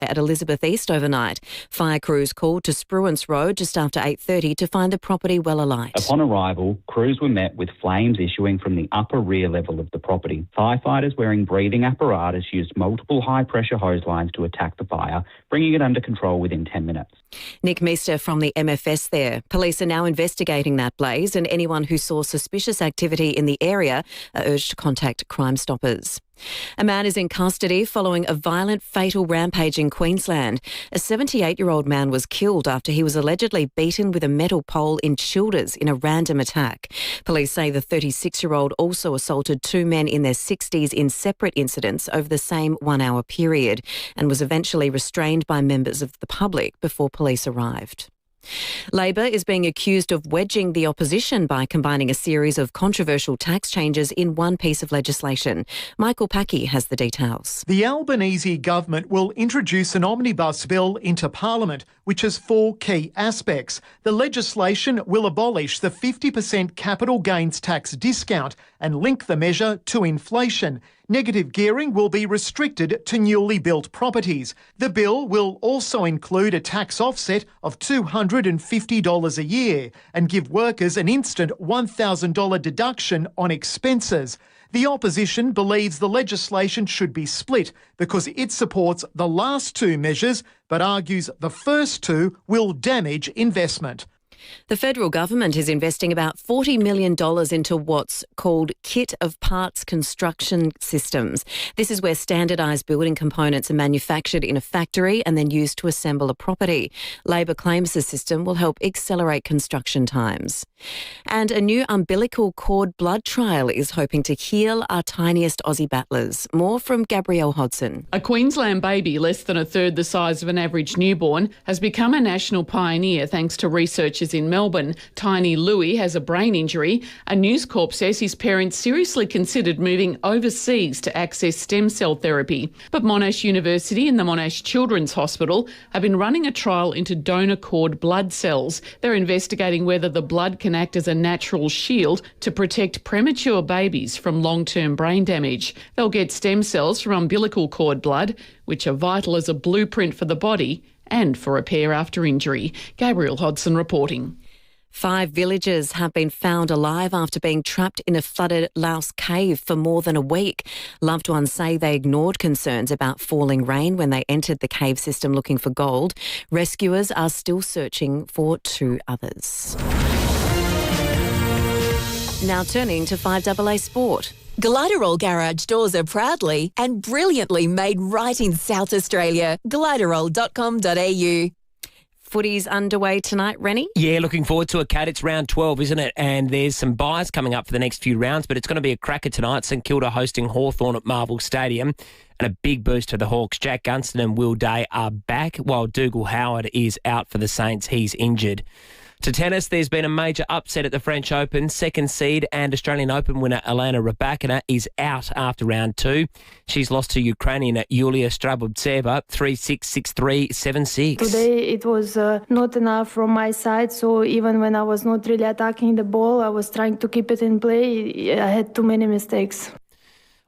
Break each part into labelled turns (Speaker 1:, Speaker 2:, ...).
Speaker 1: at Elizabeth East overnight. Fire crews called to Spruance Road just after 8:30 to find the property well alight.
Speaker 2: Upon arrival, crews were met with flames issuing from the upper rear level of the property. Firefighters wearing breathing apparatus used multiple high-pressure hose lines to attack the fire, bringing it under control within 10 minutes.
Speaker 1: Nick Meester from the MFS there. Police are now investigating that blaze, and anyone who saw suspicious activity in the area are urged to contact Crime Stoppers. A man is in custody following a violent, fatal rampage in Queensland. A 78-year-old man was killed after he was allegedly beaten with a metal pole in Childers in a random attack. Police say the 36-year-old also assaulted two men in their 60s in separate incidents over the same 1 hour period and was eventually restrained by members of the public before police arrived. Labor is being accused of wedging the opposition by combining a series of controversial tax changes in one piece of legislation. Michael Packey has the details.
Speaker 3: The Albanese government will introduce an omnibus bill into Parliament, which has four key aspects. The legislation will abolish the 50% capital gains tax discount and link the measure to inflation. Negative gearing will be restricted to newly built properties. The bill will also include a tax offset of $250 a year and give workers an instant $1,000 deduction on expenses. The opposition believes the legislation should be split because it supports the last two measures but argues the first two will damage investment.
Speaker 1: The federal government is investing about $40 million into what's called kit of parts construction systems. This is where standardised building components are manufactured in a factory and then used to assemble a property. Labor claims the system will help accelerate construction times. And a new umbilical cord blood trial is hoping to heal our tiniest Aussie battlers. More from Gabrielle Hodson.
Speaker 4: A Queensland baby less than a third the size of an average newborn has become a national pioneer thanks to researchers in Melbourne. Tiny Louis has a brain injury. A News Corp says his parents seriously considered moving overseas to access stem cell therapy. But Monash University and the Monash Children's Hospital have been running a trial into donor cord blood cells. They're investigating whether the blood can act as a natural shield to protect premature babies from long-term brain damage. They'll get stem cells from umbilical cord blood, which are vital as a blueprint for the body and for repair after injury. Gabrielle Hodson reporting.
Speaker 1: 5 villagers have been found alive after being trapped in a flooded Laos cave for more than a week. Loved ones say they ignored concerns about falling rain when they entered the cave system looking for gold. Rescuers are still searching for 2 others. Now turning to 5AA Sport.
Speaker 5: Gliderol garage doors are proudly and brilliantly made right in South Australia. Gliderol.com.au.
Speaker 1: Footy's underway tonight, Rennie?
Speaker 6: Yeah, looking forward to it, Kat. It's round 12, isn't it? And there's some buys coming up for the next few rounds, but it's going to be a cracker tonight. St Kilda hosting Hawthorn at Marvel Stadium. And a big boost to the Hawks. Jack Gunston and Will Day are back, while Dougal Howard is out for the Saints. He's injured. To tennis, there's been a major upset at the French Open. Second seed and Australian Open winner Elena Rybakina is out after round 2. She's lost to Ukrainian Yulia Strabovtseva 3-6, 6-3, 7-6.
Speaker 7: Today it was not enough from my side, so even when I was not really attacking the ball, I was trying to keep it in play. I had too many mistakes.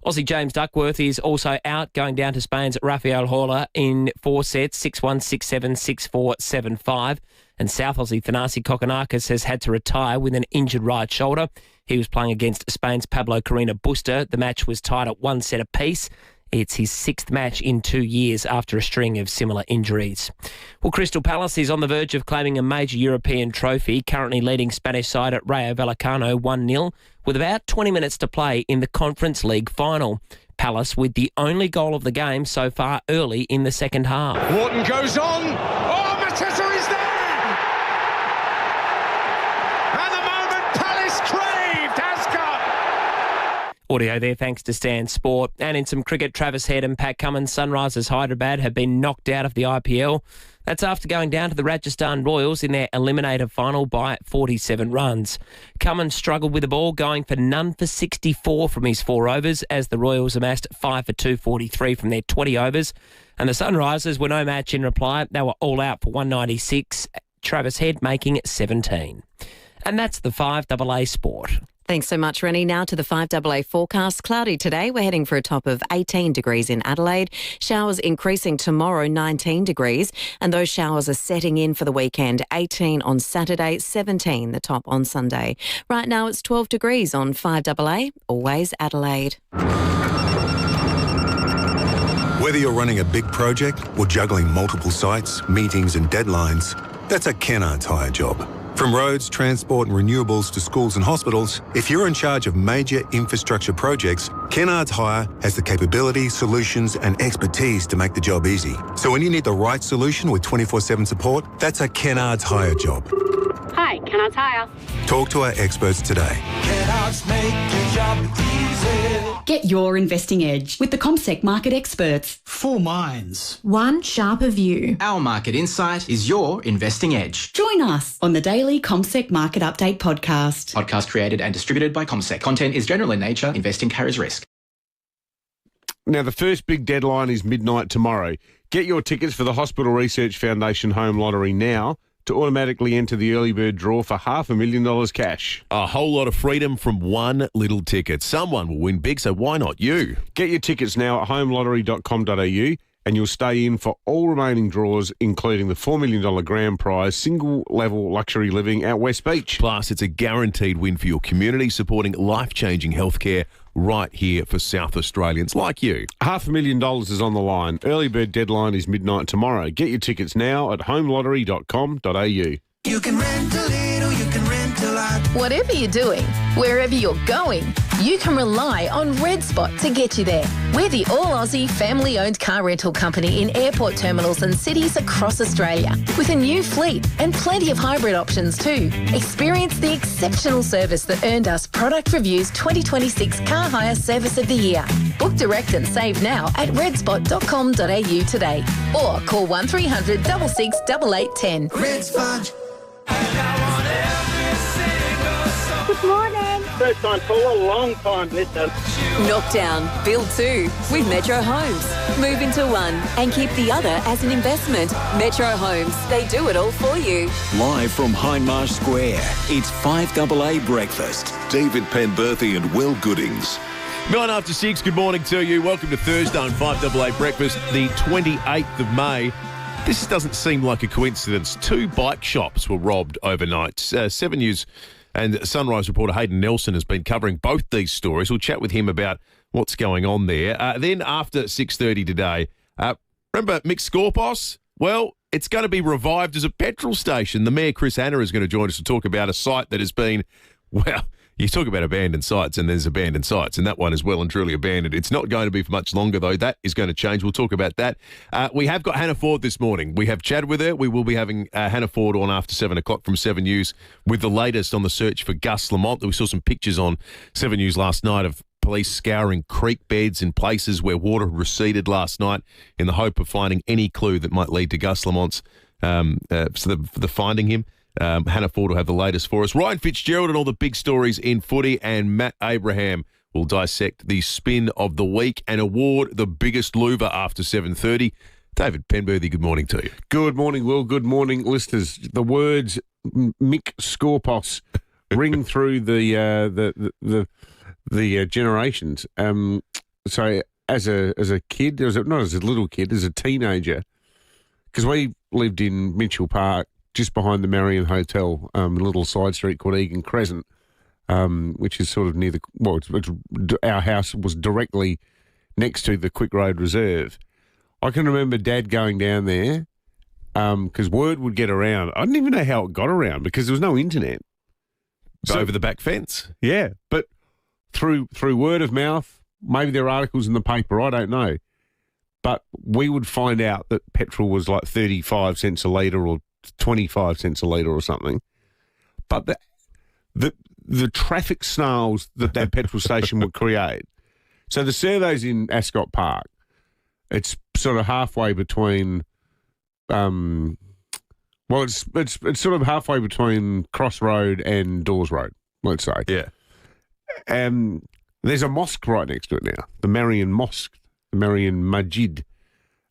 Speaker 6: Aussie James Duckworth is also out, going down to Spain's Rafael Horla in 4 sets, 6-1, 6-7, 6-4, 7-5. And South Aussie Thanasi Kokkinakis has had to retire with an injured right shoulder. He was playing against Spain's Pablo Carreno Busta. The match was tied at 1 set apiece. It's his 6th match in 2 years after a string of similar injuries. Well, Crystal Palace is on the verge of claiming a major European trophy, currently leading Spanish side at Rayo Vallecano 1-0, with about 20 minutes to play in the Conference League final. Palace with the only goal of the game so far early in the second half.
Speaker 8: Wharton goes on. Oh, Mateta is there! And the moment Palace craved has come.
Speaker 6: Audio there thanks to Stan Sport. And in some cricket, Travis Head and Pat Cummins, Sunrisers Hyderabad, have been knocked out of the IPL. That's after going down to the Rajasthan Royals in their eliminator final by 47 runs. Cummins struggled with the ball, going for none for 64 from his 4 overs, as the Royals amassed 5 for 243 from their 20 overs. And the Sunrisers were no match in reply. They were all out for 196, Travis Head making 17. And that's the 5AA Sport.
Speaker 1: Thanks so much, Rennie. Now to the 5AA forecast. Cloudy today. We're heading for a top of 18 degrees in Adelaide. Showers increasing tomorrow, 19 degrees. And those showers are setting in for the weekend. 18 on Saturday, 17 the top on Sunday. Right now it's 12 degrees on 5AA. Always Adelaide.
Speaker 9: Whether you're running a big project or juggling multiple sites, meetings and deadlines, that's a Kennard's Hire job. From roads, transport and renewables to schools and hospitals, if you're in charge of major infrastructure projects, Kennard's Hire has the capability, solutions and expertise to make the job easy. So when you need the right solution with 24/7 support, that's a Kennard's Hire job.
Speaker 10: Hi, Kennard's Hire.
Speaker 9: Talk to our experts today.
Speaker 11: Kennard's make your job easy.
Speaker 12: Get your investing edge with the CommSec market experts.
Speaker 13: 4 minds.
Speaker 14: One sharper view.
Speaker 13: Our market insight is your investing edge.
Speaker 12: Join us on the daily CommSec Market Update podcast.
Speaker 13: Podcast created and distributed by CommSec. Content is general in nature. Investing carries risk.
Speaker 15: Now, the first big deadline is midnight tomorrow. Get your tickets for the Hospital Research Foundation Home Lottery now to automatically enter the early bird draw for $500,000 cash.
Speaker 16: A whole lot of freedom from one little ticket. Someone will win big, so why not you?
Speaker 15: Get your tickets now at homelottery.com.au and you'll stay in for all remaining draws, including the $4 million grand prize single-level luxury living at West Beach.
Speaker 16: Plus, it's a guaranteed win for your community, supporting life-changing healthcare right here for South Australians like you.
Speaker 15: $500,000 is on the line. Early bird deadline is midnight tomorrow. Get your tickets now at homelottery.com.au.
Speaker 11: You can rent a little, you can rent a lot.
Speaker 17: Whatever you're doing, wherever you're going, you can rely on Red Spot to get you there. We're the all-Aussie family-owned car rental company in airport terminals and cities across Australia, with a new fleet and plenty of hybrid options too. Experience the exceptional service that earned us Product Review's 2026 Car Hire Service of the Year. Book direct and save now at redspot.com.au today, or call 1300 66 8810.
Speaker 11: Red Spot.
Speaker 18: Good morning. First time caller, long time listener.
Speaker 5: Knockdown, build 2 with Metro Homes. Move into one and keep the other as an investment. Metro Homes, they do it all for you.
Speaker 19: Live from Hindmarsh Square, it's 5AA Breakfast. David Penberthy and Will Goodings.
Speaker 16: 9 after 6, good morning to you. Welcome to Thursday on 5AA Breakfast, the 28th of May. This doesn't seem like a coincidence. 2 bike shops were robbed overnight. 7 News and Sunrise reporter Hayden Nelson has been covering both these stories. We'll chat with him about what's going on there. Then after 6:30 today, remember Mick Skorpos? Well, it's going to be revived as a petrol station. The Mayor, Chris Anna, is going to join us to talk about a site that has been, well, you talk about abandoned sites and there's abandoned sites, and that one is well and truly abandoned. It's not going to be for much longer, though. That is going to change. We'll talk about that. We have got Hannah Ford this morning. We have chatted with her. We will be having Hannah Ford on after 7 o'clock from 7 News with the latest on the search for Gus Lamont. We saw some pictures on 7 News last night of police scouring creek beds in places where water receded last night in the hope of finding any clue that might lead to Gus Lamont's the finding him. Hannah Ford will have the latest for us. Ryan Fitzgerald and all the big stories in footy, and Matt Abraham will dissect the spin of the week and award the biggest louver after 7:30. David Penberthy, good morning to you.
Speaker 15: Good morning, Will. Good morning, listeners. The words Mick Skorpos ring through the generations. So as a kid, not as a little kid, as a teenager, because we lived in Mitchell Park, just behind the Marion Hotel, a little side street called Egan Crescent, which is sort of near our house was directly next to the Quick Road Reserve. I can remember Dad going down there because word would get around. I didn't even know how it got around because there was no internet.
Speaker 16: So, over the back fence?
Speaker 15: Yeah, but through word of mouth, maybe there are articles in the paper, I don't know. But we would find out that petrol was like 35 cents a litre or 25 cents a litre or something. But the traffic snarls that petrol station would create. So the survey's in Ascot Park. It's sort of halfway between it's sort of halfway between Cross Road and Dawes Road, let's say.
Speaker 16: Yeah.
Speaker 15: There's a mosque right next to it now, the Marion Mosque, the Marion Masjid.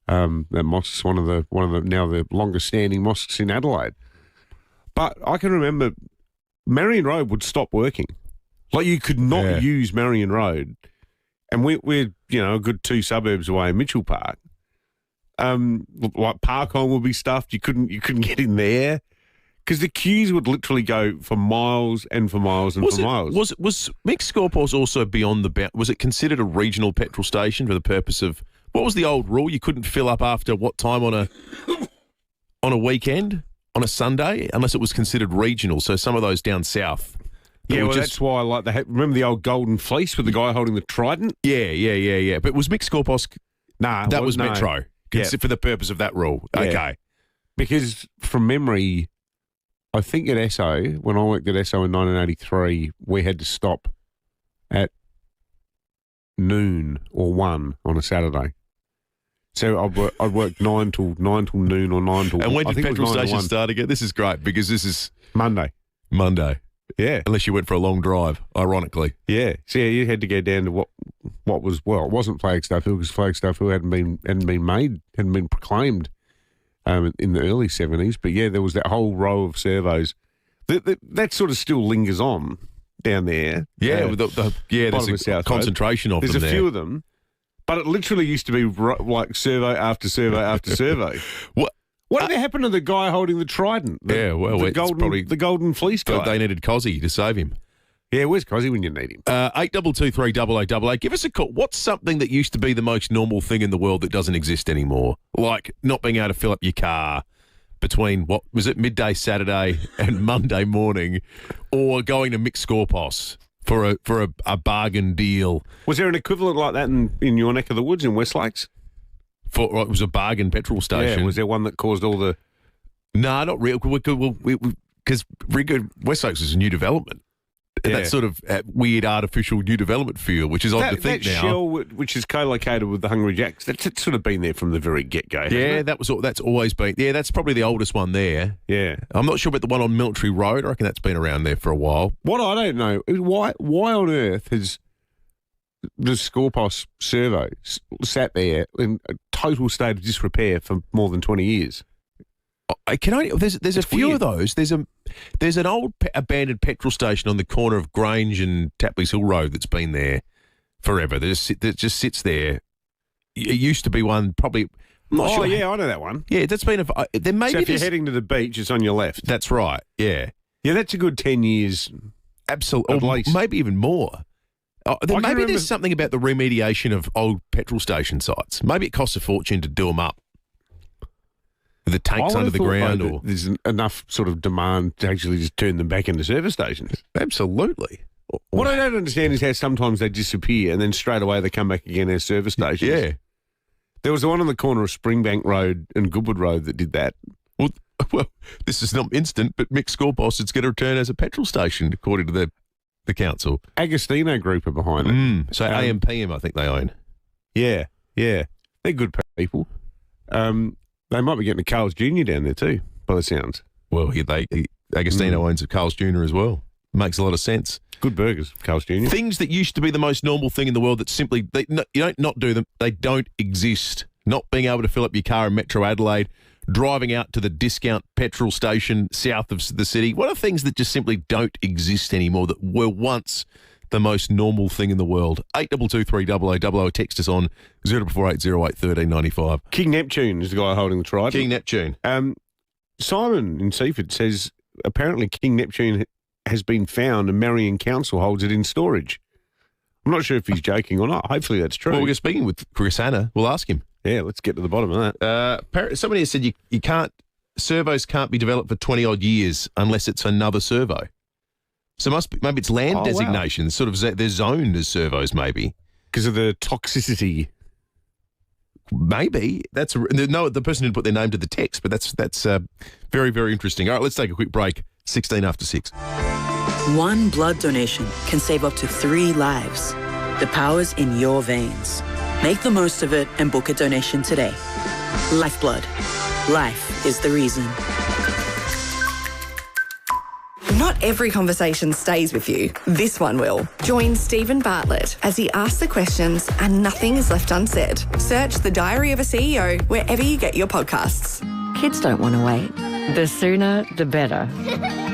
Speaker 15: That mosque's one of the now the longest standing mosques in Adelaide. But I can remember Marion Road would stop working. Like you could not use Marion Road, and we're a good 2 suburbs away in Mitchell Park. Like Parkholm would be stuffed. You couldn't get in there because the queues would literally go for miles and for miles and for miles.
Speaker 16: Was Mick Scorpos also beyond the was it considered a regional petrol station for the purpose of what was the old rule? You couldn't fill up after what time on a weekend, on a Sunday, unless it was considered regional. So some of those down south.
Speaker 15: Yeah, well, that's why I like remember the old Golden Fleece with the guy holding the trident?
Speaker 16: Yeah. But was Mick Scorpos?
Speaker 15: Nah,
Speaker 16: that was Metro.
Speaker 15: Yeah.
Speaker 16: For the purpose of that rule.
Speaker 15: Yeah.
Speaker 16: Okay.
Speaker 15: Because from memory, I think at Esso, when I worked at Esso in 1983, we had to stop at noon or 1 on a Saturday. So I'd work 9 till noon or 9 till.
Speaker 16: And when did petrol stations start again? This is great because this is
Speaker 15: Monday. Yeah,
Speaker 16: unless you went for a long drive, ironically.
Speaker 15: Yeah, so you had to go down to what was it wasn't Flagstaff Hill because Flagstaff Hill hadn't been proclaimed in the early 70s. But yeah, there was that whole row of servos that sort of still lingers on down there.
Speaker 16: Yeah, there's a concentration of them.
Speaker 15: There's a few of them, but it literally used to be like servo after servo after servo. What did happen to the guy holding the trident? The Golden Fleece guy.
Speaker 16: They needed Cozzy to save him.
Speaker 15: Yeah, where's Cozzy when you need him?
Speaker 16: 8223888. Give us a call. What's something that used to be the most normal thing in the world that doesn't exist anymore? Like not being able to fill up your car between, what was it, midday Saturday and Monday morning, or going to Mick Scorpos for a bargain deal.
Speaker 15: Was there an equivalent like that in your neck of the woods in West Lakes?
Speaker 16: It was a bargain petrol station.
Speaker 15: Yeah, was there one that caused all the...
Speaker 16: No, not real. Because West Lakes is a new development. Yeah. That sort of weird artificial new development feel, which is odd to think now.
Speaker 15: That shell, which is co-located with the Hungry Jacks, that's sort of been there from the very get-go.
Speaker 16: Yeah, that's always been... Yeah, that's probably the oldest one there.
Speaker 15: Yeah.
Speaker 16: I'm not sure about the one on Military Road. I reckon that's been around there for a while.
Speaker 15: What I don't know is why on earth has the Scorpos servo sat there in a total state of disrepair for more than 20 years?
Speaker 16: There's a few of those. There's an old abandoned petrol station on the corner of Grange and Tapley's Hill Road that's been there forever. That just sits there. It used to be one probably. I'm not sure.
Speaker 15: Yeah, I know that one.
Speaker 16: Yeah, that's been there. Maybe
Speaker 15: so if you're heading to the beach, it's on your left.
Speaker 16: That's right. Yeah,
Speaker 15: that's a good 10 years.
Speaker 16: Absolutely, at least. Maybe even more. Maybe there's something about the remediation of old petrol station sites. Maybe it costs a fortune to do them up. The tanks under the ground, or
Speaker 15: there's enough sort of demand to actually just turn them back into service stations.
Speaker 16: Absolutely.
Speaker 15: What I don't understand is how sometimes they disappear and then straight away they come back again as service stations.
Speaker 16: Yeah.
Speaker 15: There was the one on the corner of Springbank Road and Goodwood Road that did that.
Speaker 16: Well, this is not instant, but Mick Scorpos, it's going to return as a petrol station, according to the council.
Speaker 15: Agostino Group are behind it.
Speaker 16: So AMPM, I think they own.
Speaker 15: Yeah. They're good people. They might be getting a Carl's Jr. down there too, by the sounds.
Speaker 16: Well, Agostino owns a Carl's Jr. as well. Makes a lot of sense.
Speaker 15: Good burgers, Carl's Jr.
Speaker 16: Things that used to be the most normal thing in the world that simply, you don't not do them, they don't exist. Not being able to fill up your car in Metro Adelaide, driving out to the discount petrol station south of the city. What are things that just simply don't exist anymore that were once the most normal thing in the world? 8223888. Text us on 0448081395.
Speaker 15: King Neptune is the guy holding the trident.
Speaker 16: King Neptune.
Speaker 15: Simon in Seaford says apparently King Neptune has been found and Marion Council holds it in storage. I'm not sure if he's joking or not. Hopefully that's true.
Speaker 16: Well, we're speaking with Chris Hanna. We'll ask him.
Speaker 15: Yeah, let's get to the bottom of
Speaker 16: that. Somebody has said you can't, servos can't be developed for 20 odd years unless it's another servo. So maybe it's land designation. Wow. Sort of they're zoned as servos, maybe
Speaker 15: because of the toxicity.
Speaker 16: Maybe the person didn't put their name to the text, but that's very, very interesting. All right, let's take a quick break. 16 after 6.
Speaker 14: One blood donation can save up to 3 lives. The power's in your veins. Make the most of it and book a donation today. Lifeblood. Life is the reason.
Speaker 20: Not every conversation stays with you. This one will. Join Stephen Bartlett as he asks the questions and nothing is left unsaid. Search The Diary of a CEO wherever you get your podcasts.
Speaker 21: Kids don't want to wait. The sooner, the better.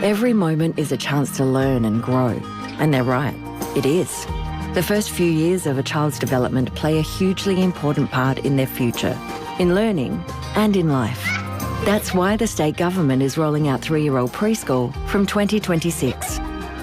Speaker 21: Every moment is a chance to learn and grow. And they're right. It is. The first few years of a child's development play a hugely important part in their future, in learning and in life. That's why the state government is rolling out 3-year-old preschool from 2026.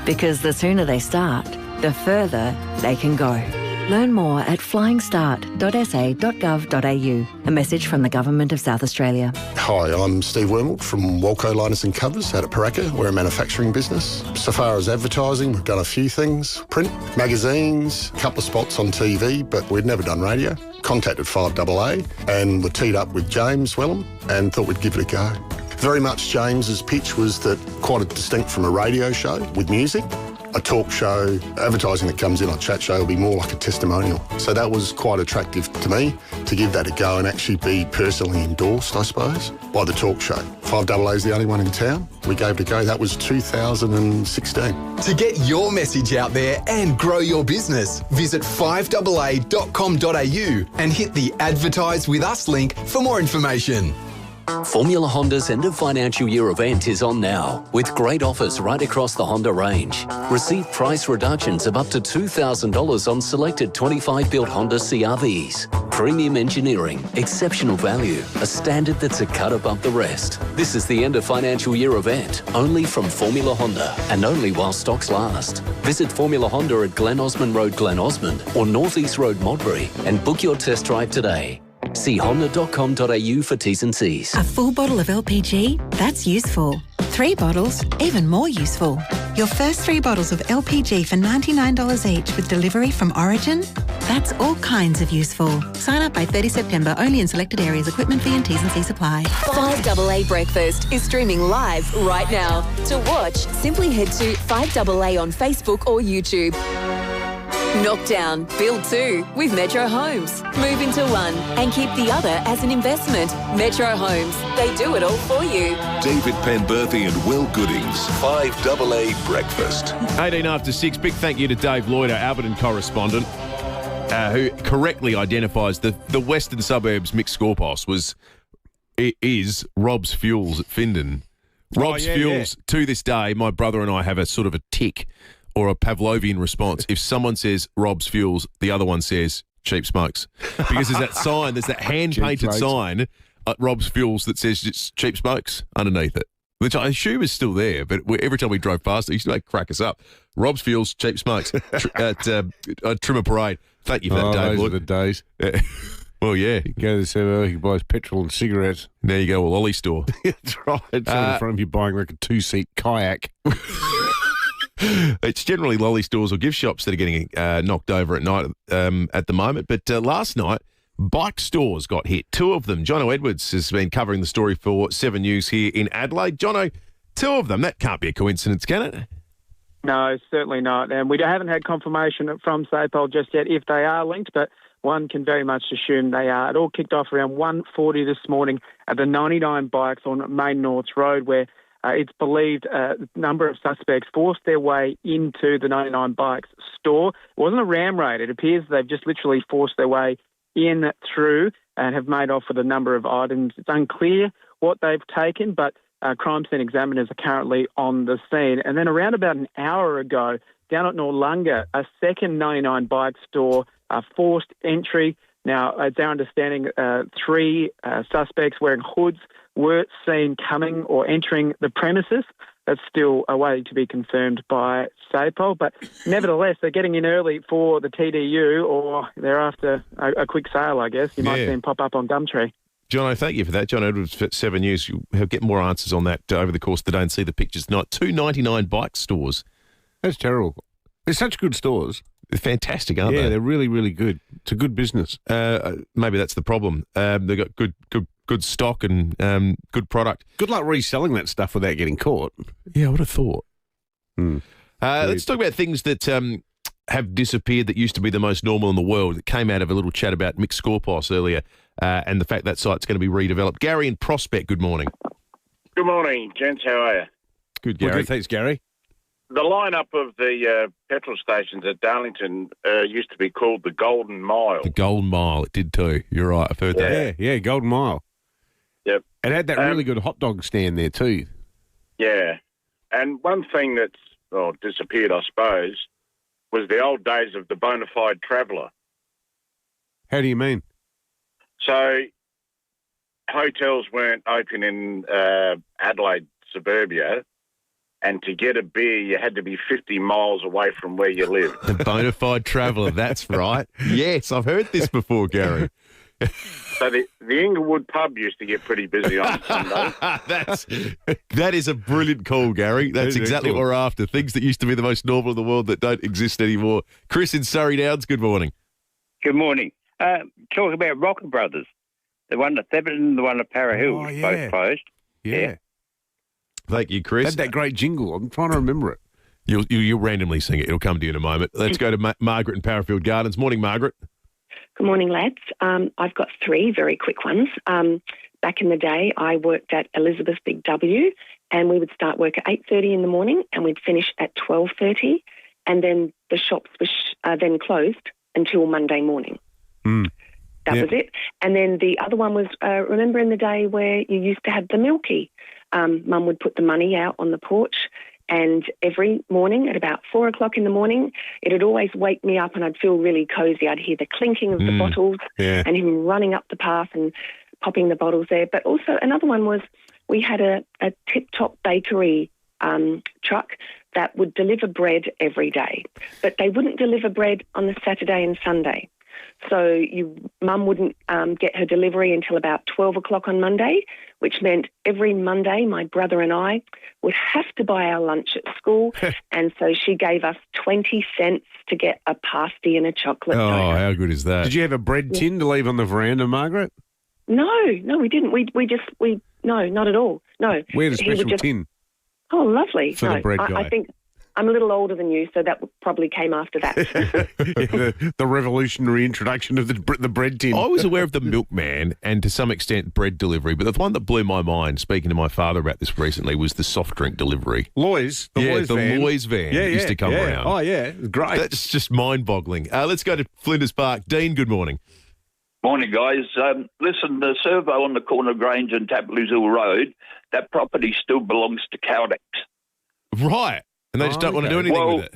Speaker 21: Because the sooner they start, the further they can go. Learn more at flyingstart.sa.gov.au. A message from the Government of South Australia.
Speaker 2: Hi, I'm Steve Wormald from Walco Liners and Covers out at Paraka. We're a manufacturing business. So far as advertising, we've done a few things. Print, magazines, a couple of spots on TV, but we'd never done radio. Contacted FIVEAA and were teed up with James Wellham and thought we'd give it a go. Very much James's pitch was that quite distinct from a radio show with music. A talk show, advertising that comes in on chat show will be more like a testimonial. So that was quite attractive to me to give that a go and actually be personally endorsed, I suppose, by the talk show. 5AA is the only one in town. We gave it a go. That was 2016.
Speaker 22: To get your message out there and grow your business, visit 5AA.com.au and hit the Advertise With Us link for more information.
Speaker 23: Formula Honda's end of financial year event is on now, with great offers right across the Honda range. Receive price reductions of up to $2,000 on selected 25-built Honda CR-Vs. Premium engineering, exceptional value, a standard that's a cut above the rest. This is the end of financial year event, only from Formula Honda, and only while stocks last. Visit Formula Honda at Glen Osmond Road, Glen Osmond, or North East Road, Modbury, and book your test drive today. See honda.com.au for T's and C's.
Speaker 24: A full bottle of LPG? That's useful. 3 bottles? Even more useful. Your first 3 bottles of LPG for $99 each with delivery from Origin? That's all kinds of useful. Sign up by 30 September, only in selected areas. Equipment fee and T's and C's apply.
Speaker 5: 5AA Breakfast is streaming live right now. To watch, simply head to 5AA on Facebook or YouTube. Knock down, build 2 with Metro Homes. Move into one and keep the other as an investment. Metro Homes, they do it all for you.
Speaker 19: David Penberthy and Will Goodings, 5AA Breakfast.
Speaker 16: 18 after 6. Big thank you to Dave Lloyd, our Alberton correspondent, who correctly identifies the western suburbs mixed scorepost is Rob's Fuels at Findon. Rob's Fuels, to this day, my brother and I have a sort of a tick or a Pavlovian response. If someone says Rob's Fuels, the other one says Cheap Smokes. Because there's that sign, there's that hand-painted sign at Rob's Fuels that says it's Cheap Smokes underneath it, which I assume is still there, but every time we drove past it, it used to crack us up. Rob's Fuels, Cheap Smokes at Trimmer Parade. Thank you for that, Dave.
Speaker 15: Those are the days.
Speaker 16: Well, yeah.
Speaker 15: You go to the 7-Eleven, you buy petrol and cigarettes.
Speaker 16: There you go, a lolly store.
Speaker 15: That's right. In front of you buying like a 2-seat kayak.
Speaker 16: It's generally lolly stores or gift shops that are getting knocked over at night at the moment. But last night, bike stores got hit. 2 of them. Jono Edwards has been covering the story for 7 News here in Adelaide. Jono, 2 of them. That can't be a coincidence, can it?
Speaker 18: No, certainly not. And we haven't had confirmation from SAPOL just yet if they are linked, but one can very much assume they are. It all kicked off around 1:40 this morning at the 99 Bikes on Main North Road, where it's believed a number of suspects forced their way into the 99 Bikes store. It wasn't a ram raid. It appears they've just literally forced their way in through and have made off with a number of items. It's unclear what they've taken, but crime scene examiners are currently on the scene. And then around about an hour ago, down at Noarlunga, a second 99 Bike store forced entry. Now, it's our understanding 3 suspects wearing hoods were seen coming or entering the premises. That's still awaiting to be confirmed by SAPOL. But nevertheless, they're getting in early for the TDU, or they're after a quick sale, I guess. You might see them pop up on Gumtree.
Speaker 16: Jono, thank you for that. John Edwards for 7 News. You'll get more answers on that over the course of the day and see the pictures tonight. 2 99 Bike stores.
Speaker 15: That's terrible. They're such good stores.
Speaker 16: They're fantastic, aren't they?
Speaker 15: Yeah, they're really, really good. It's a good business.
Speaker 16: Maybe that's the problem. They've got good stock and good product.
Speaker 15: Good luck reselling that stuff without getting caught.
Speaker 16: Yeah, I would have thought. Let's talk about things that have disappeared that used to be the most normal in the world. It came out of a little chat about mixed scorepost earlier and the fact that site's going to be redeveloped. Gary in Prospect, good morning.
Speaker 25: Good morning, gents. How are you?
Speaker 16: Good, Gary.
Speaker 15: Well, good, thanks, Gary.
Speaker 25: The lineup of the petrol stations at Darlington used to be called the Golden Mile.
Speaker 16: The Golden Mile, it did too. You're right, I've heard that.
Speaker 15: Yeah, Golden Mile.
Speaker 25: Yep.
Speaker 15: It had that really good hot dog stand there too.
Speaker 25: Yeah. And one thing that's disappeared, I suppose, was the old days of the bona fide traveller.
Speaker 15: How do you mean?
Speaker 25: So hotels weren't open in Adelaide suburbia, and to get a beer, you had to be 50 miles away from where you lived.
Speaker 16: The bona fide traveller, that's right. Yes, I've heard this before, Gary.
Speaker 25: So the Inglewood pub used to get pretty busy on Sunday.
Speaker 16: That is a brilliant call, Gary. That's exactly what we're after. Things that used to be the most normal in the world that don't exist anymore. Chris in Surrey Downs, good morning.
Speaker 3: Good morning. Talk about Rocker Brothers. The one at Theban and the one at Para Hills, both closed.
Speaker 15: Yeah.
Speaker 16: Thank you, Chris.
Speaker 15: Had that great jingle. I'm trying to remember it.
Speaker 16: You'll randomly sing it. It'll come to you in a moment. Let's go to Margaret in Parafield Gardens. Morning, Margaret.
Speaker 4: Good morning, lads. I've got three very quick ones. Back in the day, I worked at Elizabeth Big W, and we would start work at 8:30 in the morning, and we'd finish at 12:30, and then the shops were then closed until Monday morning. That was it. And then the other one was, remember in the day where you used to have the milky? Mum would put the money out on the porch, and every morning at about 4 o'clock in the morning, it'd always wake me up and I'd feel really cosy. I'd hear the clinking of the bottles and him running up the path and popping the bottles there. But also another one was we had a Tip-Top bakery truck that would deliver bread every day, but they wouldn't deliver bread on the Saturday and Sunday. So Mum wouldn't get her delivery until about 12 o'clock on Monday, which meant every Monday my brother and I would have to buy our lunch at school, and so she gave us 20 cents to get a pasty and a chocolate donut.
Speaker 16: How good is that?
Speaker 15: Did you have a bread tin to leave on the veranda, Margaret?
Speaker 4: No, we didn't. No, not at all. No.
Speaker 15: We had a special tin.
Speaker 4: Oh, lovely.
Speaker 15: For the bread guy.
Speaker 4: I think I'm a little older than you, so that probably came after that.
Speaker 15: the revolutionary introduction of the bread tin.
Speaker 16: I was aware of the milkman and to some extent bread delivery, but the one that blew my mind, speaking to my father about this recently, was the soft drink delivery.
Speaker 15: Loy's. The
Speaker 16: Loy's van used to come around.
Speaker 15: Oh, yeah. It was great.
Speaker 16: That's just mind-boggling. Let's go to Flinders Park. Dean, good morning.
Speaker 6: Morning, guys. Listen, the servo on the corner of Grange and Tapley's Hill Road, that property still belongs to Caldex.
Speaker 16: Right. And they just don't want to do anything with it.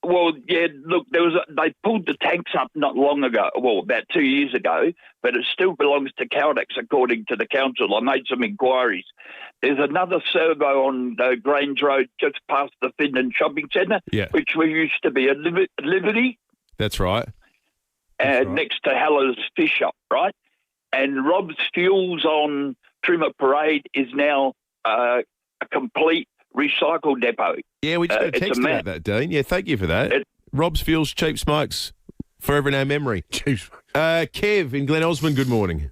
Speaker 6: Well, yeah, look, they pulled the tanks up not long ago, about 2 years ago, but it still belongs to Caldex according to the council. I made some inquiries. There's another servo on Grange Road just past the Findon Shopping Centre, which used to be a Liberty.
Speaker 16: That's right.
Speaker 6: Next to Heller's Fish Shop, right? And Rob's Fuels on Trimmer Parade is now a complete recycle depot.
Speaker 16: Yeah, we just got a text about that, Dean. Yeah, thank you for that. Rob's Fuels, cheap smokes, forever in our memory. Kev in Glen Osmond, good morning.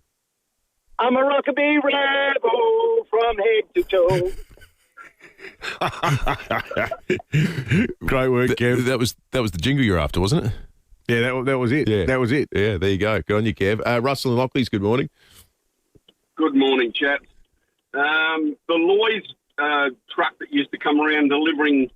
Speaker 7: I'm a rockabilly rebel from head to toe.
Speaker 15: Great work, Kev.
Speaker 16: That was the jingle you're after, wasn't it?
Speaker 15: Yeah, that was it.
Speaker 16: Yeah.
Speaker 15: That was it.
Speaker 16: Yeah, there you go. Good on you, Kev. Russell and Lockleys, good morning.
Speaker 8: Good morning, chaps. The Loy's truck that used to come around delivering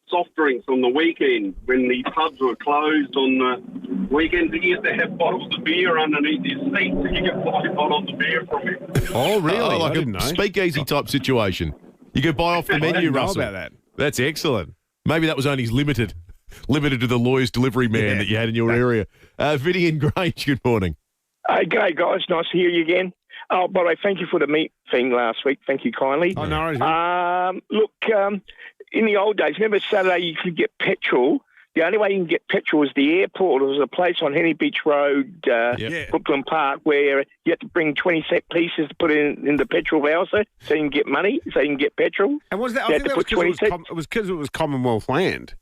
Speaker 8: soft drinks on the weekend when the pubs were closed on the weekends, he used to have bottles of beer underneath his seat so you could buy bottles of beer from him.
Speaker 16: Oh, really? Like a speakeasy type situation. You could buy off the menu, Russell.
Speaker 15: I didn't know about that.
Speaker 16: That's excellent. Maybe that was only limited to the lawyer's delivery man that you had in your area. Vinny and Grange, good morning.
Speaker 26: Hey, g'day, guys. Nice to hear you again. Oh, by the way, thank you for the meat thing last week. Thank you kindly.
Speaker 15: Oh, no worries.
Speaker 26: Look, in the old days, remember Saturday you could get petrol. The only way you can get petrol was the airport. There was a place on Henny Beach Road, Brooklyn Park, where you had to bring 20 cent pieces to put in the petrol voucher so you can get money, so you can get petrol.
Speaker 15: And was that? I think that was because it was Commonwealth land.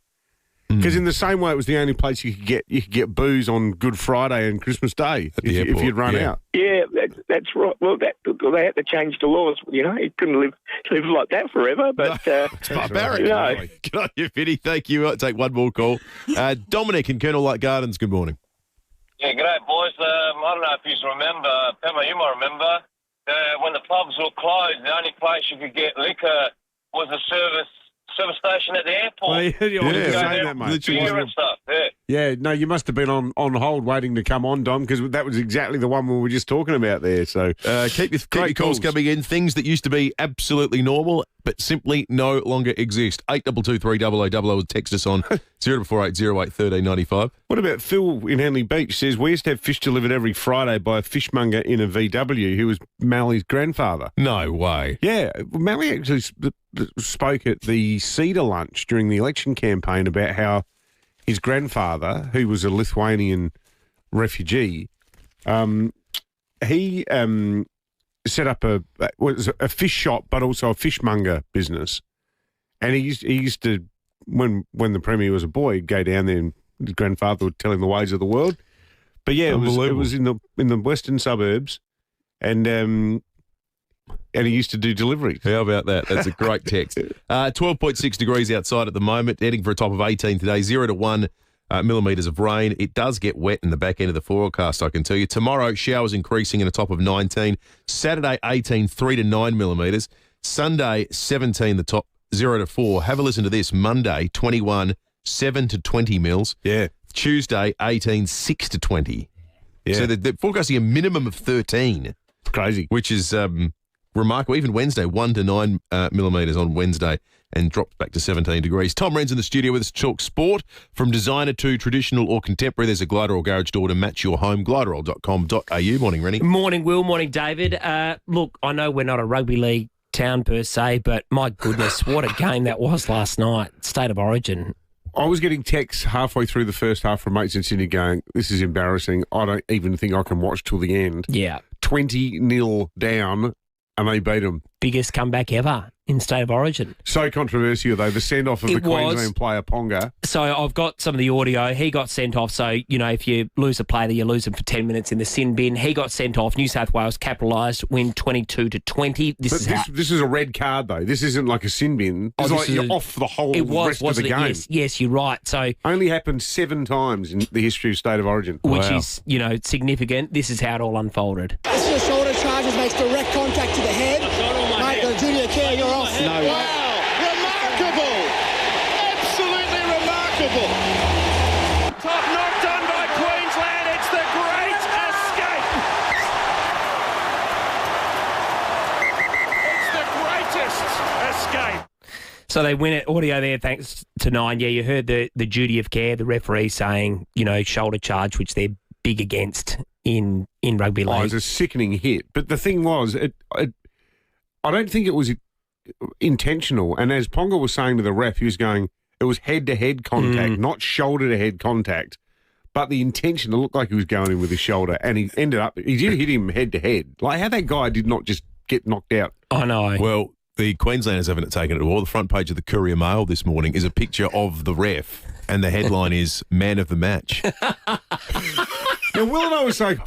Speaker 15: Because in the same way, it was the only place you could get booze on Good Friday and Christmas Day if you'd run out.
Speaker 26: Yeah, that's right. Well, they had to change the laws. You couldn't live like that forever. But
Speaker 16: it's barbaric. Good on you, Vinny. Thank you. I'll take one more call. Dominic in Colonel Light Gardens. Good morning.
Speaker 27: Yeah, g'day, boys. I don't know if you remember, Pema, you might remember, when the pubs were closed, the only place you could get liquor was the service station at the airport.
Speaker 15: Well, yeah, that, mate.
Speaker 27: Beer and stuff,
Speaker 15: Yeah, no, you must have been on hold waiting to come on, Dom, because that was exactly the one we were just talking about there. So
Speaker 16: keep your calls coming in. Things that used to be absolutely normal but simply no longer exist. 8223 text us on 0448 08 1395.
Speaker 15: What about Phil in Henley Beach says, we used to have fish delivered every Friday by a fishmonger in a VW who was Mally's grandfather.
Speaker 16: No way.
Speaker 15: Yeah, Mally actually spoke at the Cedar lunch during the election campaign about how his grandfather, who was a Lithuanian refugee, he set up a fish shop, but also a fishmonger business. And he used to, when the Premier was a boy, he'd go down there and his grandfather would tell him the ways of the world. But yeah, it was in the western suburbs, and he used to do deliveries.
Speaker 16: How about that? That's a great text. 12.6 degrees outside at the moment, heading for a top of 18 today, 0 to 1 millimetres of rain. It does get wet in the back end of the forecast, I can tell you. Tomorrow, showers increasing in a top of 19. Saturday, 18, 3 to 9 millimetres. Sunday, 17, the top, 0 to 4. Have a listen to this. Monday, 21, 7 to 20 mils.
Speaker 15: Yeah.
Speaker 16: Tuesday, 18, 6 to 20.
Speaker 15: Yeah.
Speaker 16: So they're forecasting a minimum of 13.
Speaker 15: Crazy.
Speaker 16: Which is remarkable. Even Wednesday, 1 to 9 millimetres on Wednesday, and dropped back to 17 degrees. Tom Wren's in the studio with us to talk sport. From designer to traditional or contemporary, there's a glider or garage door to match your home. Gliderall.com.au. Morning, Rennie.
Speaker 1: Morning, Will. Morning, David. Look, I know we're not a rugby league town per se, but my goodness, what a game that was last night. State of Origin.
Speaker 15: I was getting texts halfway through the first half from mates in Sydney going, this is embarrassing. I don't even think I can watch till the end.
Speaker 1: Yeah.
Speaker 15: 20-0 down, and they beat them.
Speaker 1: Biggest comeback ever in State of Origin.
Speaker 15: So controversial, though, the send-off of the Queensland player, Ponga.
Speaker 1: So I've got some of the audio. He got sent off. So, you know, if you lose a player, you lose them for 10 minutes in the sin bin. He got sent off. New South Wales capitalised, win 22 to 20. This
Speaker 15: is a red card, though. This isn't like a sin bin. It's like you're off the whole rest of the game.
Speaker 1: Yes, you're right. So
Speaker 15: only happened 7 times in the history of State of Origin.
Speaker 1: Which is, you know, significant. This is how it all unfolded.
Speaker 9: This is a shoulder charges, makes direct contact to the head. Mate, the junior care, you're off. No. Wow, remarkable. Absolutely remarkable.
Speaker 10: Top knock done by Queensland. It's the great escape. It's the greatest escape.
Speaker 1: So they win it. Audio there, thanks to Nine. Yeah, you heard the duty of care, the referee saying, you know, shoulder charge, which they're big against in rugby league.
Speaker 15: Oh, it was a sickening hit. But the thing was, I don't think it was intentional. And as Ponga was saying to the ref, he was going, it was head-to-head contact, not shoulder-to-head contact. But the intention, it looked like he was going in with his shoulder, and he did hit him head-to-head. Like, how that guy did not just get knocked out.
Speaker 1: I know.
Speaker 16: Well, the Queenslanders haven't taken it to all. The front page of the Courier Mail this morning is a picture of the ref, and the headline is Man of the Match.
Speaker 15: Now, Will and I were saying,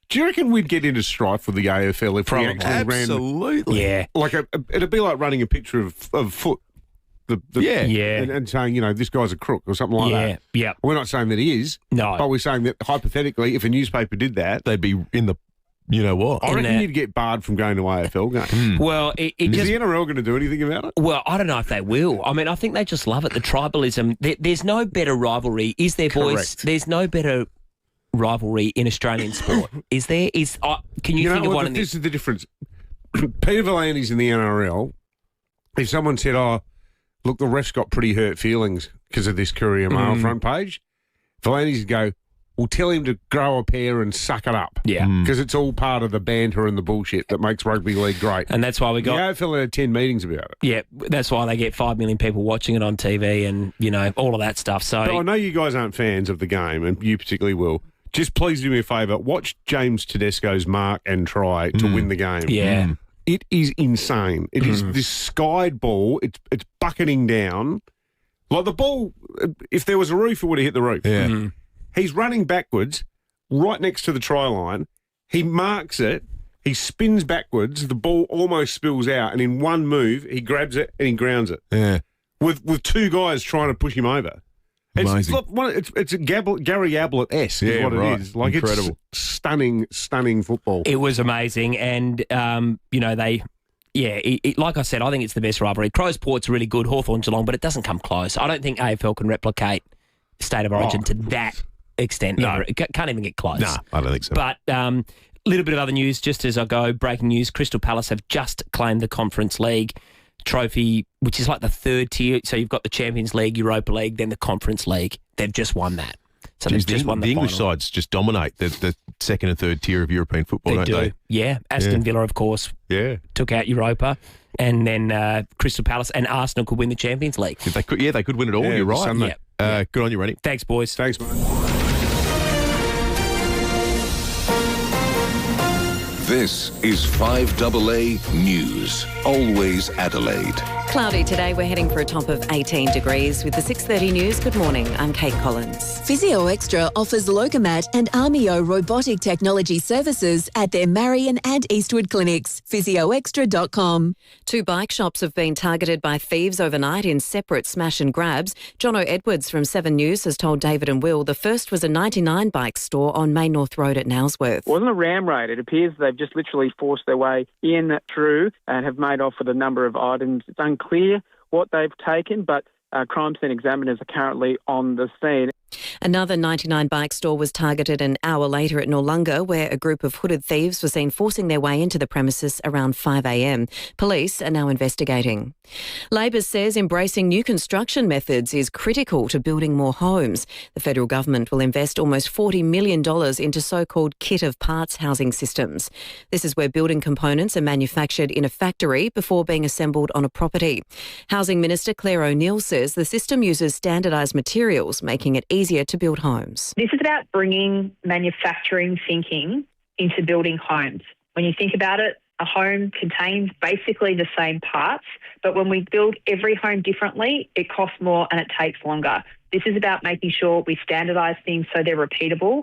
Speaker 15: do you reckon we'd get into strife with the AFL if we actually ran?
Speaker 16: Absolutely.
Speaker 1: Yeah.
Speaker 15: Like, it'd be like running a picture of Foot. And saying, you know, this guy's a crook or something like that.
Speaker 1: Yeah.
Speaker 15: We're not saying that he is.
Speaker 1: No.
Speaker 15: But we're saying that, hypothetically, if a newspaper did that,
Speaker 16: they'd be in the, you know what?
Speaker 15: I reckon you'd get barred from going to AFL games.
Speaker 1: Well,
Speaker 15: is the NRL going to do anything about it?
Speaker 1: Well, I don't know if they will. I mean, I think they just love it, the tribalism. There's no better rivalry, is there, boys?
Speaker 15: Correct.
Speaker 1: There's no better rivalry in Australian sport, is there? Can you think of one?
Speaker 15: This is the difference. Peter V'landys in the NRL. If someone said, "Oh, look, the ref's got pretty hurt feelings because of this Courier Mail front page," V'landys would go, "Well, tell him to grow a pair and suck it up."
Speaker 1: Yeah,
Speaker 15: because it's all part of the banter and the bullshit that makes rugby league great.
Speaker 1: And that's why we got
Speaker 15: the AFL had 10 meetings about it.
Speaker 1: Yeah, that's why they get 5 million people watching it on TV, and you know all of that stuff. So
Speaker 15: but I know you guys aren't fans of the game, and you particularly will. Just please do me a favour. Watch James Tedesco's mark and try to win the game.
Speaker 1: Yeah.
Speaker 15: It is insane. It is this skied ball. It's bucketing down. Like the ball, if there was a roof, it would have hit the roof.
Speaker 16: Yeah.
Speaker 15: He's running backwards right next to the try line. He marks it. He spins backwards. The ball almost spills out. And in one move, he grabs it and he grounds it.
Speaker 16: Yeah.
Speaker 15: With 2 guys trying to push him over. It's a Gary Ablett-esque is what it is. Like,
Speaker 16: incredible.
Speaker 15: It's stunning football.
Speaker 1: It was amazing. And, you know, like I said, I think it's the best rivalry. Crows Port's really good, Hawthorn Geelong, but it doesn't come close. I don't think AFL can replicate State of Origin to that extent.
Speaker 16: No.
Speaker 1: Ever. It can't even get close.
Speaker 16: No, I don't think so.
Speaker 1: But little bit of other news just as I go. Breaking news, Crystal Palace have just claimed the Conference League trophy, which is like the third tier. So you've got the Champions League, Europa League, then the Conference League. They've just won that. So they've just won the
Speaker 16: English
Speaker 1: final.
Speaker 16: sides just dominate the second and third tier of European football,
Speaker 1: They
Speaker 16: don't
Speaker 1: do.
Speaker 16: they?
Speaker 1: Yeah. Aston Villa, of course, took out Europa. And then Crystal Palace and Arsenal could win the Champions League.
Speaker 16: They could win it all. You're right.
Speaker 1: Sunday.
Speaker 16: Good on you, Rennie.
Speaker 1: Thanks, boys.
Speaker 15: Thanks, mate.
Speaker 19: This is 5AA News. Always Adelaide.
Speaker 11: Cloudy today. We're heading for a top of 18 degrees with the 6:30 news. Good morning. I'm Kate Collins.
Speaker 5: Physio Extra offers Locomat and Armio robotic technology services at their Marion and Eastwood clinics. PhysioExtra.com.
Speaker 11: 2 bike shops have been targeted by thieves overnight in separate smash and grabs. Jono Edwards from 7 News has told David and Will the first was a 99 bike store on Main North Road at Nailsworth.
Speaker 18: It wasn't a ram raid. It appears they've just literally forced their way in through and have made off with a number of items. It's unclear what they've taken, but crime scene examiners are currently on the scene.
Speaker 11: Another 99 bike store was targeted an hour later at Noarlunga, where a group of hooded thieves were seen forcing their way into the premises around 5 a.m. Police are now investigating. Labor says embracing new construction methods is critical to building more homes. The federal government will invest almost $40 million into so-called kit of parts housing systems. This is where building components are manufactured in a factory before being assembled on a property. Housing Minister Claire O'Neill says the system uses standardised materials, making it easier to build homes.
Speaker 12: This is about bringing manufacturing thinking into building homes. When you think about it, a home contains basically the same parts, but when we build every home differently, it costs more and it takes longer. This is about making sure we standardise things so they're repeatable.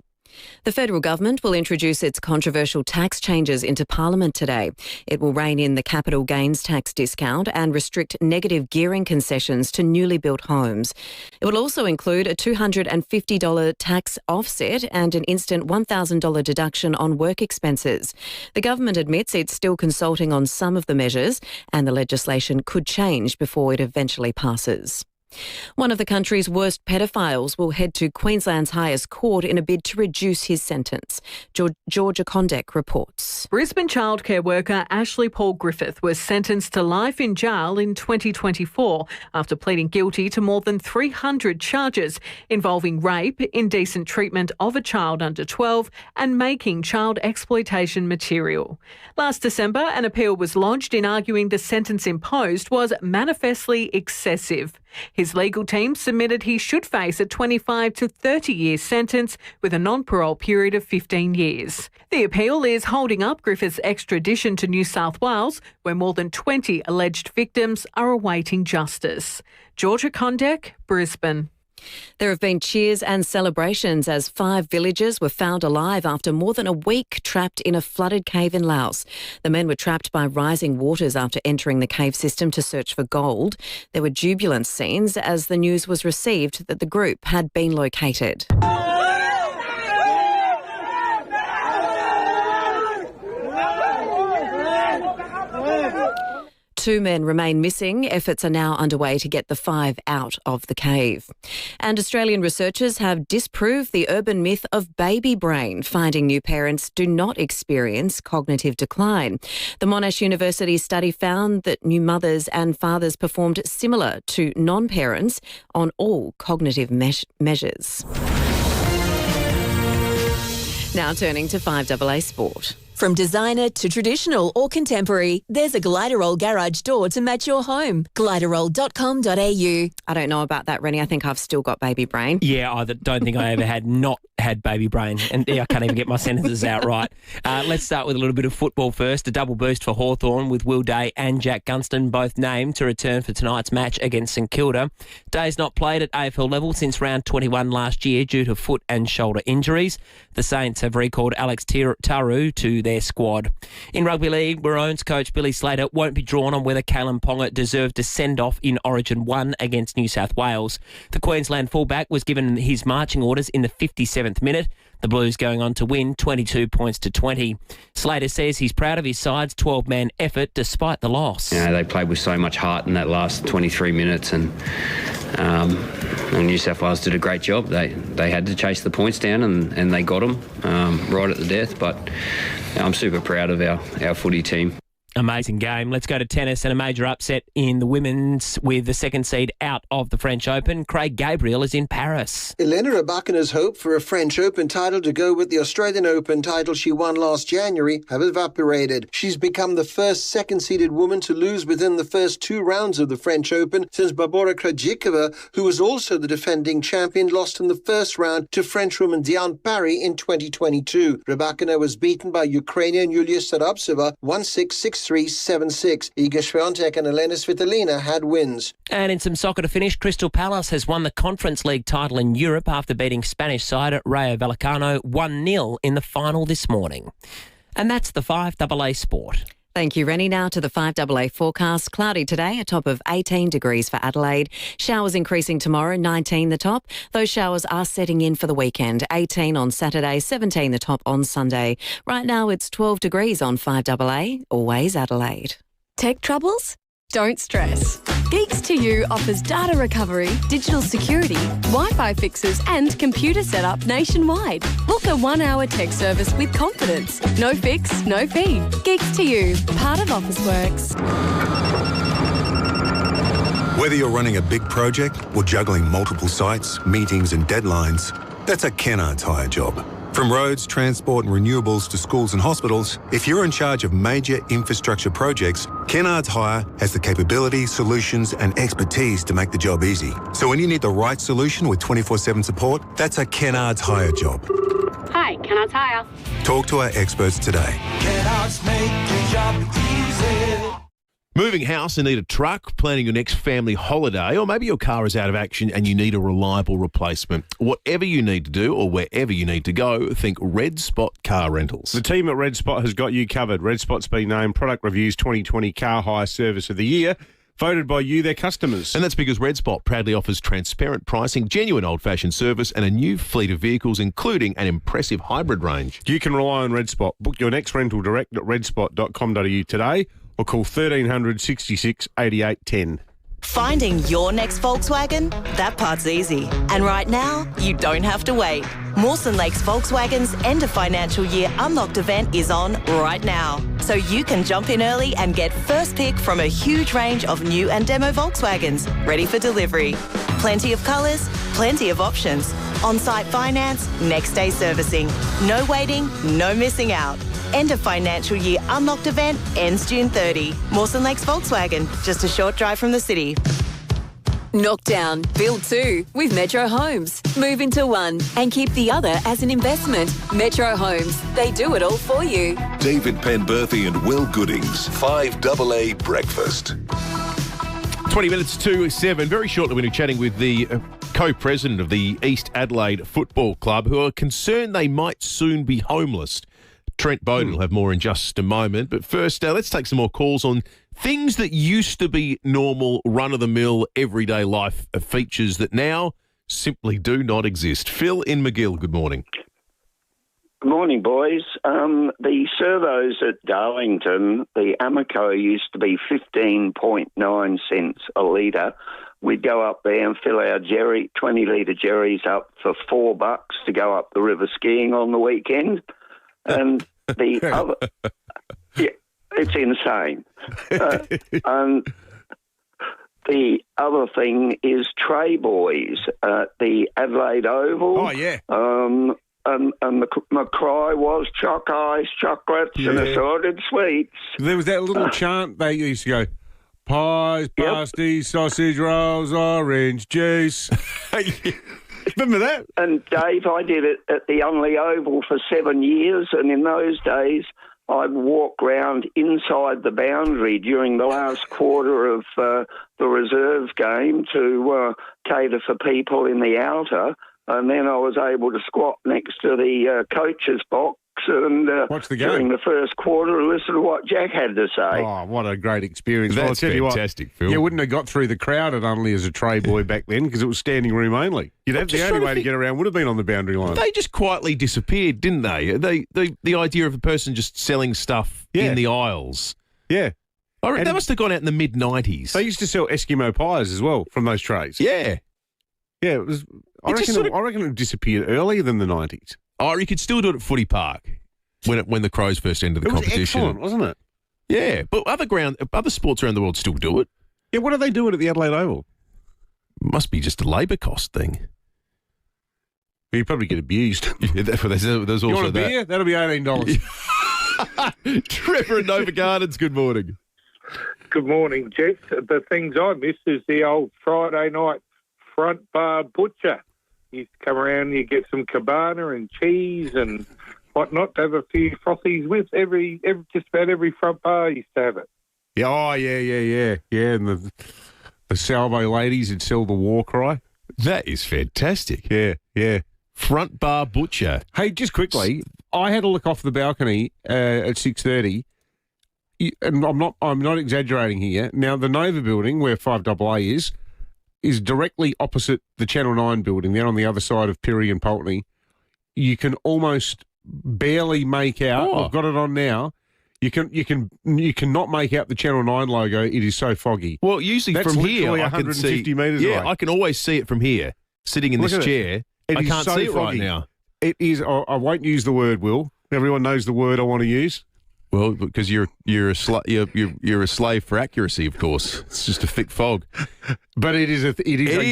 Speaker 11: The federal government will introduce its controversial tax changes into Parliament today. It will rein in the capital gains tax discount and restrict negative gearing concessions to newly built homes. It will also include a $250 tax offset and an instant $1,000 deduction on work expenses. The government admits it's still consulting on some of the measures and the legislation could change before it eventually passes. One of the country's worst pedophiles will head to Queensland's highest court in a bid to reduce his sentence. Georgia Condek reports.
Speaker 13: Brisbane childcare worker Ashley Paul Griffith was sentenced to life in jail in 2024 after pleading guilty to more than 300 charges involving rape, indecent treatment of a child under 12 and making child exploitation material. Last December, an appeal was lodged in arguing the sentence imposed was manifestly excessive. His legal team submitted he should face a 25 to 30 year sentence with a non-parole period of 15 years. The appeal is holding up Griffith's extradition to New South Wales, where more than 20 alleged victims are awaiting justice. Georgia Condek, Brisbane.
Speaker 11: There have been cheers and celebrations as 5 villagers were found alive after more than a week trapped in a flooded cave in Laos. The men were trapped by rising waters after entering the cave system to search for gold. There were jubilant scenes as the news was received that the group had been located. 2 men remain missing. Efforts are now underway to get the 5 out of the cave. And Australian researchers have disproved the urban myth of baby brain, finding new parents do not experience cognitive decline. The Monash University study found that new mothers and fathers performed similar to non-parents on all cognitive measures. Now turning to 5AA Sport.
Speaker 5: From designer to traditional or contemporary, there's a Gliderol garage door to match your home. Gliderol.com.au.
Speaker 11: I don't know about that, Rennie. I think I've still got baby brain.
Speaker 1: Yeah, I don't think I ever had not had baby brain. And yeah, I can't even get my sentences out right. Let's start with a little bit of football first. A double boost for Hawthorn with Will Day and Jack Gunston both named to return for tonight's match against St Kilda. Day's not played at AFL level since round 21 last year due to foot and shoulder injuries. The Saints have recalled Alex Taru to their squad. In rugby league, Maroons coach Billy Slater won't be drawn on whether Kalen Ponga deserved a send-off in Origin 1 against New South Wales. The Queensland fullback was given his marching orders in the 57th minute. The Blues going on to win 22 points to 20. Slater says he's proud of his side's 12-man effort despite the loss.
Speaker 14: You know, they played with so much heart in that last 23 minutes and
Speaker 2: And New South Wales did a great job. They had to chase the points down and they got them right at the death. But I'm super proud of our footy team.
Speaker 1: Amazing game. Let's go to tennis and a major upset in the women's with the second seed out of the French Open. Craig Gabriel is in Paris.
Speaker 14: Elena Rybakina's hope for a French Open title to go with the Australian Open title she won last January have evaporated. She's become the first second-seeded woman to lose within the first 2 rounds of the French Open since Barbora Krejcikova, who was also the defending champion, lost in the first round to Frenchwoman Diane Parry in 2022. Rybakina was beaten by Ukrainian Yulia Starapseva 1-6, 6-3, 7-6. Iga Swiatek and Elena Svitolina had wins.
Speaker 1: And in some soccer to finish, Crystal Palace has won the Conference League title in Europe after beating Spanish side Rayo Vallecano 1-0 in the final this morning. And that's the 5AA Sport.
Speaker 11: Thank you, Rennie. Now to the 5AA forecast. Cloudy today, a top of 18 degrees for Adelaide. Showers increasing tomorrow, 19 the top. Those showers are setting in for the weekend. 18 on Saturday, 17 the top on Sunday. Right now it's 12 degrees on 5AA, always Adelaide.
Speaker 17: Tech troubles? Don't stress. Geeks to You offers data recovery, digital security, Wi-Fi fixes and computer setup nationwide. Book a 1-hour tech service with confidence. No fix, no fee. Geeks to You, part of Officeworks.
Speaker 20: Whether you're running a big project or juggling multiple sites, meetings and deadlines, that's a Kennard's Hire job. From roads, transport and renewables to schools and hospitals, if you're in charge of major infrastructure projects, Kennard's Hire has the capability, solutions and expertise to make the job easy. So when you need the right solution with 24/7 support, that's a Kennard's Hire job.
Speaker 21: Hi, Kennard's Hire.
Speaker 20: Talk to our experts today.
Speaker 10: Kennard's make your job easy.
Speaker 16: Moving house and need a truck, planning your next family holiday, or maybe your car is out of action and you need a reliable replacement. Whatever you need to do or wherever you need to go, think Red Spot Car Rentals.
Speaker 15: The team at Red Spot has got you covered. Red Spot's been named Product Review's 2020 Car Hire Service of the Year, voted by you, their customers.
Speaker 16: And that's because Red Spot proudly offers transparent pricing, genuine old-fashioned service and a new fleet of vehicles, including an impressive hybrid range.
Speaker 15: You can rely on Red Spot. Book your next rental direct at redspot.com.au today or call 1300 66 88 10.
Speaker 22: Finding your next Volkswagen? That part's easy. And right now, you don't have to wait. Mawson Lakes Volkswagen's end of financial year unlocked event is on right now. So you can jump in early and get first pick from a huge range of new and demo Volkswagens ready for delivery. Plenty of colours, plenty of options. On-site finance, next day servicing. No waiting, no missing out. End of financial year unlocked event ends June 30. Mawson Lakes Volkswagen, just a short drive from the city.
Speaker 5: Knock down, build 2 with Metro Homes. Move into one and keep the other as an investment. Metro Homes, they do it all for you.
Speaker 19: David Penberthy and Will Goodings, 5AA Breakfast.
Speaker 16: 20 minutes to 7. Very shortly, we're going to be chatting with the co-president of the East Adelaide Football Club, who are concerned they might soon be homeless. Trent Bowden will have more in just a moment. But first, let's take some more calls on things that used to be normal, run-of-the-mill, everyday life features that now simply do not exist. Phil in McGill, good morning.
Speaker 23: Good morning, boys. The servos at Darlington, the Amoco used to be 15.9 cents a litre. We'd go up there and fill our 20-litre jerrys up for $4 to go up the river skiing on the weekend. And the other, yeah, it's insane. And the other thing is tray boys at the Adelaide Oval.
Speaker 15: Oh, yeah.
Speaker 23: And the cry was choc ice, chocolates and assorted sweets.
Speaker 15: There was that little chant they used to go, pies, pasties, sausage rolls, orange juice. Remember that?
Speaker 23: And Dave, I did it at the Unley Oval for 7 years, and in those days I'd walk round inside the boundary during the last quarter of the reserve game to cater for people in the outer, and then I was able to squat next to the coach's box and
Speaker 15: watch the game
Speaker 23: during the first quarter and listen to what Jack had to say.
Speaker 15: Oh, what a great experience.
Speaker 16: That's fantastic, Phil.
Speaker 15: You wouldn't have got through the crowd at Unley as a tray boy back then because it was standing room only. You'd have the only way to get around would have been on the boundary line.
Speaker 16: They just quietly disappeared, didn't they? The idea of a person just selling stuff in the aisles.
Speaker 15: Yeah.
Speaker 16: They must have gone out in the mid-90s.
Speaker 15: They used to sell Eskimo pies as well from those trays.
Speaker 16: Yeah.
Speaker 15: Yeah, it was. I reckon it disappeared earlier than the 90s.
Speaker 16: Oh, you could still do it at Footy Park when the Crows first entered the competition.
Speaker 15: Excellent, wasn't it?
Speaker 16: Yeah, but other sports around the world still do it.
Speaker 15: Yeah, what are they doing at the Adelaide Oval?
Speaker 16: Must be just a labour cost thing.
Speaker 15: You probably get abused.
Speaker 16: There's also
Speaker 15: you want a
Speaker 16: that.
Speaker 15: beer? That'll be $18.
Speaker 16: Trevor in Nova Gardens, good morning.
Speaker 3: Good morning, Jeff. The things I miss is the old Friday night front bar butcher. You used to come around and you get some cabana and cheese and whatnot to have a few frothies with. Just about every front bar used to have it.
Speaker 15: Yeah, yeah. And the salvo ladies would sell the war cry.
Speaker 16: That is fantastic.
Speaker 15: Yeah.
Speaker 16: Front bar butcher.
Speaker 15: Hey, just quickly, I had a look off the balcony at 6:30, and I'm not exaggerating here. Now, the Nova building where 5AA is directly opposite the Channel 9 building, then on the other side of Pirrie and Pulteney. You can almost barely make out. I've got it on now. You cannot make out the Channel 9 logo. It is so foggy.
Speaker 16: Well, usually
Speaker 15: that's
Speaker 16: from here, I can
Speaker 15: 150
Speaker 16: see.
Speaker 15: metres
Speaker 16: Yeah,
Speaker 15: away.
Speaker 16: I can always see it from here, sitting in this chair. I can't see it right now.
Speaker 15: It is. I won't use the word. Will everyone knows the word I want to use?
Speaker 16: Well, because you're a slave for accuracy, of course. It's just a thick fog.
Speaker 15: But it is a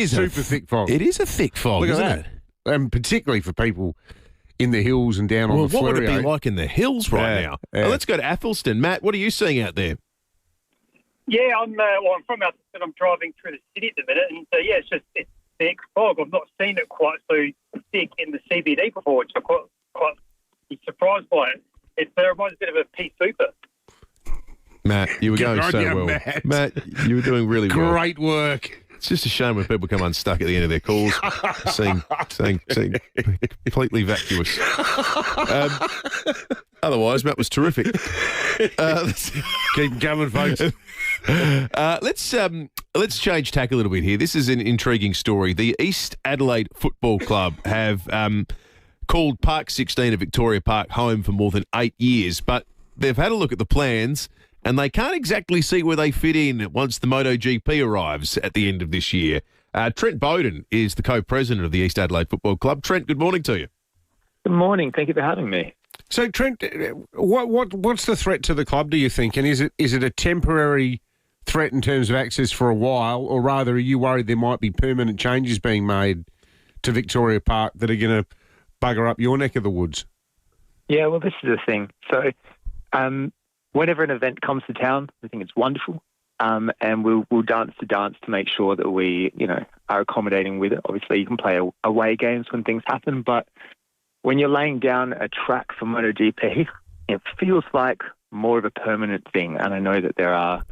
Speaker 15: super thick fog.
Speaker 16: It is a thick fog,
Speaker 15: Look
Speaker 16: isn't
Speaker 15: at
Speaker 16: it?
Speaker 15: that. And particularly for people in the hills and down on the
Speaker 16: what would it
Speaker 15: Fleurieu.
Speaker 16: be like in the hills right now?
Speaker 15: Yeah.
Speaker 16: Let's go to Athelston. Matt, what are you seeing out there?
Speaker 4: Yeah, I'm from Athelston. I'm driving through the city at the minute, and it's thick fog. I've not seen it quite so thick in the CBD before, which I'm quite surprised by it. It reminds me a bit of a pea super.
Speaker 16: Matt, you were going so well. Matt, you were doing really well.
Speaker 15: Great work.
Speaker 16: It's just a shame when people come unstuck at the end of their calls, saying completely vacuous. Otherwise, Matt was terrific.
Speaker 15: Keep coming, folks.
Speaker 16: Let's change tack a little bit here. This is an intriguing story. The East Adelaide Football Club have called Park 16 at Victoria Park home for more than 8 years, but they've had a look at the plans and they can't exactly see where they fit in once the MotoGP arrives at the end of this year. Trent Bowden is the co-president of the East Adelaide Football Club. Trent, good morning to you.
Speaker 6: Good morning. Thank you for having me.
Speaker 15: So, Trent, what's the threat to the club, do you think? And is it a temporary threat in terms of access for a while, or rather are you worried there might be permanent changes being made to Victoria Park that are going to bugger up your neck of the woods?
Speaker 6: Yeah, well, this is the thing. So whenever an event comes to town, I think it's wonderful, and we'll dance to make sure that we, are accommodating with it. Obviously, you can play away games when things happen, but when you're laying down a track for MotoGP, it feels like more of a permanent thing. And I know that there are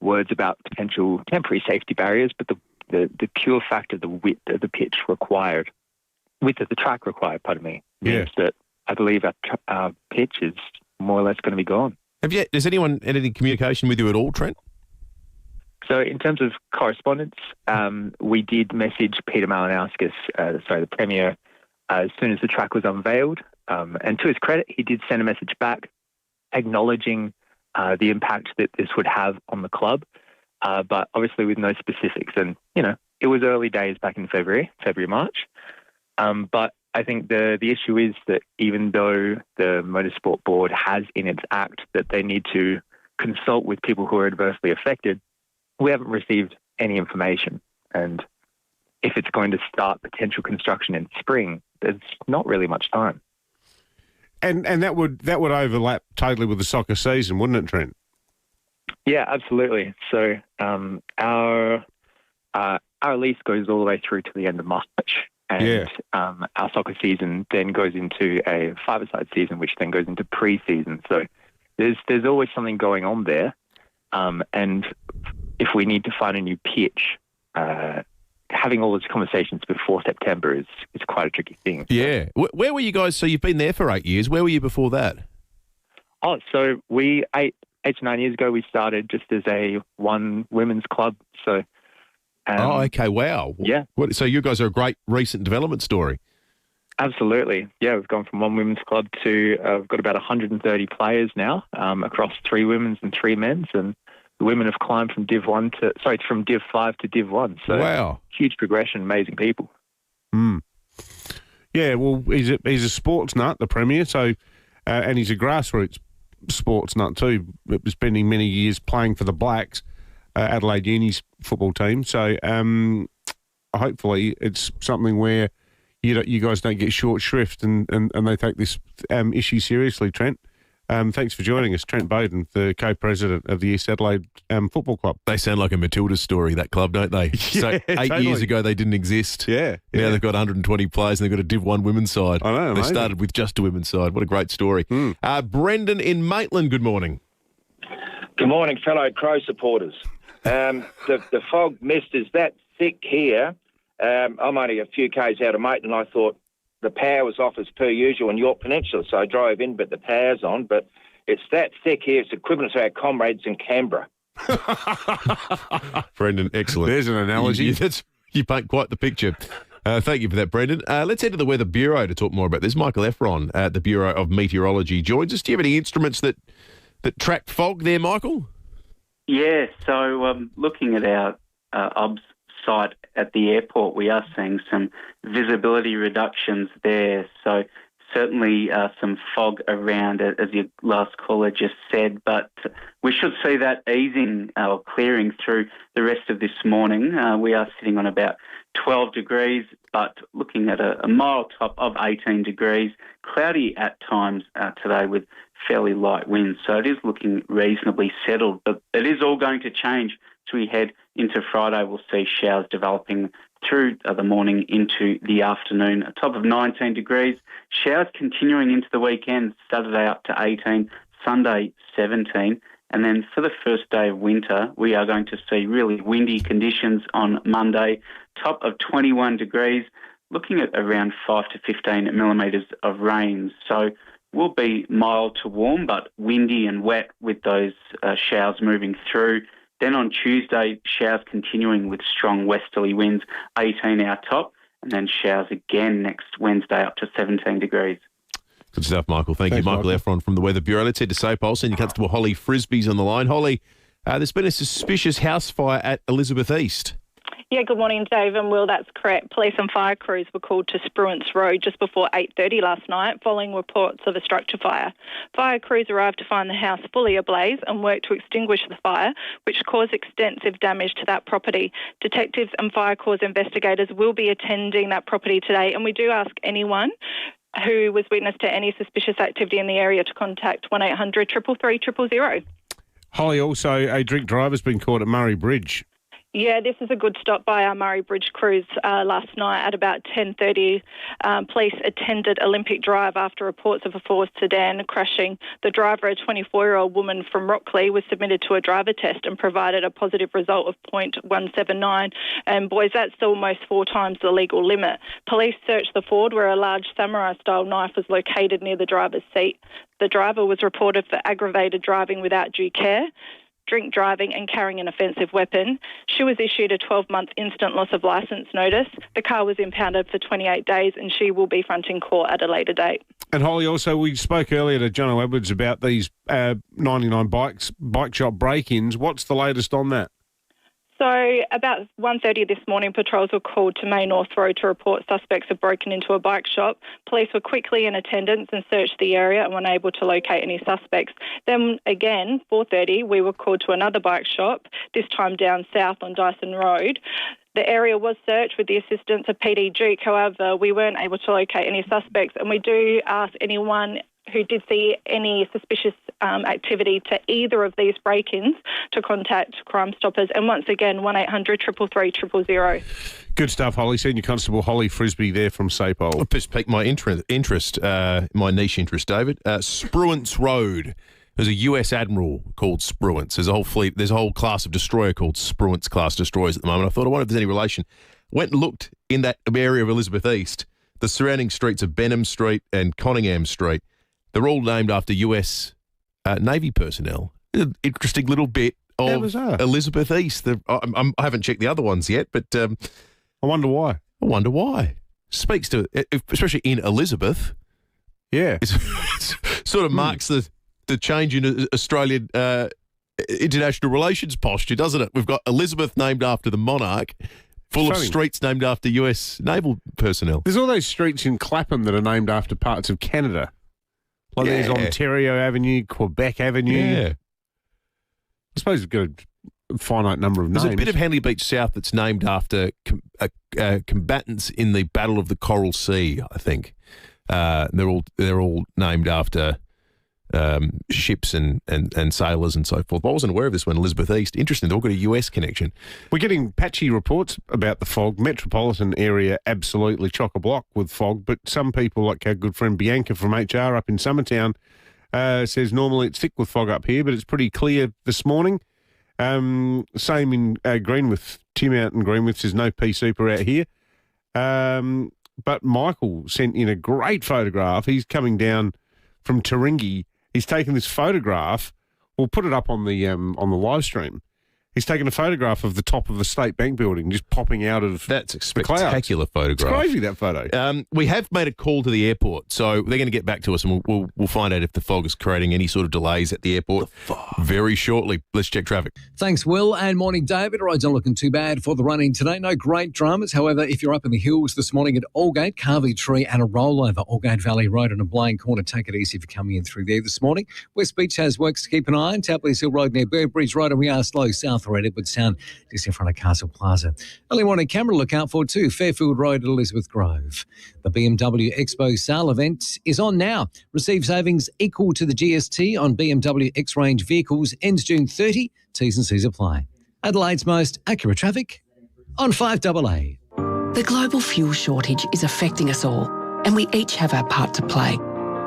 Speaker 6: words about potential temporary safety barriers, but the pure fact of the width of the pitch required, width of the track required, means that I believe our pitch is more or less going to be gone.
Speaker 16: Has anyone had any communication with you at all, Trent?
Speaker 6: So in terms of correspondence, we did message Peter Malinauskas, the Premier, as soon as the track was unveiled. And to his credit, he did send a message back acknowledging the impact that this would have on the club, but obviously with no specifics. And, it was early days back in February, March. But I think the issue is that even though the Motorsport Board has in its act that they need to consult with people who are adversely affected, we haven't received any information. And if it's going to start potential construction in spring, there's not really much time.
Speaker 15: And that would overlap totally with the soccer season, wouldn't it, Trent?
Speaker 6: Yeah, absolutely. So our lease goes all the way through to the end of March, and our soccer season then goes into a five-a-side season, which then goes into pre-season. So there's always something going on there, and if we need to find a new pitch, having all those conversations before September is quite a tricky thing.
Speaker 16: Yeah. Where were you guys? So you've been there for 8 years. Where were you before that?
Speaker 6: Oh, so we 8 to 9 years ago, we started just as a one women's club. So.
Speaker 16: Okay. Wow.
Speaker 6: Yeah.
Speaker 16: So you guys are a great recent development story.
Speaker 6: Absolutely. Yeah, we've gone from one women's club to we've got about 130 players now across 3 women's and 3 men's, and the women have climbed from Div 5 to Div 1. So
Speaker 15: wow,
Speaker 6: huge progression, amazing people.
Speaker 15: Yeah, well, he's a sports nut, the Premier. So, and he's a grassroots sports nut too. Spending many years playing for the Blacks, Adelaide Uni's football team. So, hopefully, it's something where you guys don't get short shrift and they take this issue seriously. Trent, thanks for joining us. Trent Bowden, the co-president of the East Adelaide Football Club.
Speaker 16: They sound like a Matilda story, that club, don't they? So eight years ago, they didn't exist.
Speaker 15: Yeah.
Speaker 16: Now they've got 120 players and they've got a Div 1 women's side.
Speaker 15: I know,
Speaker 16: They
Speaker 15: amazing.
Speaker 16: started with just a women's side. What a great story. Brendan in Maitland, good morning.
Speaker 7: Good morning, fellow Crow supporters. The fog mist is that thick here. I'm only a few k's out of Maitland. I thought the power was off as per usual in York Peninsula, so I drove in, but the power's on. But it's that thick here. It's equivalent to our comrades in Canberra.
Speaker 16: Brendan, excellent.
Speaker 15: There's an analogy.
Speaker 16: You paint quite the picture. Thank you for that, Brendan. Let's head to the Weather Bureau to talk more about this. Michael Efron at the Bureau of Meteorology joins us. Do you have any instruments that track fog there, Michael?
Speaker 8: Yeah, so looking at our OBS site at the airport, we are seeing some visibility reductions there. So certainly some fog around it, as your last caller just said, but we should see that easing or clearing through the rest of this morning. We are sitting on about 12 degrees, but looking at a mild top of 18 degrees, cloudy at times today with fairly light winds. So it is looking reasonably settled, but it is all going to change as we head into Friday. We'll see showers developing through the morning into the afternoon. A top of 19 degrees. Showers continuing into the weekend, Saturday up to 18, Sunday 17. And then for the first day of winter, we are going to see really windy conditions on Monday, top of 21 degrees, looking at around 5 to 15 millimetres of rain. So will be mild to warm, but windy and wet with those showers moving through. Then on Tuesday, showers continuing with strong westerly winds, 18 our top, and then showers again next Wednesday up to 17 degrees.
Speaker 16: Good stuff, Michael. Thank you, Michael Efron from the Weather Bureau. Let's head to SAPOL. Senior Constable Holly Frisbee's on the line. Holly, there's been a suspicious house fire at Elizabeth East.
Speaker 9: Yeah, good morning, Dave and Will. That's correct. Police and fire crews were called to Spruance Road just before 8:30 last night following reports of a structure fire. Fire crews arrived to find the house fully ablaze and worked to extinguish the fire, which caused extensive damage to that property. Detectives and fire corps investigators will be attending that property today, and we do ask anyone who was witness to any suspicious activity in the area to contact 1800 333 000.
Speaker 15: Holly, also a drink driver's been caught at Murray Bridge.
Speaker 9: Yeah, this is a good stop by our Murray Bridge crews last night at about 10:30. Police attended Olympic Drive after reports of a Ford sedan crashing. The driver, a 24-year-old woman from Rockley, was submitted to a driver test and provided a positive result of .179. And boys, that's almost 4 times the legal limit. Police searched the Ford where a large samurai-style knife was located near the driver's seat. The driver was reported for aggravated driving without due care, drink driving and carrying an offensive weapon. She was issued a 12-month instant loss of licence notice. The car was impounded for 28 days and she will be fronting court at a later date.
Speaker 15: And Holly, also, we spoke earlier to John Edwards about these 99 bike shop break-ins. What's the latest on that?
Speaker 9: So about 1:30 this morning, patrols were called to May North Road to report suspects had broken into a bike shop. Police were quickly in attendance and searched the area and were unable to locate any suspects. Then again, 4:30, we were called to another bike shop, this time down south on Dyson Road. The area was searched with the assistance of PD Duke. However, we weren't able to locate any suspects, and we do ask anyone who did see any suspicious activity to either of these break-ins to contact Crime Stoppers. And once again, 1800 333 000.
Speaker 15: Good stuff, Holly. Senior Constable Holly Frisbee there from SAPOL.
Speaker 16: Just piqued my my niche interest, David. Spruance Road. There's a US Admiral called Spruance. There's a whole fleet. There's a whole class of destroyer called Spruance class destroyers at the moment. I thought, I wonder if there's any relation. Went and looked in that area of Elizabeth East, the surrounding streets of Benham Street and Conyngham Street. They're all named after US Navy personnel. An interesting little bit of Elizabeth East. I haven't checked the other ones yet, but
Speaker 15: I wonder why.
Speaker 16: I wonder why. Speaks to, especially in Elizabeth.
Speaker 15: Yeah.
Speaker 16: It sort of marks the change in Australian international relations posture, doesn't it? We've got Elizabeth named after the monarch, full of streets named after US naval personnel.
Speaker 15: There's all those streets in Clapham that are named after parts of Canada. Like there's Ontario Avenue, Quebec Avenue.
Speaker 16: Yeah.
Speaker 15: I suppose we've got a finite number of names.
Speaker 16: There's a bit of Henley Beach South that's named after combatants in the Battle of the Coral Sea, I think. They're all named after ships and sailors and so forth. I wasn't aware of this one, Elizabeth East. Interesting, they've all got a US connection.
Speaker 15: We're getting patchy reports about the fog. Metropolitan area absolutely chock-a-block with fog, but some people, like our good friend Bianca from HR up in Summertown, says normally it's thick with fog up here, but it's pretty clear this morning. Same in Greenwith. Tim out in Greenwith says no pea super out here. But Michael sent in a great photograph. He's coming down from Taringi. He's taken this photograph. We'll put it up on the live stream. He's taken a photograph of the top of the State Bank building just popping out of
Speaker 16: That's a spectacular photograph.
Speaker 15: It's crazy, that photo.
Speaker 16: We have made a call to the airport, so they're going to get back to us and we'll find out if the fog is creating any sort of delays at the airport very shortly. Let's check traffic.
Speaker 12: Thanks, Will, and morning, David. Roads aren't looking too bad for the running today. No great dramas. However, if you're up in the hills this morning at Aldgate, Carvey Tree and a rollover, Aldgate Valley Road and a Blaine Corner, take it easy if you're coming in through there this morning. West Beach has works to keep an eye on. Tapley's Hill Road near Burbridge Road, and we are slow south or at Edwards Town, just in front of Castle Plaza. Early morning camera look out for too, Fairfield Road at Elizabeth Grove. The BMW Expo sale event is on now. Receive savings equal to the GST on BMW X-Range vehicles. Ends June 30. T's and C's apply. Adelaide's most accurate traffic on 5AA.
Speaker 13: The global fuel shortage is affecting us all, and we each have our part to play.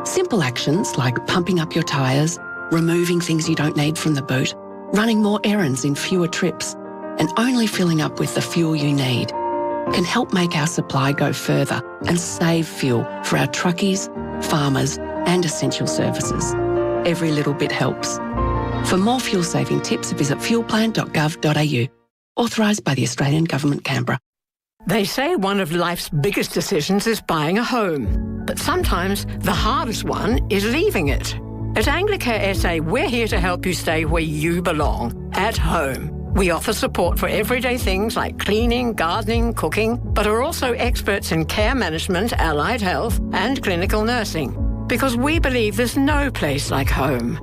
Speaker 13: Simple actions like pumping up your tyres, removing things you don't need from the boot, running more errands in fewer trips, and only filling up with the fuel you need can help make our supply go further and save fuel for our truckies, farmers, and essential services. Every little bit helps. For more fuel-saving tips, visit fuelplan.gov.au. Authorised by the Australian Government, Canberra.
Speaker 18: They say one of life's biggest decisions is buying a home. But sometimes the hardest one is leaving it. At Anglicare SA, we're here to help you stay where you belong, at home. We offer support for everyday things like cleaning, gardening, cooking, but are also experts in care management, allied health, and clinical nursing. Because we believe there's no place like home.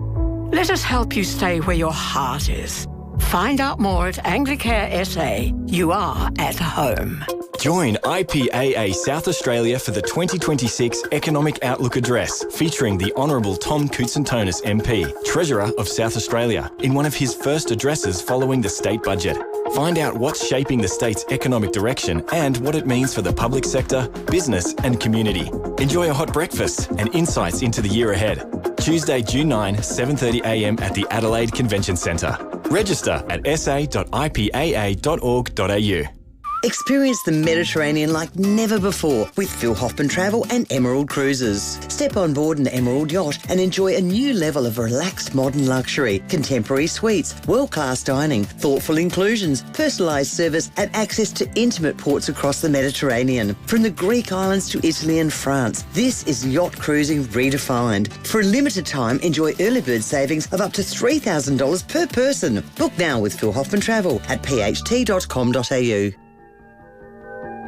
Speaker 18: Let us help you stay where your heart is. Find out more at Anglicare SA. You are at home.
Speaker 24: Join IPAA South Australia for the 2026 Economic Outlook Address, featuring the Honourable Tom Koutsantonis MP, Treasurer of South Australia, in one of his first addresses following the state budget. Find out what's shaping the state's economic direction and what it means for the public sector, business and community. Enjoy a hot breakfast and insights into the year ahead. Tuesday, June 9, 7:30am at the Adelaide Convention Centre. Register at sa.ipaa.org.au.
Speaker 25: Experience the Mediterranean like never before with Phil Hoffman Travel and Emerald Cruises. Step on board an Emerald yacht and enjoy a new level of relaxed modern luxury, contemporary suites, world-class dining, thoughtful inclusions, personalised service and access to intimate ports across the Mediterranean. From the Greek islands to Italy and France, this is yacht cruising redefined. For a limited time, enjoy early bird savings of up to $3,000 per person. Book now with Phil Hoffman Travel at pht.com.au.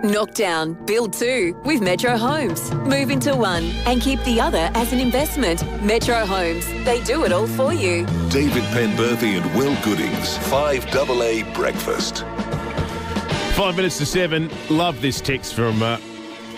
Speaker 5: Knock down, build two with Metro Homes. Move into one and keep the other as an investment. Metro Homes, they do it all for you.
Speaker 19: David Penberthy and Will Goodings, 5AA Breakfast.
Speaker 16: 5 minutes to 7. Love this text from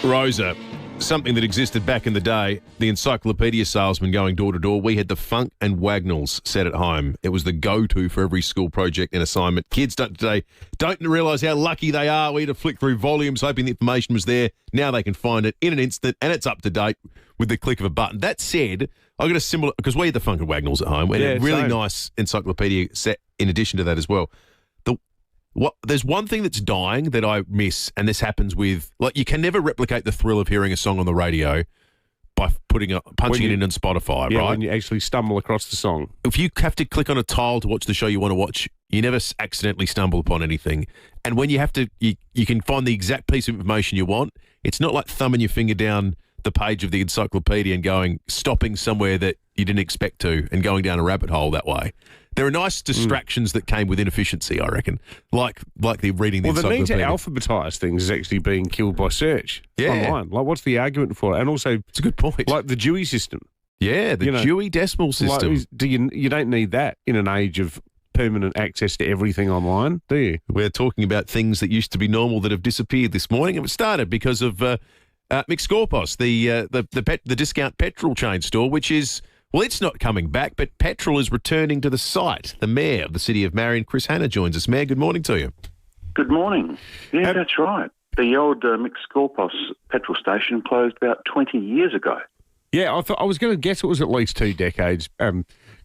Speaker 16: Rosa. Something that existed back in the day, the encyclopedia salesman going door to door. We had the Funk and Wagnalls set at home. It was the go-to for every school project and assignment. Kids today don't realise how lucky they are. We had to flick through volumes hoping the information was there. Now they can find it in an instant and it's up to date with the click of a button. That said, I got a similar, because we had the Funk and Wagnalls at home. We had a really nice encyclopedia set in addition to that as well. There's one thing that's dying that I miss, and this happens with, like, you can never replicate the thrill of hearing a song on the radio by punching it in on Spotify, right?
Speaker 15: When you actually stumble across the song.
Speaker 16: If you have to click on a tile to watch the show you want to watch, you never accidentally stumble upon anything. And when you have to, you can find the exact piece of information you want. It's not like thumbing your finger down the page of the encyclopedia and stopping somewhere that you didn't expect to and going down a rabbit hole that way. There are nice distractions that came with inefficiency, I reckon, like the reading the
Speaker 15: the need to
Speaker 16: encyclopedia.
Speaker 15: alphabetise things is actually being killed by search online. Like, what's the argument for it? And also,
Speaker 16: it's a good point.
Speaker 15: Like the Dewey system.
Speaker 16: Yeah, the Dewey Decimal System.
Speaker 15: Like, you don't need that in an age of permanent access to everything online, do you?
Speaker 16: We're talking about things that used to be normal that have disappeared this morning. It started because of McScorpos, the discount petrol chain store, which is, well, it's not coming back, but petrol is returning to the site. The Mayor of the City of Marion, Chris Hanna, joins us. Mayor, good morning to you.
Speaker 1: Good morning. Yeah, that's right. The old McScorpos petrol station closed about 20 years ago.
Speaker 15: Yeah, I was going to guess it was at least 2 decades,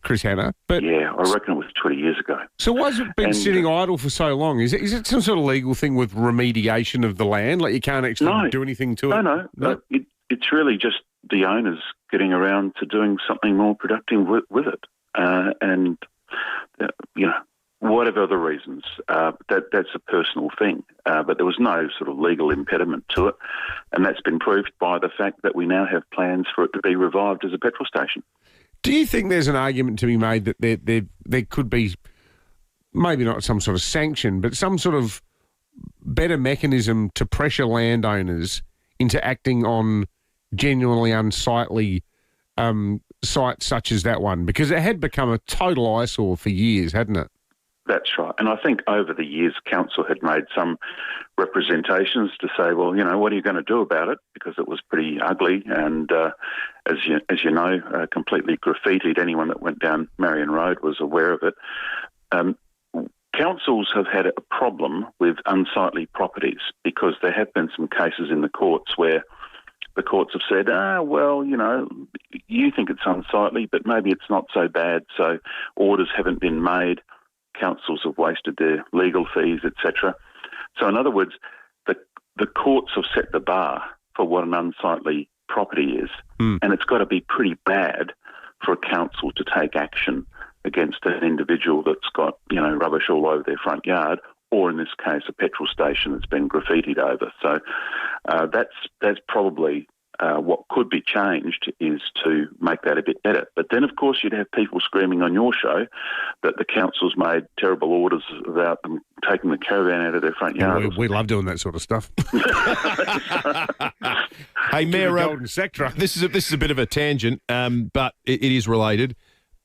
Speaker 15: Chris Hanna. But
Speaker 1: yeah, I reckon it was 20 years ago.
Speaker 15: So why has it been sitting idle for so long? Is it some sort of legal thing with remediation of the land? Like you can't actually do anything to it?
Speaker 1: No. It's really just the owners getting around to doing something more productive with it. Whatever the reasons, that's a personal thing. But there was no sort of legal impediment to it. And that's been proved by the fact that we now have plans for it to be revived as a petrol station.
Speaker 15: Do you think there's an argument to be made that there could be, maybe not some sort of sanction, but some sort of better mechanism to pressure landowners into acting on genuinely unsightly sites such as that one? Because it had become a total eyesore for years, hadn't it?
Speaker 1: That's right. And I think over the years, Council had made some representations to say, well, what are you going to do about it? Because it was pretty ugly and, as you know, completely graffitied. Anyone that went down Marion Road was aware of it. Councils have had a problem with unsightly properties because there have been some cases in the courts where the courts have said, you think it's unsightly, but maybe it's not so bad, so orders haven't been made. Councils have wasted their legal fees, etc. So, in other words, the courts have set the bar for what an unsightly property is, and it's got to be pretty bad for a council to take action against an individual that's got rubbish all over their front yard, or in this case, a petrol station that's been graffitied over. So, that's probably what could be changed is to make that a bit better. But then, of course, you'd have people screaming on your show that the council's made terrible orders about them taking the caravan out of their front yard.
Speaker 15: We love doing that sort of stuff.
Speaker 16: Hey, Mayor,
Speaker 15: golden sector.
Speaker 16: This is a bit of a tangent, but it is related.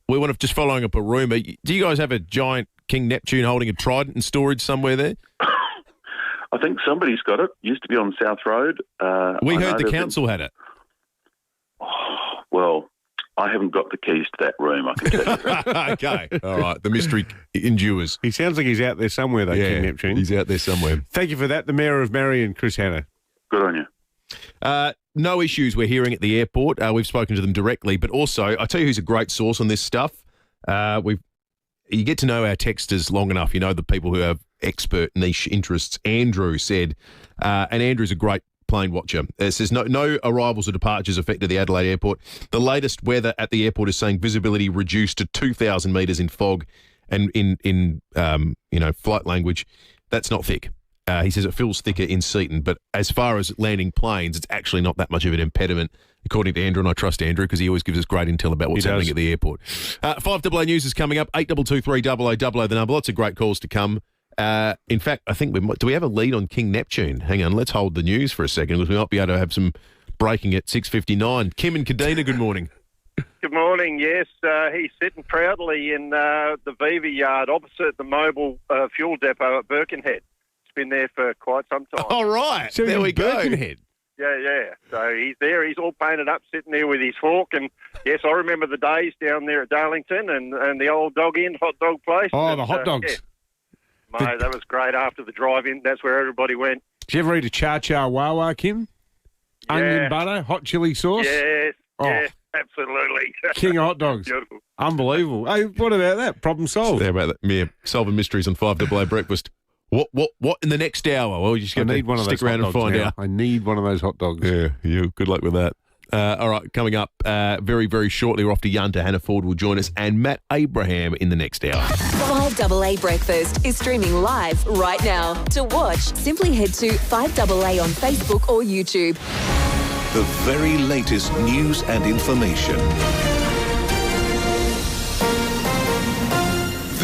Speaker 16: We want to just following up a rumour. Do you guys have a giant King Neptune holding a trident in storage somewhere there?
Speaker 1: I think somebody's got it. Used to be on South Road.
Speaker 16: We heard the council had it.
Speaker 1: Oh, well, I haven't got the keys to that room, I can tell you that.
Speaker 16: Okay. All right. The mystery endures.
Speaker 15: He sounds like he's out there somewhere, though, King Neptune.
Speaker 16: He's out there somewhere.
Speaker 15: Thank you for that. The Mayor of Marion, Chris Hanna.
Speaker 1: Good on you.
Speaker 16: No issues we're hearing at the airport. We've spoken to them directly, but also, I tell you who's a great source on this stuff. You get to know our texters long enough, you know the people who have expert niche interests. Andrew said, and Andrew's a great plane watcher. It says no arrivals or departures affected the Adelaide airport. The latest weather at the airport is saying visibility reduced to 2,000 metres in fog, and in flight language, that's not thick. He says it feels thicker in Seaton, but as far as landing planes, it's actually not that much of an impediment, according to Andrew, and I trust Andrew because he always gives us great intel about what's happening at the airport. 5AA News is coming up, 8223 the number. Lots of great calls to come. In fact, I think do we have a lead on King Neptune? Hang on, let's hold the news for a second because we might be able to have some breaking at 6:59. Kim and Kadena, good morning.
Speaker 2: Good morning, yes. He's sitting proudly in the FIVEAA yard opposite the mobile fuel depot at Birkenhead. Been there for quite some time.
Speaker 16: All right. So there we go.
Speaker 2: Birkenhead. Yeah. So he's there. He's all painted up, sitting there with his fork. And, yes, I remember the days down there at Darlington and the old dog-in hot dog place.
Speaker 15: Oh, the hot dogs.
Speaker 2: Yeah. Mate, that was great after the drive-in. That's where everybody went.
Speaker 15: Did you ever eat a cha-cha wawa, Kim? Onion butter, hot chili sauce?
Speaker 2: Yes, absolutely.
Speaker 15: King of hot dogs.
Speaker 2: Beautiful.
Speaker 15: Unbelievable. Hey, what about that? Problem solved.
Speaker 16: There about that. Yeah, solving mysteries on 5AA Breakfast. What in the next hour? Well, you just got to stick around and find out.
Speaker 15: I need one of those hot dogs.
Speaker 16: Yeah, good luck with that. All right, coming up very, very shortly, we're off to Yunta. Hannah Ford will join us, and Matt Abraham in the next hour.
Speaker 5: 5AA Breakfast is streaming live right now. To watch, simply head to 5AA on Facebook or YouTube.
Speaker 19: The very latest news and information.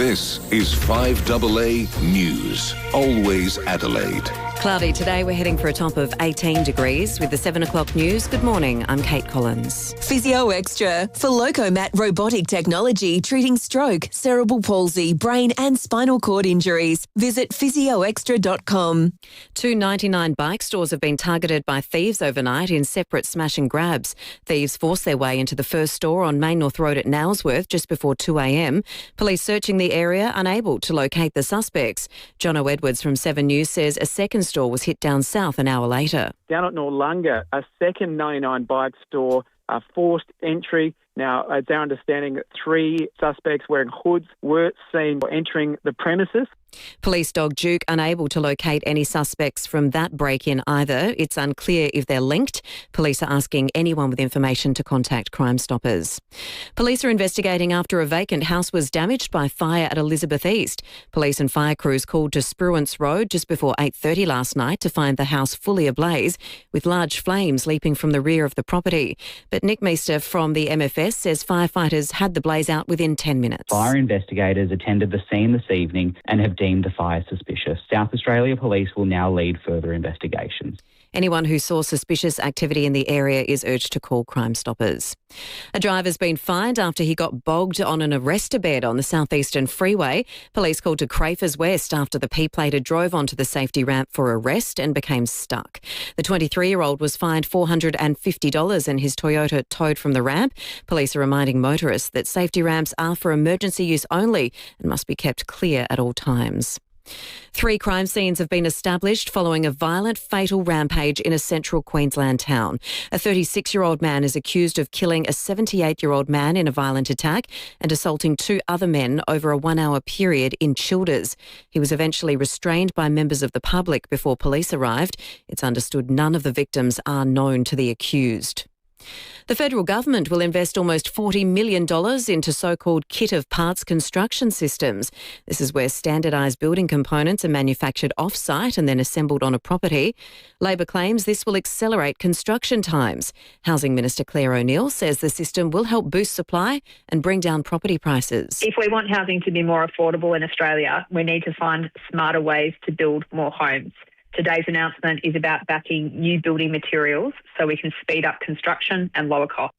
Speaker 19: This is 5AA News. Always Adelaide.
Speaker 11: Cloudy today. We're heading for a top of 18 degrees with the 7 o'clock news. Good morning. I'm Kate Collins.
Speaker 5: Physio Extra for Locomat robotic technology treating stroke, cerebral palsy, brain and spinal cord injuries. Visit physioextra.com.
Speaker 11: 2 99 bike stores have been targeted by thieves overnight in separate smash and grabs. Thieves forced their way into the first store on Main North Road at Nailsworth just before 2 a.m. Police searching the area, unable to locate the suspects. Jono Edwards from 7 News says a second store was hit down south an hour later.
Speaker 14: Down at Noarlunga, a second 99 bike store, forced entry. Now, it's our understanding that 3 suspects wearing hoods were seen entering the premises.
Speaker 11: Police dog Duke unable to locate any suspects from that break-in either. It's unclear if they're linked. Police are asking anyone with information to contact Crime Stoppers. Police are investigating after a vacant house was damaged by fire at Elizabeth East. Police and fire crews called to Spruance Road just before 8:30 last night to find the house fully ablaze with large flames leaping from the rear of the property. But Nick Meester from the MFS says firefighters had the blaze out within 10 minutes.
Speaker 17: Fire investigators attended the scene this evening and have deemed the fire suspicious. South Australia Police will now lead further investigations.
Speaker 11: Anyone who saw suspicious activity in the area is urged to call Crime Stoppers. A driver's been fined after he got bogged on an arrestor bed on the southeastern freeway. Police called to Crafers West after the P-plater drove onto the safety ramp for arrest and became stuck. The 23-year-old was fined $450 and his Toyota towed from the ramp. Police are reminding motorists that safety ramps are for emergency use only and must be kept clear at all times. 3 crime scenes have been established following a violent, fatal rampage in a central Queensland town. A 36-year-old man is accused of killing a 78-year-old man in a violent attack and assaulting 2 other men over a 1-hour period in Childers. He was eventually restrained by members of the public before police arrived. It's understood none of the victims are known to the accused. The federal government will invest almost $40 million into so-called kit of parts construction systems. This is where standardised building components are manufactured off-site and then assembled on a property. Labor claims this will accelerate construction times. Housing Minister Claire O'Neill says the system will help boost supply and bring down property prices.
Speaker 20: If we want housing to be more affordable in Australia, we need to find smarter ways to build more homes. Today's announcement is about backing new building materials so we can speed up construction and lower costs.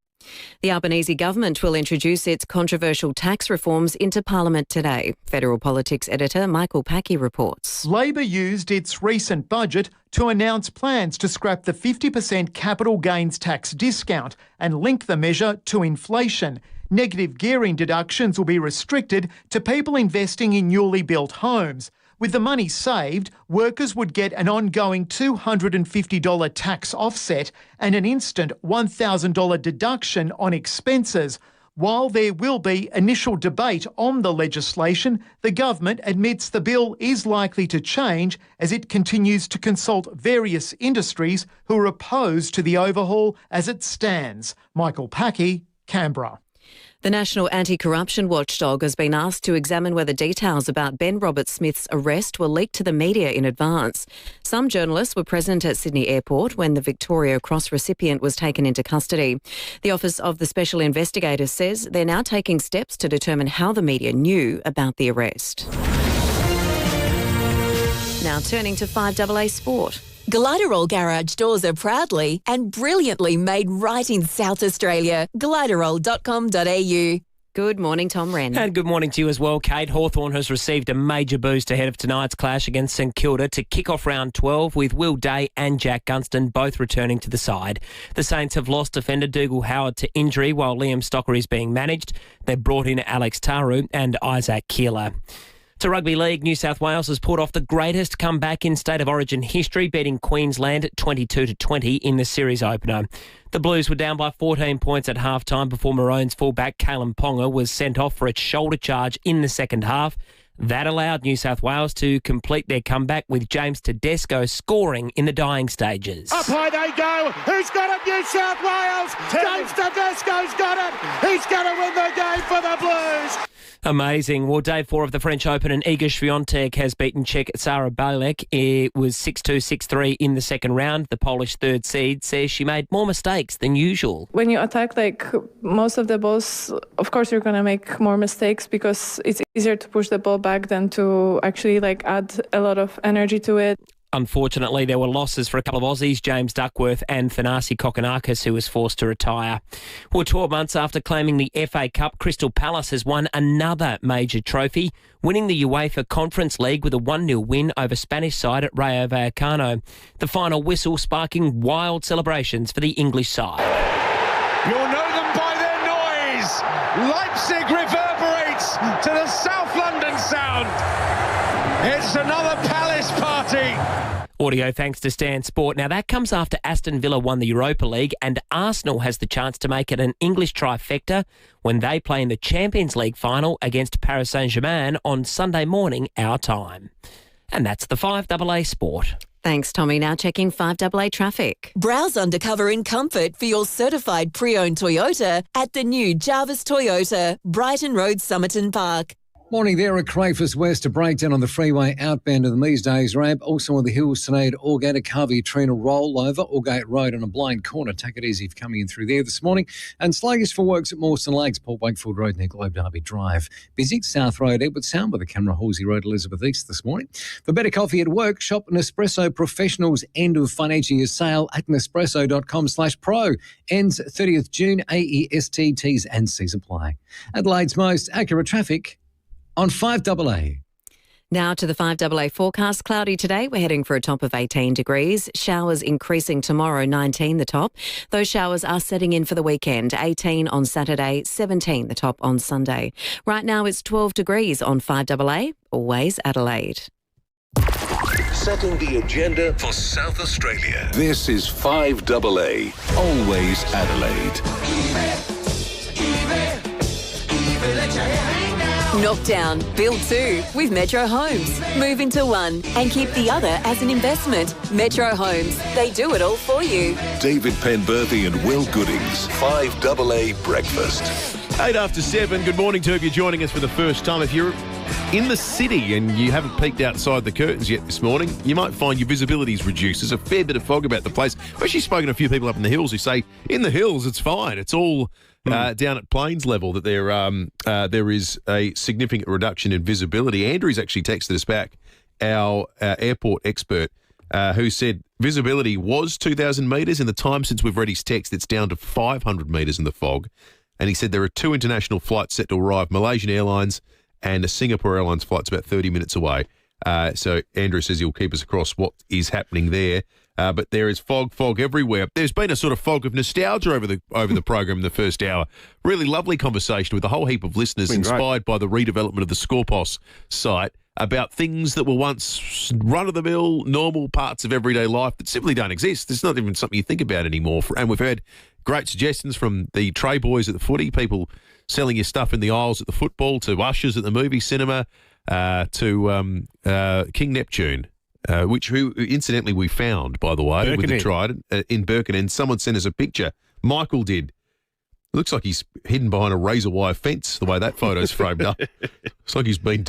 Speaker 11: The Albanese government will introduce its controversial tax reforms into Parliament today. Federal Politics editor Michael Packey reports.
Speaker 21: Labor used its recent budget to announce plans to scrap the 50% capital gains tax discount and link the measure to inflation. Negative gearing deductions will be restricted to people investing in newly built homes. With the money saved, workers would get an ongoing $250 tax offset and an instant $1,000 deduction on expenses. While there will be initial debate on the legislation, the government admits the bill is likely to change as it continues to consult various industries who are opposed to the overhaul as it stands. Michael Packey, Canberra.
Speaker 11: The National Anti-Corruption Watchdog has been asked to examine whether details about Ben Robert-Smith's arrest were leaked to the media in advance. Some journalists were present at Sydney Airport when the Victoria Cross recipient was taken into custody. The Office of the Special Investigator says they're now taking steps to determine how the media knew about the arrest. Now turning to 5AA Sport.
Speaker 5: Gliderol garage doors are proudly and brilliantly made right in South Australia. Gliderol.com.au.
Speaker 11: Good morning, Tom Wren.
Speaker 26: And good morning to you as well, Kate. Hawthorn has received a major boost ahead of tonight's clash against St Kilda to kick off round 12 with Will Day and Jack Gunston both returning to the side. The Saints have lost defender Dougal Howard to injury while Liam Stocker is being managed. They've brought in Alex Taru and Isaac Keeler. To Rugby League, New South Wales has pulled off the greatest comeback in State of Origin history, beating Queensland 22-20 in the series opener. The Blues were down by 14 points at halftime before Maroons fullback Kalen Ponga was sent off for its shoulder charge in the second half. That allowed New South Wales to complete their comeback with James Tedesco scoring in the dying stages.
Speaker 10: Up high they go. Who's got it? New South Wales. James Tedesco's got it. He's going to win the game for the Blues.
Speaker 26: Amazing. Well, day 4 of the French Open and Iga Swiatek has beaten Czech Sara Balek. It was 6-2, 6-3 in the second round. The Polish third seed says she made more mistakes than usual.
Speaker 3: When you attack most of the balls, of course you're going to make more mistakes because it's easier to push the ball back than to actually add a lot of energy to it.
Speaker 26: Unfortunately, there were losses for a couple of Aussies, James Duckworth and Thanasi Kokkinakis, who was forced to retire. Well, 12 months after claiming the FA Cup, Crystal Palace has won another major trophy, winning the UEFA Conference League with a 1-0 win over Spanish side at Rayo Vallecano. The final whistle sparking wild celebrations for the English side.
Speaker 10: You'll know them by their noise. Leipzig reverberates to the South London sound. It's another Palace party.
Speaker 26: Audio thanks to Stan Sport. Now, that comes after Aston Villa won the Europa League and Arsenal has the chance to make it an English trifecta when they play in the Champions League final against Paris Saint-Germain on Sunday morning, our time. And that's the 5AA Sport.
Speaker 11: Thanks, Tommy. Now checking 5AA traffic.
Speaker 5: Browse undercover in comfort for your certified pre-owned Toyota at the new Jarvis Toyota, Brighton Road, Somerton Park.
Speaker 12: Morning there at Crayfus West, a breakdown on the freeway outbound of the Mees Days ramp. Also on the hills today at Aldgate, a Carvey Trina rollover, Aldgate Road on a blind corner. Take it easy if coming in through there this morning. And sluggish for works at Mawson Lakes, Port Wakefield Road near Globe Derby Drive. Busy South Road, Edward Sound by the camera, Halsey Road, Elizabeth East this morning. For better coffee at work, shop Nespresso Professionals end of financial year sale at nespresso.com/pro. Ends 30th June, AEST, T's and C's apply. Adelaide's most accurate traffic on 5AA.
Speaker 11: Now to the 5AA forecast. Cloudy today. We're heading for a top of 18 degrees. Showers increasing tomorrow, 19 the top. Those showers are setting in for the weekend. 18 on Saturday, 17 the top on Sunday. Right now it's 12 degrees on 5AA. Always Adelaide.
Speaker 19: Setting the agenda for South Australia. This is 5AA. Always Adelaide.
Speaker 5: Knock down, build 2 with Metro Homes. Move into one and keep the other as an investment. Metro Homes, they do it all for you.
Speaker 19: David Penberthy and Will Goodings. 5AA Breakfast.
Speaker 16: 8 after 7. Good morning to you if you're joining us for the first time. If you're in the city and you haven't peeked outside the curtains yet this morning, you might find your visibility's reduced. There's a fair bit of fog about the place. I've actually spoken to a few people up in the hills who say, in the hills, it's fine. It's all down at plains level that there is a significant reduction in visibility. Andrew's actually texted us back, our airport expert, who said visibility was 2,000 metres. In the time since we've read his text, it's down to 500 metres in the fog. And he said there are 2 international flights set to arrive, Malaysian Airlines and a Singapore Airlines flight's about 30 minutes away. So Andrew says he'll keep us across what is happening there. But there is fog everywhere. There's been a sort of fog of nostalgia over the program in the first hour. Really lovely conversation with a whole heap of listeners inspired by the redevelopment of the Scorpos site about things that were once run-of-the-mill, normal parts of everyday life that simply don't exist. It's not even something you think about anymore. And we've heard great suggestions from the tray boys at the footy, people selling your stuff in the aisles at the football, to ushers at the movie cinema, to King Neptune. Who incidentally we found, by the way, with the Trident in Birkenhead. And someone sent us a picture. Michael did. Looks like he's hidden behind a razor wire fence, the way that photo's framed up. It's like he's been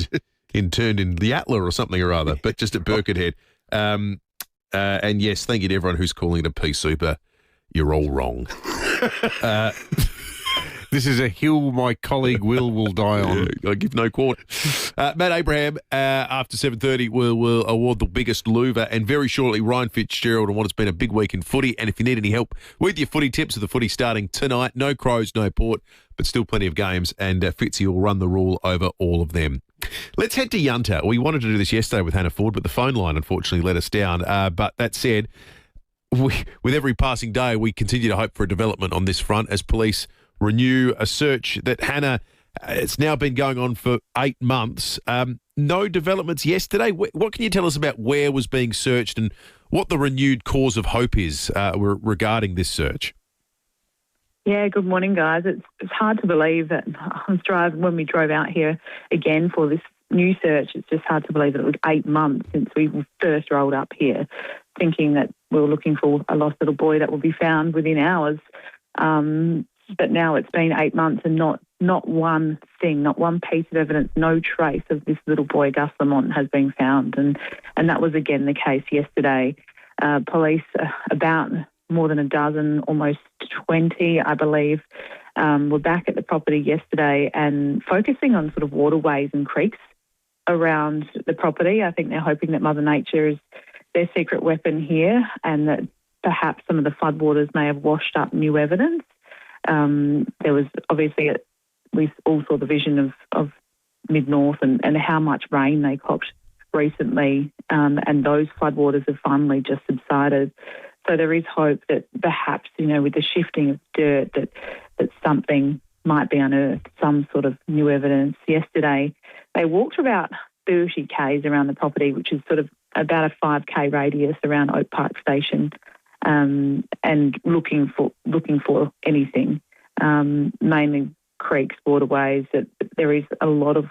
Speaker 16: interned in the Atla or something or other, but just at Birkenhead. And yes, thank you to everyone who's calling it a pea super. You're all wrong.
Speaker 15: This is a hill my colleague will die on.
Speaker 16: I give no quarter. Matt Abraham, after 7:30, will award the biggest louver, and very shortly Ryan Fitzgerald on what has been a big week in footy. And if you need any help with your footy tips, of the footy starting tonight, no Crows, no Port, but still plenty of games, and Fitzy will run the rule over all of them. Let's head to Yunta. We wanted to do this yesterday with Hannah Ford, but the phone line unfortunately let us down. But that said, with every passing day, we continue to hope for a development on this front as police renew a search that, Hannah, it's now been going on for 8 months. No developments yesterday. What can you tell us about where was being searched and what the renewed cause of hope is regarding this search?
Speaker 4: Yeah, good morning, guys. It's hard to believe that when we drove out here again for this new search, it's just hard to believe that it was 8 months since we first rolled up here, thinking that we were looking for a lost little boy that will be found within hours. But now it's been 8 months and not not one thing, not one piece of evidence, no trace of this little boy, Gus Lamont, has been found. And that was again the case yesterday. Police, about more than a dozen, almost 20, I believe, were back at the property yesterday and focusing on sort of waterways and creeks around the property. I think they're hoping that Mother Nature is their secret weapon here, and that perhaps some of the floodwaters may have washed up new evidence. There was obviously, we all saw the vision of mid-north and how much rain they copped recently, and those floodwaters have finally just subsided. So there is hope that perhaps, with the shifting of dirt, that something might be unearthed, some sort of new evidence. Yesterday, they walked about 30 k's around the property, which is sort of about a 5k radius around Oak Park Station, and looking for anything, mainly creeks, waterways. That there is a lot of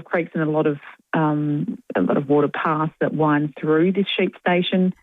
Speaker 4: creeks and a lot of water paths that wind through this sheep station.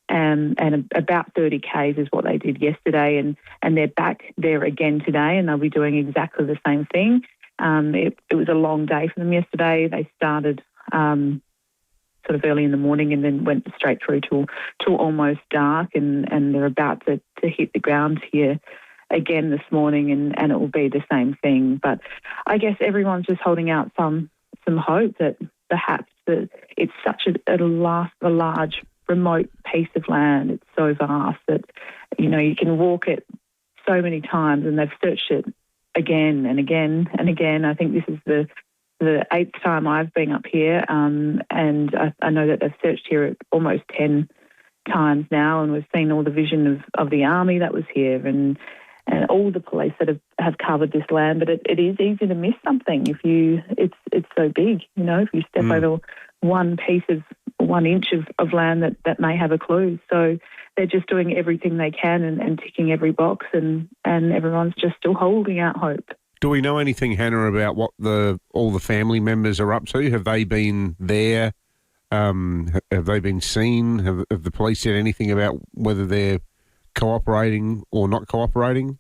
Speaker 4: And about 30 k's is what they did yesterday, and they're back there again today, and they'll be doing exactly the same thing. It was a long day for them yesterday. They started sort of early in the morning and then went straight through till almost dark, and they're about to hit the ground here again this morning, and it will be the same thing. But I guess everyone's just holding out some hope that perhaps that it's such a large remote piece of land. It's so vast that, you can walk it so many times, and they've searched it again and again and again. I think this is the 8th time I've been up here, and I know that they've searched here almost 10 times now, and we've seen all the vision of the army that was here and all the police that have covered this land. But it is easy to miss something it's so big. If you step over one inch of land that may have a clue. So they're just doing everything they can and ticking every box, and everyone's just still holding out hope.
Speaker 15: Do we know anything, Hannah, about what all the family members are up to? Have they been there? Have they been seen? Have the police said anything about whether they're cooperating or not cooperating?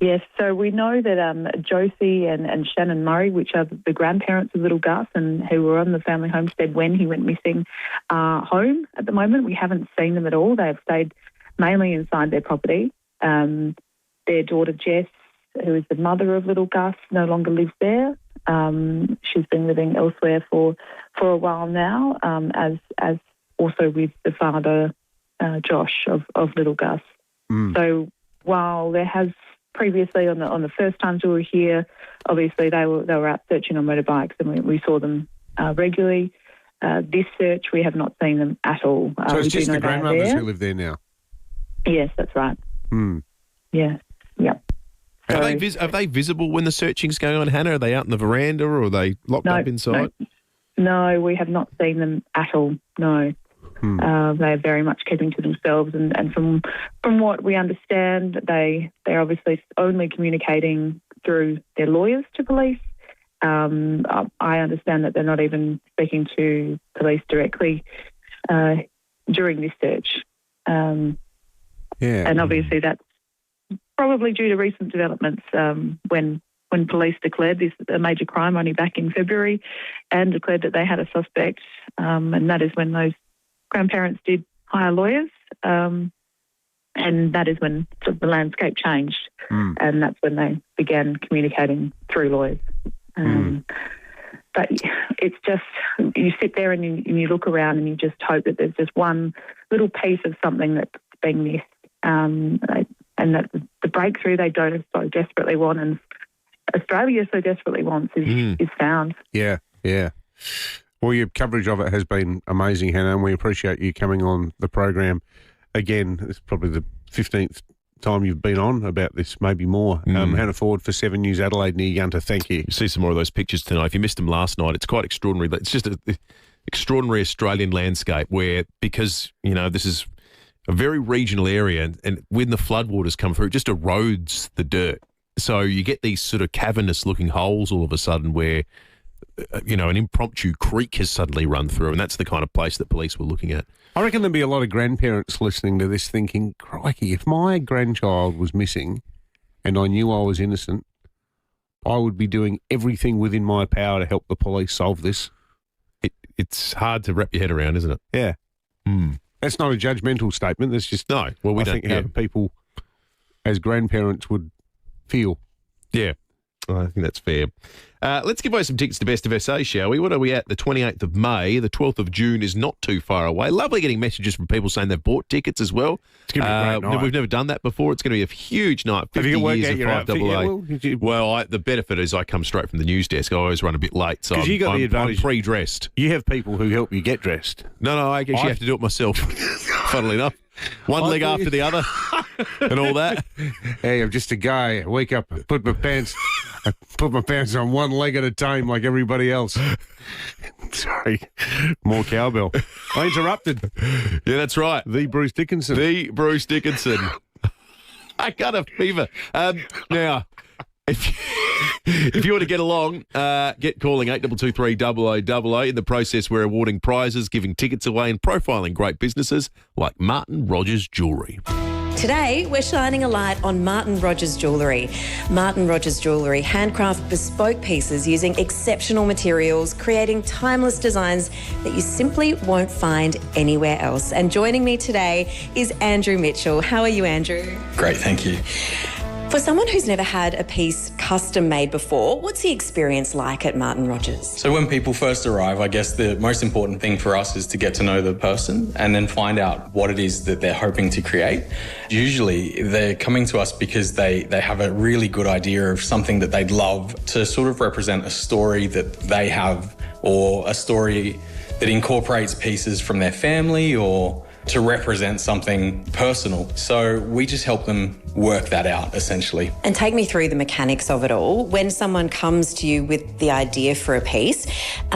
Speaker 4: Yes, so we know that Josie and Shannon Murray, which are the grandparents of little Gus and who were on the family homestead when he went missing, are home at the moment. We haven't seen them at all. They have stayed mainly inside their property. Their daughter Jess, who is the mother of little Gus, no longer lives there. She's been living elsewhere for a while now, as also with the father, Josh, of little Gus. So while there has previously on the first times we were here, obviously they were out searching on motorbikes, and we saw them regularly. This search, we have not seen them at all.
Speaker 15: So it's just the grandmothers who live there now?
Speaker 4: Yes, that's right. Yeah, yeah.
Speaker 16: Are they visible when the searching's going on, Hannah? Are they out in the veranda, or are they locked up inside?
Speaker 4: No, we have not seen them at all, no. They're very much keeping to themselves, and from what we understand, they're obviously only communicating through their lawyers to police. I understand that they're not even speaking to police directly during this search. And obviously that's probably due to recent developments when police declared this a major crime only back in February and declared that they had a suspect, and that is when those grandparents did hire lawyers, and that is when sort of the landscape changed, and that's when they began communicating through lawyers. But it's just, you sit there and you look around and you just hope that there's just one little piece of something that's being missed, and that the breakthrough they don't so desperately want, and Australia so desperately wants, is found.
Speaker 15: Yeah. Well, your coverage of it has been amazing, Hannah, and we appreciate you coming on the program again. It's probably the 15th time you've been on about this, maybe more. Hannah Ford for 7 News Adelaide near Yunta. Thank you.
Speaker 16: You see some more of those pictures tonight. If you missed them last night, it's quite extraordinary. It's just an extraordinary Australian landscape where, because, this is a very regional area, and when the floodwaters come through, it just erodes the dirt. So you get these sort of cavernous-looking holes all of a sudden where, an impromptu creek has suddenly run through, and that's the kind of place that police were looking at.
Speaker 15: I reckon there'll be a lot of grandparents listening to this thinking, crikey, if my grandchild was missing and I knew I was innocent, I would be doing everything within my power to help the police solve this.
Speaker 16: It's hard to wrap your head around, isn't it?
Speaker 15: Yeah. That's not a judgmental statement. That's just
Speaker 16: no. Well,
Speaker 15: I think how people as grandparents would feel.
Speaker 16: Yeah. I think that's fair. Let's give away some tickets to Best of SA, shall we? What are we at? The 28th of May. The 12th of June is not too far away. Lovely getting messages from people saying they've bought tickets as well.
Speaker 15: It's going to be a great night.
Speaker 16: We've never done that before. It's going to be a huge night. 50
Speaker 15: Have you worked
Speaker 16: years
Speaker 15: out
Speaker 16: of
Speaker 15: your outfit
Speaker 16: 5AA.
Speaker 15: yet, Will?
Speaker 16: Well, the benefit is I come straight from the news desk. I always run a bit late, so
Speaker 15: you got the advantage.
Speaker 16: I'm pre-dressed.
Speaker 15: You have people who help you get dressed.
Speaker 16: No, I actually have to do it myself, funnily enough. One leg after the other and all that.
Speaker 15: Hey, I'm just a guy. I wake up, I put my pants on one leg at a time like everybody else. Sorry. More cowbell. I interrupted.
Speaker 16: Yeah, that's right.
Speaker 15: The Bruce Dickinson.
Speaker 16: I got a fever. Now, if you want to get along, get calling 8223 0000. In the process, we're awarding prizes, giving tickets away and profiling great businesses like Martin Rogers Jewellery.
Speaker 11: Today, we're shining a light on Martin Rogers Jewellery. Martin Rogers Jewellery handcraft bespoke pieces using exceptional materials, creating timeless designs that you simply won't find anywhere else. And joining me today is Andrew Mitchell. How are you, Andrew?
Speaker 6: Great, thank you.
Speaker 11: For someone who's never had a piece custom made before, what's the experience like at Martin Rogers?
Speaker 6: So when people first arrive, I guess the most important thing for us is to get to know the person and then find out what it is that they're hoping to create. Usually they're coming to us because they have a really good idea of something that they'd love to sort of represent a story that they have, or a story that incorporates pieces from their family, or to represent something personal. So we just help them work that out, essentially.
Speaker 11: And take me through the mechanics of it all. When someone comes to you with the idea for a piece,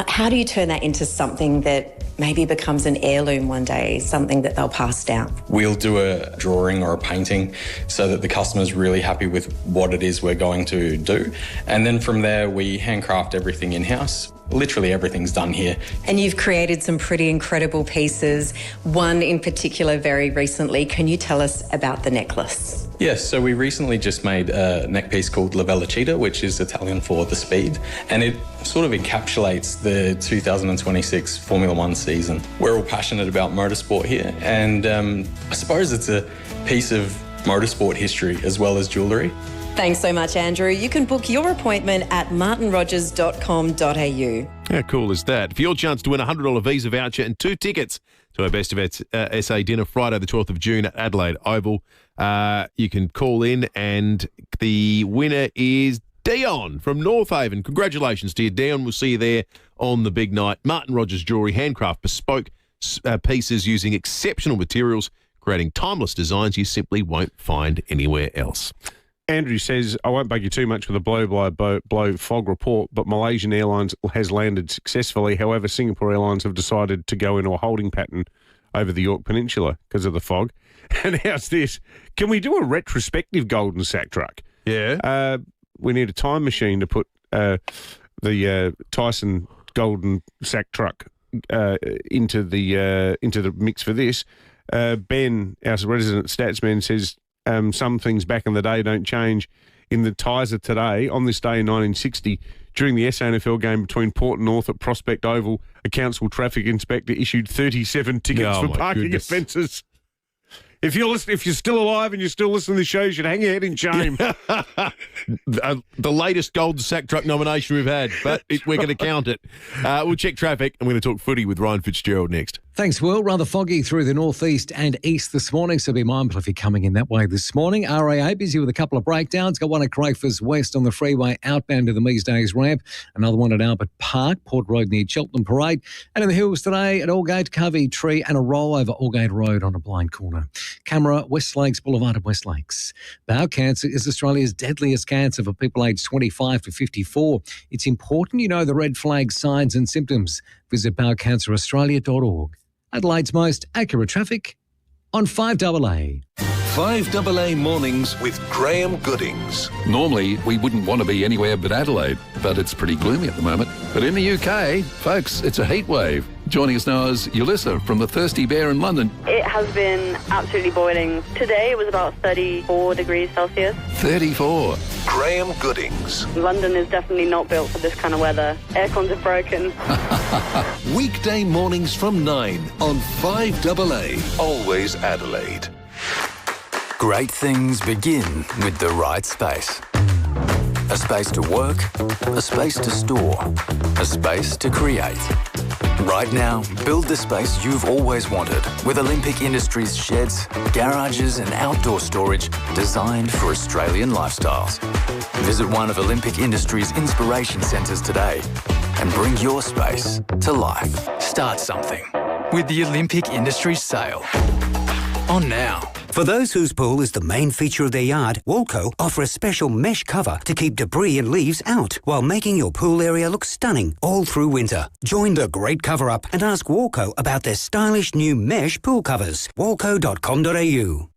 Speaker 11: how do you turn that into something that maybe becomes an heirloom one day, something that they'll pass down?
Speaker 6: We'll do a drawing or a painting so that the customer's really happy with what it is we're going to do. And then from there, we handcraft everything in-house. Literally everything's done here.
Speaker 11: And you've created some pretty incredible pieces, one in particular very recently. Can you tell us about the necklace?
Speaker 6: Yes, so we recently just made a neck piece called La Velocita, which is Italian for the speed, and it sort of encapsulates the 2026 Formula One season. We're all passionate about motorsport here, and I suppose it's a piece of motorsport history as well as jewellery.
Speaker 11: Thanks so much, Andrew. You can book your appointment at martinrogers.com.au.
Speaker 16: How cool is that? For your chance to win a $100 Visa voucher and 2 tickets to our Best of SA dinner Friday the 12th of June at Adelaide Oval. You can call in, and the winner is Dion from North Haven. Congratulations to you, Dion. We'll see you there on the big night. Martin Rogers Jewellery, handcraft bespoke pieces using exceptional materials, creating timeless designs you simply won't find anywhere else.
Speaker 15: Andrew says, I won't bug you too much with a blow-by-blow fog report, but Malaysian Airlines has landed successfully. However, Singapore Airlines have decided to go into a holding pattern over the York Peninsula because of the fog. And how's this? Can we do a retrospective golden sack truck?
Speaker 16: Yeah.
Speaker 15: We need a time machine to put the Tyson golden sack truck into the mix for this. Ben, our resident statsman, says, some things back in the day don't change. In the Tizer today, on this day in 1960, during the SANFL game between Port and North at Prospect Oval, a council traffic inspector issued 37 tickets for parking offences. If you're still alive and you're still listening to the show, you should hang your head in shame.
Speaker 16: The latest golden sack truck nomination we've had, but we're going to count it. We'll check traffic, and we're going to talk footy with Ryan Fitzgerald next.
Speaker 12: Thanks, Will. Rather foggy through the northeast and east this morning, so be mindful if you're coming in that way this morning. RAA busy with a couple of breakdowns. Got one at Crafers West on the freeway outbound to the Measdays ramp. Another one at Albert Park, Port Road near Cheltenham Parade. And in the hills today at Aldgate, Covey Tree, and a rollover Aldgate Road on a blind corner. Camera, West Lakes Boulevard at West Lakes. Bowel cancer is Australia's deadliest cancer for people aged 25 to 54. It's important you know the red flag signs and symptoms. Visit bowelcanceraustralia.org. Adelaide's most accurate traffic on 5AA.
Speaker 19: 5AA Mornings with Graham Goodings.
Speaker 7: Normally, we wouldn't want to be anywhere but Adelaide, but it's pretty gloomy at the moment. But in the UK, folks, it's a heat wave. Joining us now is Ulissa from the Thirsty Bear in London.
Speaker 8: It has been absolutely boiling. Today it was about 34 degrees Celsius.
Speaker 7: 34.
Speaker 19: Graham Goodings.
Speaker 8: London is definitely not built for this kind of weather. Aircons are broken.
Speaker 19: Weekday mornings from 9 on 5AA. Always Adelaide.
Speaker 9: Great things begin with the right space. A space to work, a space to store, a space to create. Right now, build the space you've always wanted with Olympic Industries sheds, garages and outdoor storage designed for Australian lifestyles. Visit one of Olympic Industries' inspiration centres today and bring your space to life. Start something with the Olympic Industries sale. On now.
Speaker 13: For those whose pool is the main feature of their yard, Walco offer a special mesh cover to keep debris and leaves out while making your pool area look stunning all through winter. Join the great cover-up and ask Walco about their stylish new mesh pool covers. walco.com.au.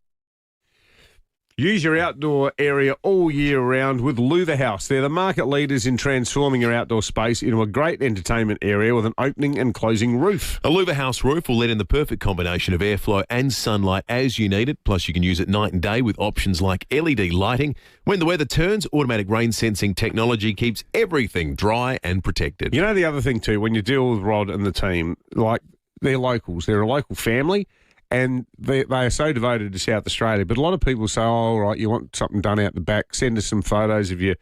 Speaker 15: Use your outdoor area all year round with Louva House. They're the market leaders in transforming your outdoor space into a great entertainment area with an opening and closing roof.
Speaker 16: A Louva House roof will let in the perfect combination of airflow and sunlight as you need it. Plus, you can use it night and day with options like LED lighting. When the weather turns, automatic rain sensing technology keeps everything dry and protected.
Speaker 15: You know the other thing too, when you deal with Rod and the team, like they're locals. They're a local family. And they are so devoted to South Australia. But a lot of people say, oh, right, you want something done out the back, send us some photos of your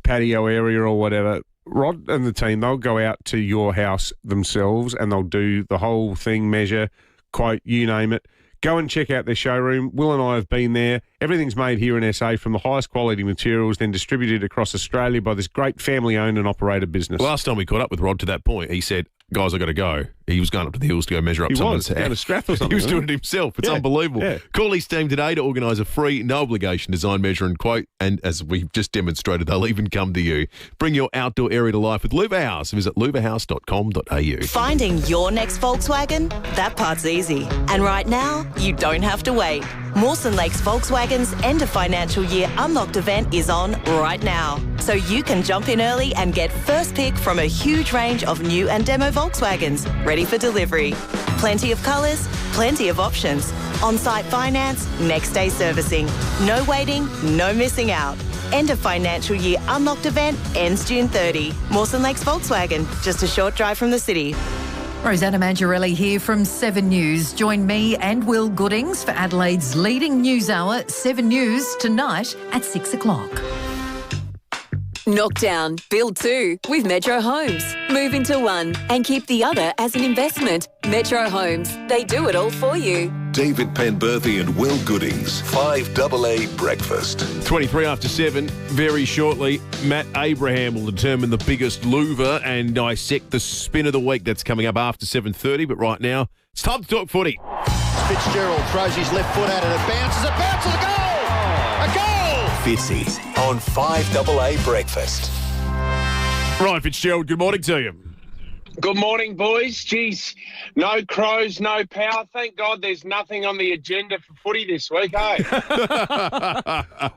Speaker 15: patio area or whatever. Rod and the team, they'll go out to your house themselves and they'll do the whole thing, measure, quote, you name it. Go and check out their showroom. Will and I have been there. Everything's made here in SA from the highest quality materials, then distributed across Australia by this great family-owned and operated business.
Speaker 16: Last time we caught up with Rod to that point, he said, guys, I got to go. He was going up to the hills to go measure up someone's house.
Speaker 15: Down a Strath or something.
Speaker 16: He was doing it himself. It's unbelievable. Yeah. Call his team today to organise a free, no obligation design, measure and quote. And as we've just demonstrated, they'll even come to you. Bring your outdoor area to life with Louva House. Visit louvahouse.com.au.
Speaker 18: Finding your next Volkswagen? That part's easy. And right now, you don't have to wait. Mawson Lakes Volkswagen's end of financial year unlocked event is on right now. So you can jump in early and get first pick from a huge range of new and demo Volkswagens ready for delivery. Plenty of colours, plenty of options. On-site finance, next day servicing. No waiting, no missing out. End of financial year unlocked event ends June 30. Mawson Lakes Volkswagen, just a short drive from the city.
Speaker 22: Rosanna Mangiarelli here from 7 News. Join me and Will Goodings for Adelaide's leading news hour, 7 News, tonight at 6 o'clock.
Speaker 5: Knockdown, build 2 with Metro Homes. Move into one and keep the other as an investment. Metro Homes, they do it all for you.
Speaker 19: David Penberthy and Will Goodings, 5AA Breakfast.
Speaker 16: 23 after 7. Very shortly, Matt Abraham will determine the biggest louver and dissect the spin of the week. That's coming up after 7:30. But right now, it's time to talk footy.
Speaker 10: Fitzgerald throws his left foot at it. It bounces, a goal! A goal!
Speaker 19: Fitzy on 5AA Breakfast.
Speaker 16: Right, Fitzgerald, good morning to you.
Speaker 23: Good morning, boys. Geez, no Crows, no power. Thank God there's nothing on the agenda for footy this week, hey?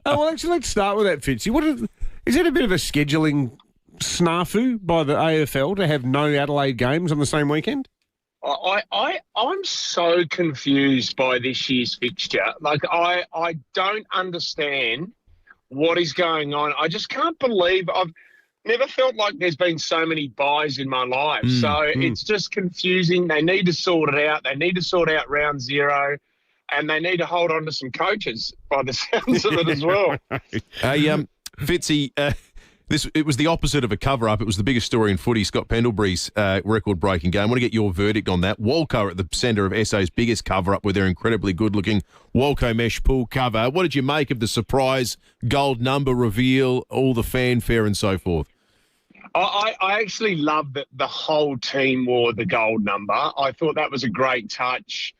Speaker 15: Well, actually, let's start with that, Fitzy. Is it a bit of a scheduling snafu by the AFL to have no Adelaide games on the same weekend?
Speaker 23: I'm so confused by this year's fixture. Like, I don't understand what is going on. I just can't believe I've never felt like there's been so many buys in my life. It's just confusing. They need to sort it out. They need to sort out round 0, and they need to hold on to some coaches by the sounds of it as well.
Speaker 16: Hey, Fitzy, it was the opposite of a cover-up. It was the biggest story in footy, Scott Pendlebury's record-breaking game. I want to get your verdict on that. Walco at the centre of SA's biggest cover-up with their incredibly good-looking Walco mesh pool cover. What did you make of the surprise gold number reveal, all the fanfare and so forth?
Speaker 23: I actually loved that the whole team wore the gold number. I thought that was a great touch.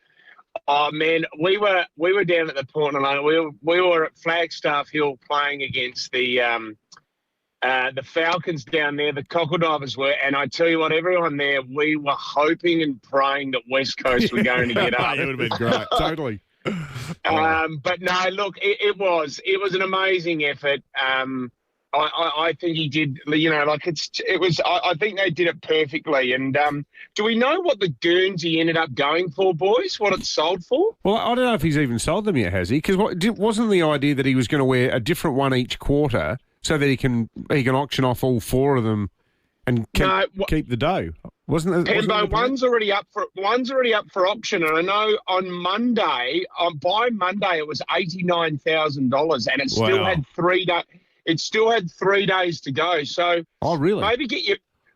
Speaker 23: Oh man, we were down at the Port Alone. We were at Flagstaff Hill playing against the Falcons down there. The Cockle-Divers were, and I tell you what, everyone there, we were hoping and praying that West Coast were going to get up.
Speaker 15: It would have been great, totally.
Speaker 23: But no, look, it was an amazing effort. I think he did. You know, like it was. I think they did it perfectly. And do we know what the Guernsey ended up going for, boys? What it sold for?
Speaker 15: Well, I don't know if he's even sold them yet, has he? Because wasn't the idea that he was going to wear a different one each quarter so that he can auction off all 4 of them and keep the dough? Wasn't it?
Speaker 23: Pembo, one's already up for auction, and I know on Monday, by Monday, it was $89,000, and it still had 3 days. It still had 3 days to go. So,
Speaker 15: really?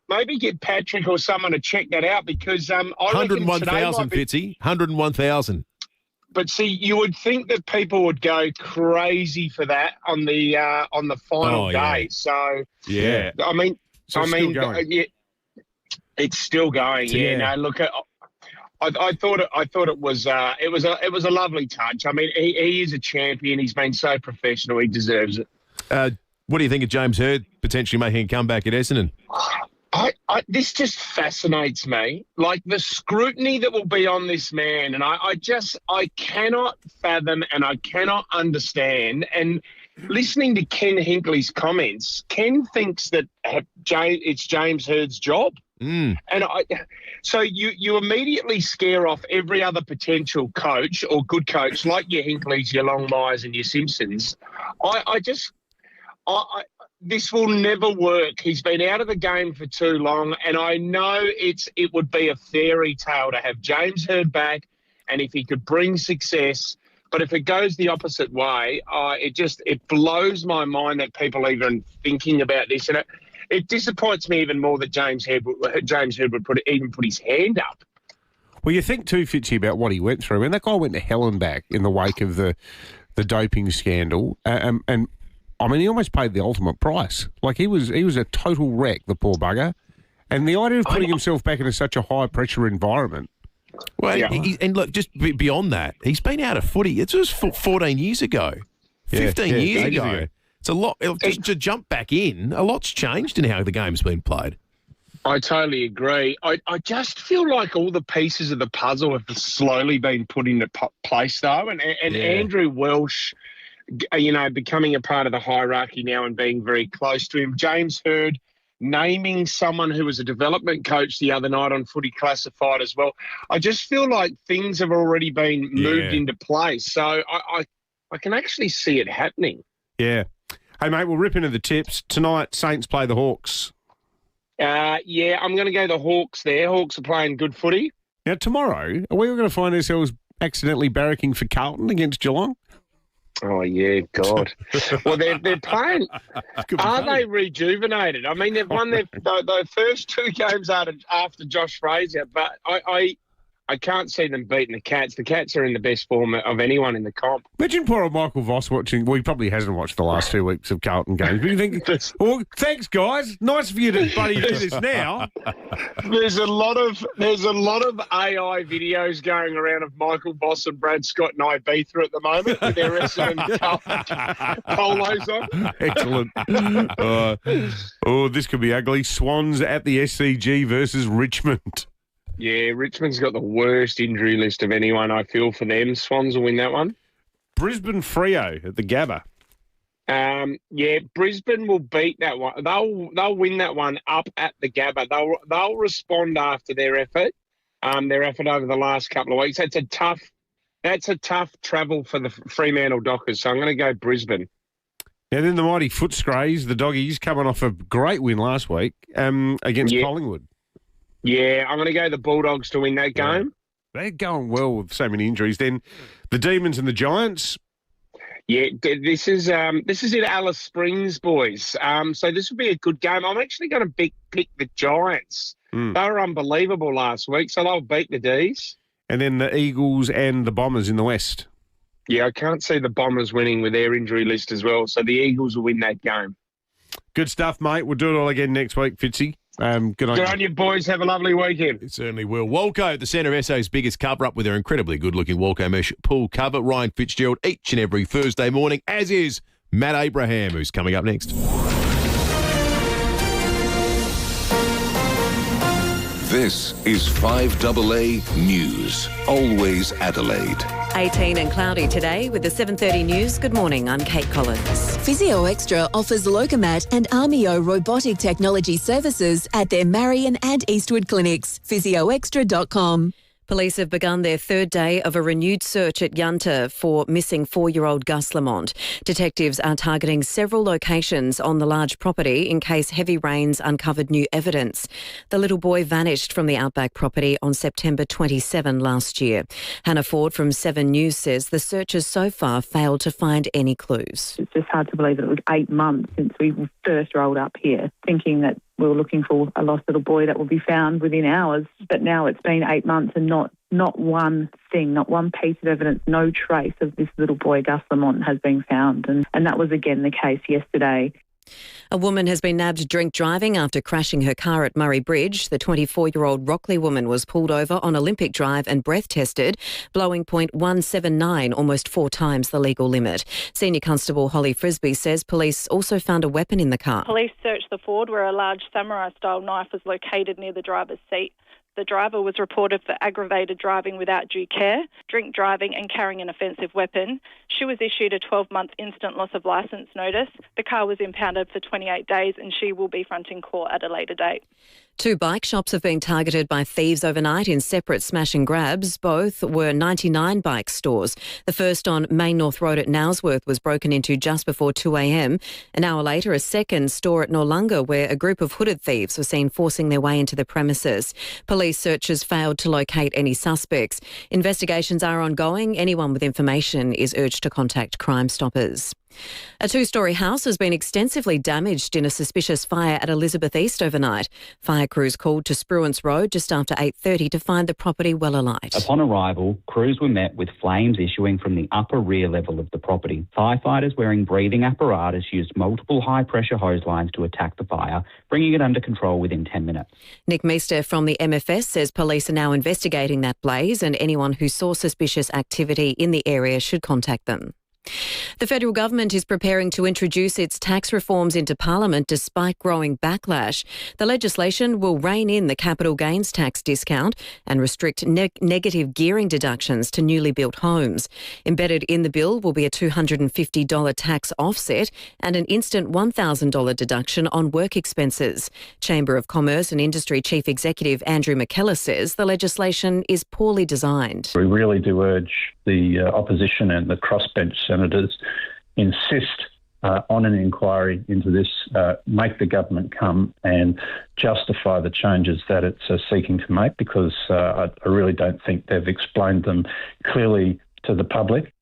Speaker 23: Maybe get Patrick or someone to check that out, because
Speaker 16: 101,000, Fitzy. 101,000.
Speaker 23: But see, you would think that people would go crazy for that on the final day. So
Speaker 15: yeah,
Speaker 23: I mean,
Speaker 15: yeah,
Speaker 23: it's still going. Yeah. No, look, I thought it was a lovely touch. I mean, he is a champion. He's been so professional. He deserves it.
Speaker 16: What do you think of James Hird potentially making a comeback at Essendon?
Speaker 23: This just fascinates me. Like the scrutiny that will be on this man, and I cannot fathom and I cannot understand. And listening to Ken Hinkley's comments, Ken thinks that it's James Hird's job. And so you immediately scare off every other potential coach or good coach like your Hinkleys, your Longmires and your Simpsons. This will never work. He's been out of the game for too long, and I know it would be a fairy tale to have James Hird back, and if he could bring success. But if it goes the opposite way, it blows my mind that people are even thinking about this, and it disappoints me even more that James Hird would put his hand up.
Speaker 15: Well, you think too, Fitzy, about what he went through, and that guy went to hell and back in the wake of the doping scandal, and I mean, he almost paid the ultimate price. Like, he was a total wreck, the poor bugger. And the idea of putting himself back into such a high-pressure environment.
Speaker 16: Well, and look, just beyond that, he's been out of footy. It was 14 years ago, 15 years ago. It's a lot. Just to jump back in, a lot's changed in how the game's been played.
Speaker 23: I totally agree. I just feel like all the pieces of the puzzle have slowly been put into place, though. And Andrew Welsh, becoming a part of the hierarchy now and being very close to him. James Hird naming someone who was a development coach the other night on Footy Classified as well. I just feel like things have already been moved into place. So I can actually see it happening.
Speaker 15: Yeah. Hey, mate, we'll rip into the tips. Tonight, Saints play the Hawks.
Speaker 23: I'm going to go the Hawks there. Hawks are playing good footy.
Speaker 15: Now, tomorrow, are we going to find ourselves accidentally barracking for Carlton against Geelong?
Speaker 23: Oh, yeah, God. Well, they're playing. Are they rejuvenated? I mean, they've won their first 2 games after Josh Frazier, but I can't see them beating the Cats. The Cats are in the best form of anyone in the comp.
Speaker 15: Imagine poor old Michael Voss watching. Well, he probably hasn't watched the last 2 weeks of Carlton games. But you think, well, thanks, guys. Nice of you to buddy do this now.
Speaker 23: There's a lot of AI videos going around of Michael Voss and Brad Scott and Ibiza at the moment with their Essendon polos on.
Speaker 15: Excellent. This could be ugly. Swans at the SCG versus Richmond.
Speaker 23: Yeah, Richmond's got the worst injury list of anyone. I feel for them. Swans will win that one.
Speaker 15: Brisbane Freo at the Gabba.
Speaker 23: Brisbane will beat that one. They'll win that one up at the Gabba. They'll respond after their effort over the last couple of weeks. That's a tough travel for the Fremantle Dockers. So I'm going to go Brisbane.
Speaker 15: Now then, the mighty Footscrays, the Doggies, coming off a great win last week against Collingwood.
Speaker 23: Yeah, I'm going to go the Bulldogs to win that game.
Speaker 15: They're going well with so many injuries. Then the Demons and the Giants.
Speaker 23: Yeah, this is in Alice Springs, boys. So this will be a good game. I'm actually going to pick the Giants. They were unbelievable last week, so they'll beat the D's.
Speaker 15: And then the Eagles and the Bombers in the West.
Speaker 23: Yeah, I can't see the Bombers winning with their injury list as well, so the Eagles will win that game.
Speaker 15: Good stuff, mate. We'll do it all again next week, Fitzy. Good
Speaker 23: on you, boys. Have a lovely weekend.
Speaker 16: It certainly will. Walco, the centre of SA's biggest cover-up with their incredibly good-looking Walco mesh pool cover. Ryan Fitzgerald each and every Thursday morning, as is Matt Abraham, who's coming up next.
Speaker 19: This is 5AA News. Always Adelaide.
Speaker 11: 18 and cloudy today with the 7:30 news. Good morning, I'm Kate Collins.
Speaker 5: Physio Extra offers Locomat and Armio robotic technology services at their Marion and Eastwood clinics. physioextra.com.
Speaker 11: Police have begun their third day of a renewed search at Yunta for missing 4-year-old Gus Lamont. Detectives are targeting several locations on the large property in case heavy rains uncovered new evidence. The little boy vanished from the Outback property on September 27 last year. Hannah Ford from 7 News says the searchers so far failed to find any clues.
Speaker 4: It's just hard to believe that it was 8 months since we first rolled up here, thinking that we were looking for a lost little boy that would be found within hours. But now it's been 8 months and not one thing, not one piece of evidence, no trace of this little boy, Gus Lamont, has been found. And that was again the case yesterday.
Speaker 11: A woman has been nabbed drink driving after crashing her car at Murray Bridge. The 24-year-old Rockley woman was pulled over on Olympic Drive and breath tested, blowing .179, almost 4 times the legal limit. Senior Constable Holly Frisbee says police also found a weapon in the car.
Speaker 1: Police searched the Ford where a large samurai-style knife was located near the driver's seat. The driver was reported for aggravated driving without due care, drink driving and carrying an offensive weapon. She was issued a 12-month instant loss of licence notice. The car was impounded for 28 days and she will be fronting court at a later date.
Speaker 11: 2 bike shops have been targeted by thieves overnight in separate smash and grabs. Both were 99 bike stores. The first on Main North Road at Nowsworth was broken into just before 2 a.m. An hour later, a second store at Noarlunga where a group of hooded thieves were seen forcing their way into the premises. Police searchers failed to locate any suspects. Investigations are ongoing. Anyone with information is urged to contact Crime Stoppers. A 2-storey house has been extensively damaged in a suspicious fire at Elizabeth East overnight. Fire crews called to Spruance Road just after 8:30 to find the property well alight.
Speaker 2: Upon arrival, crews were met with flames issuing from the upper rear level of the property. Firefighters wearing breathing apparatus used multiple high-pressure hose lines to attack the fire, bringing it under control within 10 minutes.
Speaker 11: Nick Meester from the MFS says police are now investigating that blaze and anyone who saw suspicious activity in the area should contact them. The federal government is preparing to introduce its tax reforms into Parliament despite growing backlash. The legislation will rein in the capital gains tax discount and restrict negative gearing deductions to newly built homes. Embedded in the bill will be a $250 tax offset and an instant $1,000 deduction on work expenses. Chamber of Commerce and Industry Chief Executive Andrew McKellar says the legislation is poorly designed.
Speaker 14: We really do urge the opposition and the crossbench senators insist on an inquiry into this, make the government come and justify the changes that it's seeking to make, because I really don't think they've explained them clearly to the public.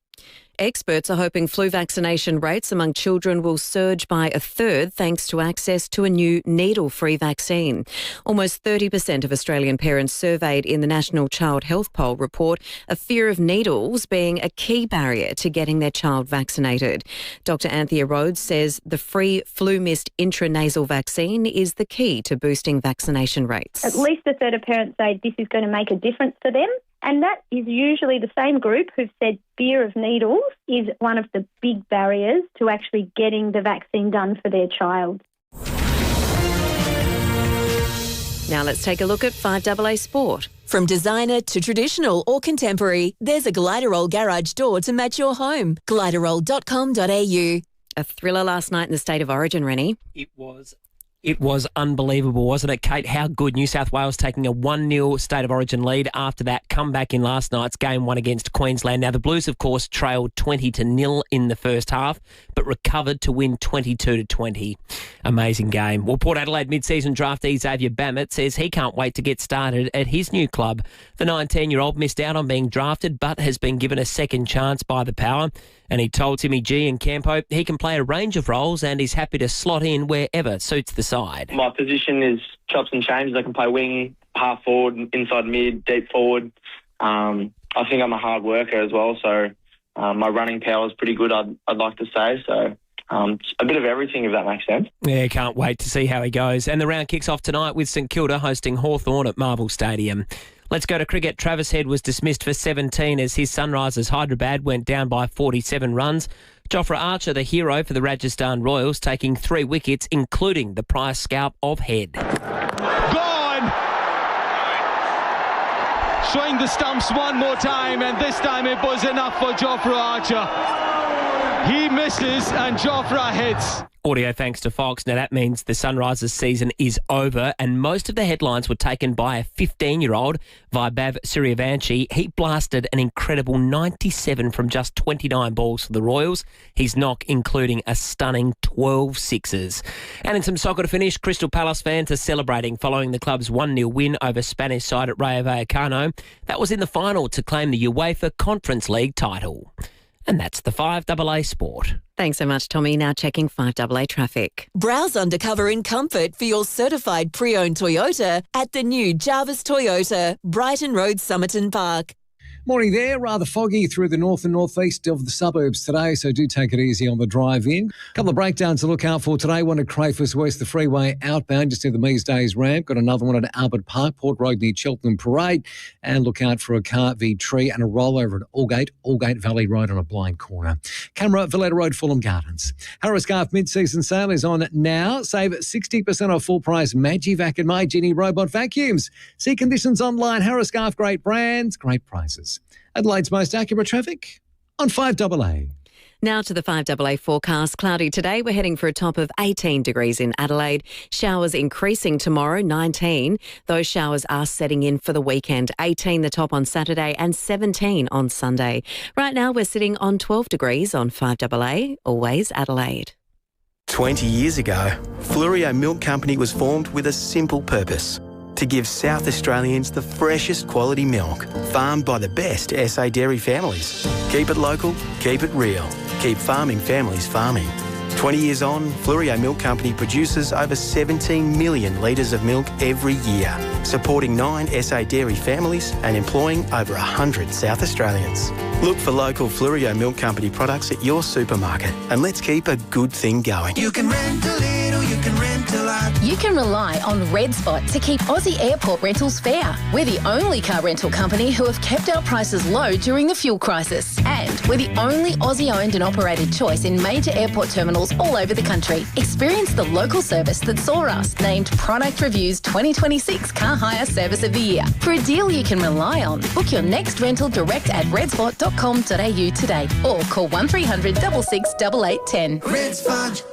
Speaker 11: Experts are hoping flu vaccination rates among children will surge by a third thanks to access to a new needle-free vaccine. Almost 30% of Australian parents surveyed in the National Child Health Poll report a fear of needles being a key barrier to getting their child vaccinated. Dr Anthea Rhodes says the free flu mist intranasal vaccine is the key to boosting vaccination rates.
Speaker 17: At least a third of parents say this is going to make a difference for them. And that is usually the same group who've said fear of needles is one of the big barriers to actually getting the vaccine done for their child.
Speaker 11: Now let's take a look at FIVEAA Sport.
Speaker 5: From designer to traditional or contemporary, there's a Gliderol garage door to match your home. Gliderol.com.au.
Speaker 11: A thriller last night in the State of Origin, Rennie.
Speaker 26: It was unbelievable, wasn't it, Kate? How good. New South Wales taking a 1-0 State of Origin lead after that comeback in last night's game 1 against Queensland. Now, the Blues, of course, trailed 20-0 in the first half, but recovered to win 22-20. Amazing game. Well, Port Adelaide mid-season draftee Xavier Bammett says he can't wait to get started at his new club. The 19-year-old missed out on being drafted, but has been given a second chance by the Power. And he told Timmy G and Campo he can play a range of roles and he's happy to slot in wherever suits the side.
Speaker 24: My position is chops and changes. I can play wing, half forward, inside mid, deep forward. I think I'm a hard worker as well, so my running power is pretty good, I'd like to say. So a bit of everything, if that makes sense.
Speaker 26: Yeah, can't wait to see how he goes. And the round kicks off tonight with St Kilda hosting Hawthorn at Marvel Stadium. Let's go to cricket. Travis Head was dismissed for 17 as his Sunrisers Hyderabad went down by 47 runs. Jofra Archer, the hero for the Rajasthan Royals, taking 3 wickets, including the prize scalp of Head.
Speaker 10: Gone! swing the stumps one more time, and this time it was enough for Jofra Archer. He misses and Jofra hits.
Speaker 26: Audio thanks to Fox. Now that means the Sunrisers season is over, and most of the headlines were taken by a 15-year-old, Vibev Suryavanshi. He blasted an incredible 97 from just 29 balls for the Royals. His knock including a stunning 12 sixes. And in some soccer to finish, Crystal Palace fans are celebrating following the club's 1-0 win over Spanish side at Rayo Vallecano. That was in the final to claim the UEFA Conference League title. And that's the 5AA Sport.
Speaker 11: Thanks so much, Tommy. Now checking 5AA traffic.
Speaker 5: Browse undercover in comfort for your certified pre-owned Toyota at the new Jarvis Toyota, Brighton Road, Somerton Park.
Speaker 3: Morning there, rather foggy through the north and northeast of the suburbs today, so do take it easy on the drive in. A couple of breakdowns to look out for today. One at Crayfus West, the freeway outbound just near the Mees Days ramp. Got another one at Albert Park, Port Road near Cheltenham Parade. And look out for a car v tree and a rollover at Aldgate Valley Road on a blind corner. Camera, Valletta Road, Fulham Gardens. Harris Scarf mid-season sale is on now. Save 60% off full price Magivac and My Genie robot vacuums. See conditions online. Harris Scarf, great brands, great prices. Adelaide's most accurate traffic on 5AA.
Speaker 11: Now to the 5AA forecast. Cloudy today. We're heading for a top of 18 degrees in Adelaide. Showers increasing tomorrow, 19. Those showers are setting in for the weekend. 18 the top on Saturday and 17 on Sunday. Right now we're sitting on 12 degrees on 5AA, always Adelaide.
Speaker 6: 20 years ago, FIVEAA Milk Company was formed with a simple purpose: to give South Australians the freshest quality milk, farmed by the best SA dairy families. Keep it local, keep it real. Keep farming families farming. 20 years on, FIVEAA Milk Company produces over 17 million litres of milk every year, supporting 9 SA dairy families and employing over 100 South Australians. Look for local FIVEAA Milk Company products at your supermarket, and let's keep a good thing going.
Speaker 12: You can rent a little, you can rent a lot. You can rely on Red Spot to keep Aussie airport rentals fair. We're the only car rental company who have kept our prices low during the fuel crisis. And we're the only Aussie-owned and operated choice in major airport terminals all over the country. Experience the local service that saw us named Product Review's 2026 Car Hire Service of the Year. For a deal you can rely on, book your next rental direct at redspot.com.au today or call 1300 66 8810. Red Spot.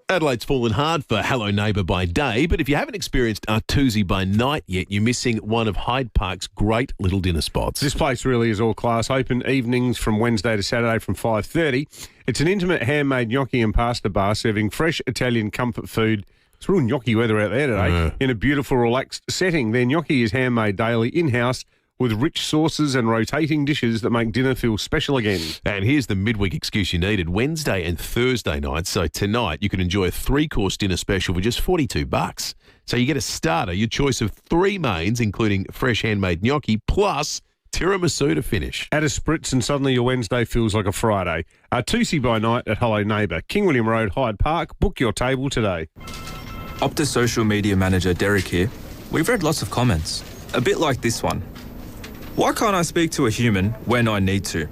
Speaker 16: Adelaide's fallen hard for Hello Neighbour by day, but if you haven't experienced Artusi by night yet, you're missing one of Hyde Park's great little dinner spots.
Speaker 15: This place really is all class. Open evenings from Wednesday to Saturday from 5:30. It's an intimate handmade gnocchi and pasta bar serving fresh Italian comfort food. It's real gnocchi weather out there today. In a beautiful, relaxed setting. Their gnocchi is handmade daily in-house with rich sauces and rotating dishes that make dinner feel special again.
Speaker 16: And here's the midweek excuse you needed. Wednesday and Thursday nights. So tonight you can enjoy a 3-course dinner special for just $42. So you get a starter, your choice of 3 mains, including fresh handmade gnocchi, plus tiramisu to finish.
Speaker 15: Add a spritz and suddenly your Wednesday feels like a Friday. Artusi by night at Hello Neighbour, King William Road, Hyde Park. Book your table today.
Speaker 20: Optus social media manager Derek here. We've read lots of comments, a bit like this one. Why can't I speak to a human when I need to?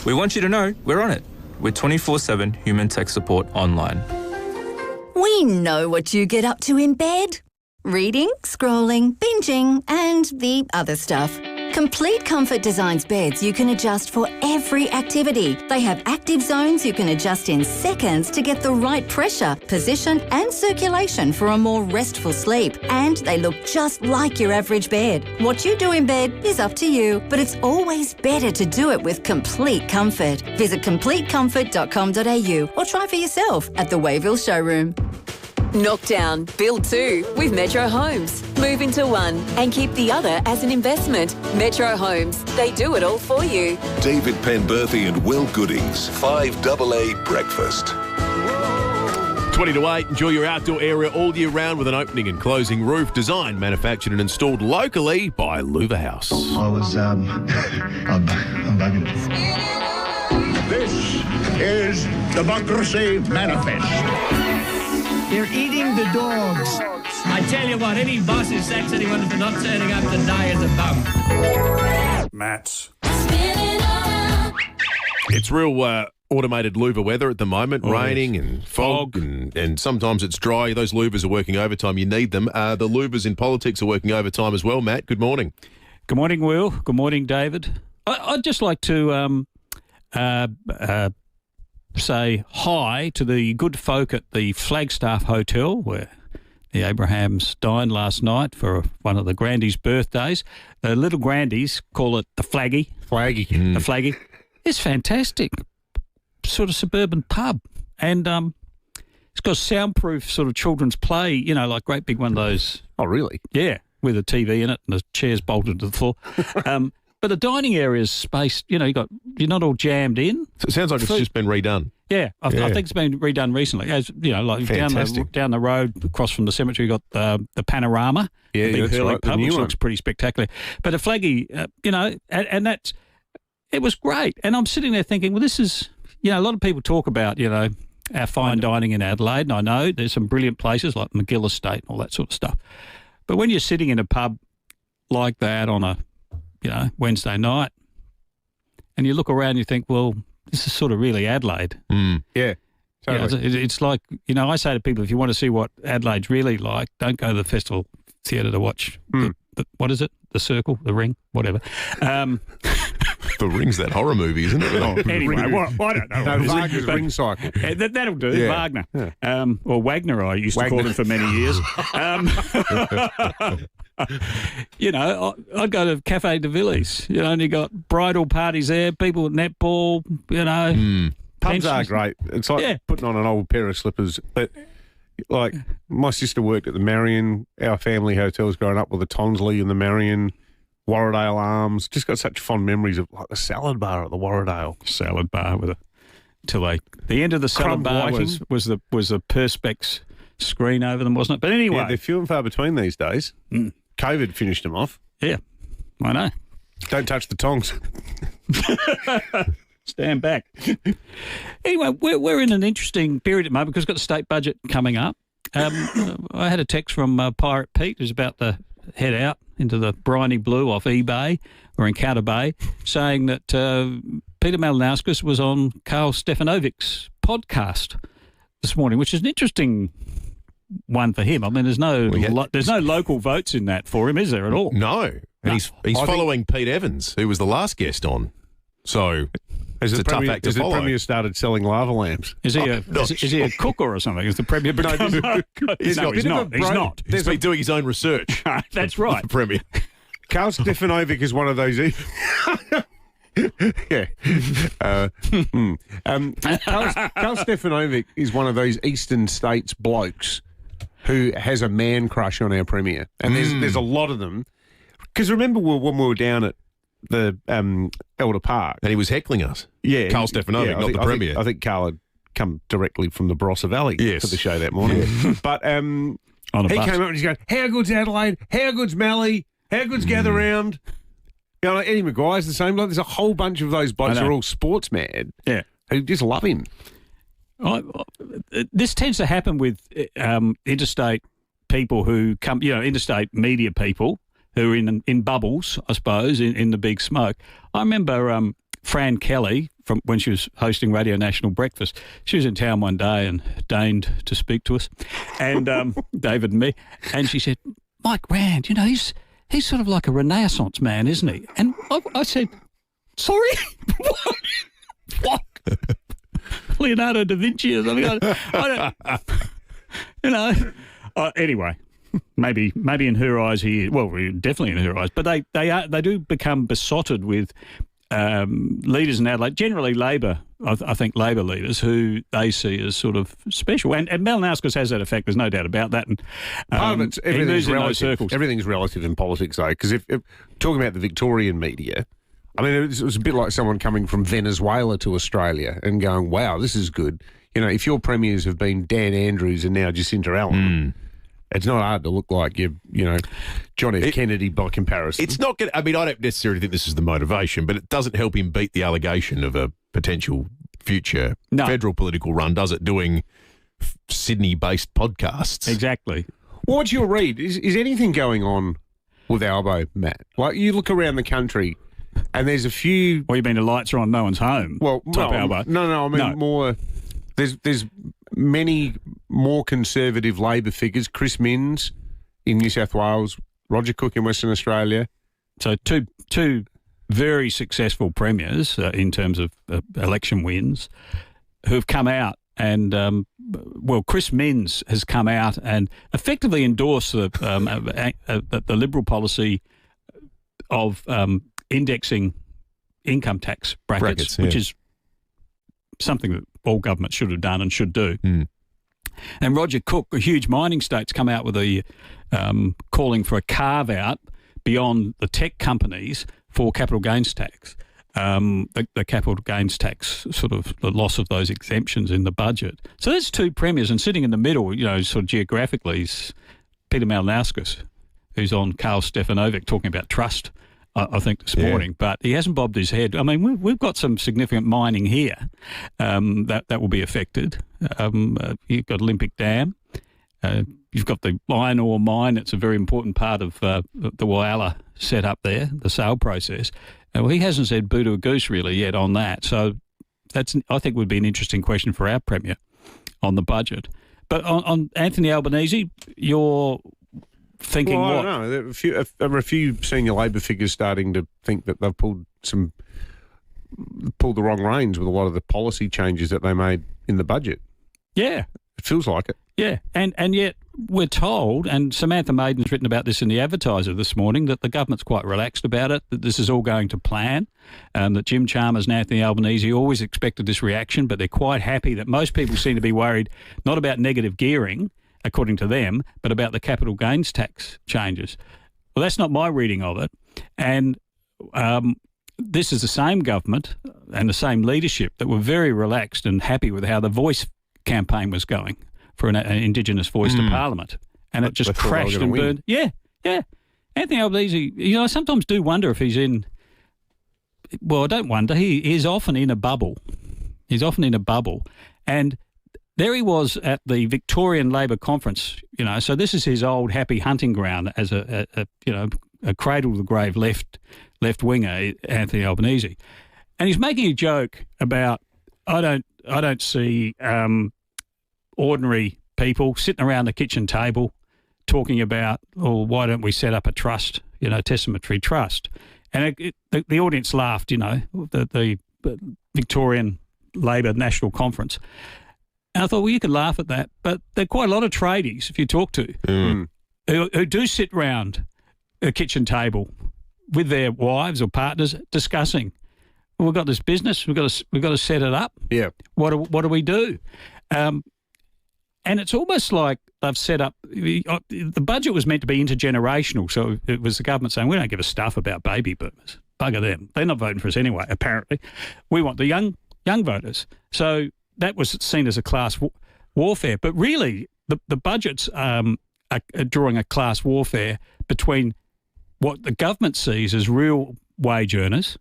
Speaker 20: We want you to know we're on it with 24/7 human tech support online.
Speaker 21: We know what you get up to in bed. Reading, scrolling, binging, and the other stuff. Complete Comfort designs beds you can adjust for every activity. They have active zones you can adjust in seconds to get the right pressure, position, and circulation for a more restful sleep. And they look just like your average bed. What you do in bed is up to you, but it's always better to do it with Complete Comfort. Visit CompleteComfort.com.au or try for yourself at the Wayville showroom.
Speaker 5: Knock down, build 2 with Metro Homes. Move into one and keep the other as an investment. Metro Homes, they do it all for you.
Speaker 19: David Penberthy and Will Goodings, 5AA Breakfast.
Speaker 16: 20 to 8, enjoy your outdoor area all year round with an opening and closing roof. Designed, manufactured and installed locally by Louver House.
Speaker 25: I was, I'm bugging.
Speaker 27: This is Democracy Manifest.
Speaker 25: They're eating the dogs.
Speaker 28: I tell you what, any boss who sacks anyone for not turning up today is a bum.
Speaker 25: Matt.
Speaker 16: It's real automated louver weather at the moment, raining and fog and sometimes it's dry. Those louvers are working overtime. You need them. The louvers in politics are working overtime as well, Matt. Good morning.
Speaker 4: Good morning, Will. Good morning, David. I'd just like to say hi to the good folk at the Flagstaff Hotel, where the Abrahams dined last night for one of the Grandies' birthdays. The little Grandies call it the Flaggy.
Speaker 15: Flaggy.
Speaker 4: The Flaggy. It's fantastic. Sort of suburban pub. And it's got a soundproof sort of children's play, you know, like great big one of those.
Speaker 15: Oh, really?
Speaker 4: Yeah, with a TV in it and the chairs bolted to the floor. But the dining area is spaced, you know, you're not all jammed in.
Speaker 16: So it sounds like it's just been redone.
Speaker 4: Yeah, I think it's been redone recently. As you know, like down the road across from the cemetery, you got the Panorama, the big hurling pub, which looks pretty spectacular. But a Flaggy, you know, and it was great. And I'm sitting there thinking, well, this is, you know, a lot of people talk about, you know, our fine dining in Adelaide, and I know there's some brilliant places like McGill Estate and all that sort of stuff. But when you're sitting in a pub like that on a, you know, Wednesday night, and you look around, you think, well, this is sort of really Adelaide.
Speaker 15: Yeah. Totally.
Speaker 4: You know, it's like, you know, I say to people, if you want to see what Adelaide's really like, don't go to the Festival Theatre to watch, what is it? The Circle, The Ring, whatever.
Speaker 16: The Ring's that horror movie, isn't it?
Speaker 4: Anyway, I don't know.
Speaker 15: No, Wagner's Ring Cycle.
Speaker 4: That'll do,
Speaker 15: Yeah.
Speaker 4: Wagner.
Speaker 15: Yeah.
Speaker 4: Or Wagner, I used to call him for many years. You know, I'd go to Cafe de Villiers, you know, and you got bridal parties there, people at netball, you know.
Speaker 15: Pubs are great. It's like putting on an old pair of slippers. But, like, my sister worked at the Marion, our family hotels growing up with the Tonsley and the Marion, Warradale Arms. Just got such fond memories of, like, the salad bar at the Warradale.
Speaker 4: Salad bar with the end of the salad bar was the Perspex screen over them, wasn't it? But anyway.
Speaker 15: Yeah, they're few and far between these days. COVID finished them off.
Speaker 4: Yeah, I know.
Speaker 15: Don't touch the tongs.
Speaker 4: Stand back. Anyway, we're in an interesting period at the moment because we've got the state budget coming up. I had a text from Pirate Pete, who's about to head out into the briny blue off eBay or Encounter Bay, saying that Peter Malinauskas was on Carl Stefanovic's podcast this morning, which is an interesting one for him. I mean, there's no local votes in that for him, is there at all?
Speaker 16: No. And he's following Pete Evans, who was the last guest on. So it's a tough act to follow.
Speaker 15: The Premier started selling lava lamps?
Speaker 4: Is he a cook or something? Is the Premier become he's not.
Speaker 16: He's been doing his own research.
Speaker 4: That's right.
Speaker 16: The Premier.
Speaker 15: Carl Stefanovic is one of those... Yeah. Carl Stefanovic is one of those eastern states blokes who has a man crush on our Premier. And there's a lot of them. Because remember when we were down at the Elder Park.
Speaker 16: And he was heckling us.
Speaker 15: Yeah.
Speaker 16: Carl Stefanovic, not the Premier.
Speaker 15: I think Carl had come directly from the Barossa Valley for the show that morning. But he came up and he's going, how good's Adelaide? How good's Mallee? How good's Gather Round? You know, like Eddie Maguire's the same. Like, there's a whole bunch of those blokes who are all sports mad.
Speaker 4: Yeah.
Speaker 15: Who just love him.
Speaker 4: This tends to happen with interstate people who come, you know, interstate media people who are in bubbles, I suppose, in the big smoke. I remember Fran Kelly, from when she was hosting Radio National Breakfast, she was in town one day and deigned to speak to us, and David and me, and she said, Mike Rand, you know, he's sort of like a Renaissance man, isn't he? And I said, sorry? What? Leonardo da Vinci or something? I don't, you know. Anyway, maybe in her eyes he is. Well, definitely in her eyes. But they do become besotted with leaders in Adelaide, generally Labor, I think Labor leaders, who they see as sort of special. And Malinauskas has that effect, there's no doubt about that. And
Speaker 15: part of it's everything's relative. Everything's relative in politics, though, because if talking about the Victorian media, I mean, it was a bit like someone coming from Venezuela to Australia and going, wow, this is good. You know, if your premiers have been Dan Andrews and now Jacinta Allen, it's not hard to look like you know, John F. Kennedy by comparison.
Speaker 16: It's not going. I mean, I don't necessarily think this is the motivation, but it doesn't help him beat the allegation of a potential future federal political run, does it? Doing Sydney-based podcasts.
Speaker 4: Exactly.
Speaker 15: What's your read? Is anything going on with Albo, Matt? Like, you look around the country, and there's a few.
Speaker 4: Well, you mean the lights are on, no one's home?
Speaker 15: Well,
Speaker 4: type Albo.
Speaker 15: No. I mean more. There's many more conservative Labor figures. Chris Minns in New South Wales, Roger Cook in Western Australia,
Speaker 4: So two very successful premiers in terms of election wins who have come out and, Chris Minns has come out and effectively endorsed the Liberal policy of indexing income tax brackets which is something that all governments should have done and should do. And Roger Cook, a huge mining state's come out with a calling for a carve-out beyond the tech companies for capital gains tax. The capital gains tax, sort of the loss of those exemptions in the budget. So there's two premiers, and sitting in the middle, sort of geographically, is Peter Malinauskas, who's on Karl Stefanovic talking about trust, I think, this morning. But he hasn't bobbed his head. I mean, we've got some significant mining here that will be affected. You've got Olympic Dam. You've got the iron ore mine. It's a very important part of the Whyalla setup there, the sale process. Well, he hasn't said boo to a goose really yet on that. So I think would be an interesting question for our Premier on the budget. But on Anthony Albanese, you're thinking what?
Speaker 15: I don't know. There are a few senior Labor figures starting to think that they've pulled the wrong reins with a lot of the policy changes that they made in the budget.
Speaker 4: Yeah.
Speaker 15: It feels like it.
Speaker 4: Yeah, and yet we're told, and Samantha Maiden's written about this in the Advertiser this morning, that the government's quite relaxed about it, that this is all going to plan, that Jim Chalmers and Anthony Albanese always expected this reaction, but they're quite happy that most people seem to be worried not about negative gearing, according to them, but about the capital gains tax changes. Well, that's not my reading of it. And this is the same government and the same leadership that were very relaxed and happy with how the Voice campaign was going for an Indigenous voice to Parliament. And it just crashed and burned. Yeah. Anthony Albanese, I sometimes do wonder if he's in... Well, I don't wonder. He is often in a bubble. And there he was at the Victorian Labor Conference, so this is his old happy hunting ground as a cradle-to-the-grave left-winger, Anthony Albanese. And he's making a joke about, I don't see ordinary people sitting around the kitchen table talking about, why don't we set up a trust, testamentary trust? And the audience laughed, the Victorian Labor National Conference. And I thought, well, you could laugh at that, but there are quite a lot of tradies, if you talk to, who do sit round a kitchen table with their wives or partners discussing, well, we've got this business, we've got to set it up.
Speaker 15: Yeah.
Speaker 4: What do we do? And it's almost like they've set up, the budget was meant to be intergenerational, so it was the government saying, we don't give a stuff about baby boomers. Bugger them. They're not voting for us anyway, apparently. We want the young voters. So that was seen as a class warfare. But really, the budgets are drawing a class warfare between what the government sees as real wage earners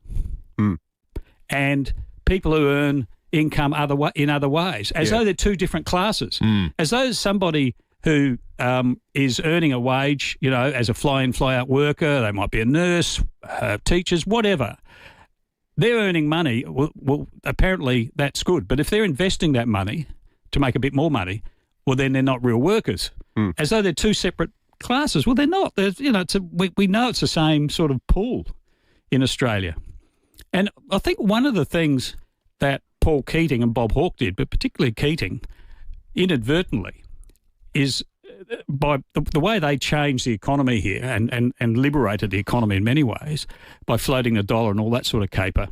Speaker 4: and people who earn income in other ways, as though they're two different classes, as though somebody who is earning a wage, as a fly-in, fly-out worker, they might be a nurse, teachers, whatever, they're earning money. Well, apparently that's good. But if they're investing that money to make a bit more money, well, then they're not real workers, as though they're two separate classes. Well, they're not. There's, we know it's the same sort of pool in Australia. And I think one of the things that Paul Keating and Bob Hawke did, but particularly Keating, inadvertently, is by the way they changed the economy here and liberated the economy in many ways by floating the dollar and all that sort of caper.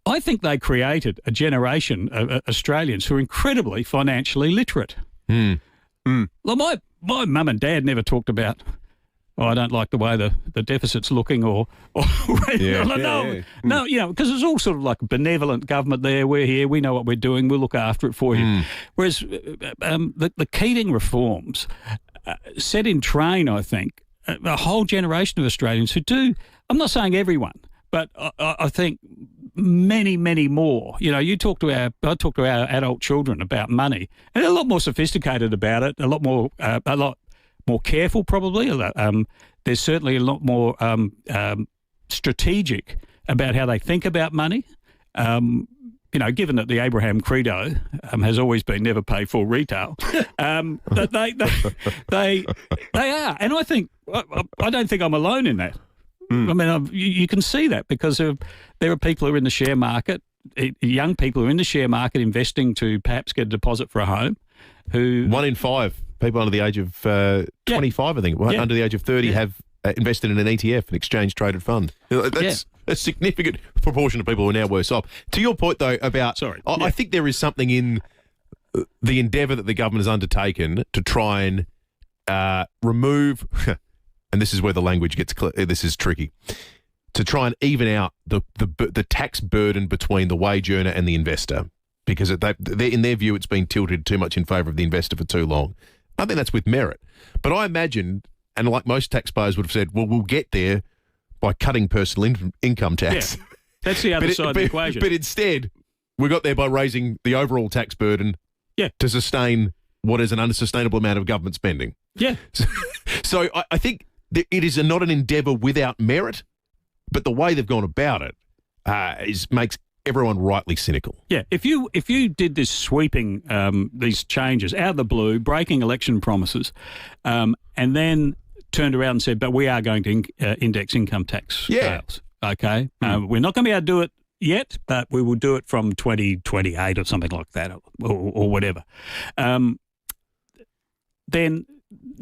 Speaker 4: I think they created a generation of Australians who are incredibly financially literate. Well, my mum and dad never talked about, I don't like the way the deficit's looking or no, because it's all sort of like a benevolent government there. We're here, we know what we're doing, we'll look after it for you. Whereas the Keating reforms set in train, I think, a whole generation of Australians who do, I'm not saying everyone, but I think many, many more. I talk to our adult children about money, and they're a lot more sophisticated about it, a lot more careful probably. There's certainly a lot more strategic about how they think about money. Given that the Abraham Credo has always been never pay for retail, that they are. And I don't think I'm alone in that. I mean, you can see that because there are people who are in the share market, young people who are in the share market investing to perhaps get a deposit for a home.
Speaker 16: 1 in 5 people under the age of 25, I think, under the age of 30 have invested in an ETF, an exchange-traded fund. That's a significant proportion of people who are now worse off. To your point, though, about I think there is something in the endeavour that the government has undertaken to try and remove, and this is where the language gets clear, this is tricky, to try and even out the tax burden between the wage earner and the investor, because in their view it's been tilted too much in favour of the investor for too long. I think that's with merit. But I imagine, and like most taxpayers would have said, well, we'll get there by cutting personal income tax.
Speaker 4: Yeah, that's the other side of the equation.
Speaker 16: But instead, we got there by raising the overall tax burden to sustain what is an unsustainable amount of government spending.
Speaker 4: Yeah.
Speaker 16: So I think that it is not an endeavour without merit, but the way they've gone about it makes everyone rightly cynical.
Speaker 4: Yeah, if you did this sweeping these changes out of the blue, breaking election promises, and then turned around and said, but we are going to index income tax scales, okay? We're not going to be able to do it yet, but we will do it from 2028 or something like that, or whatever. Then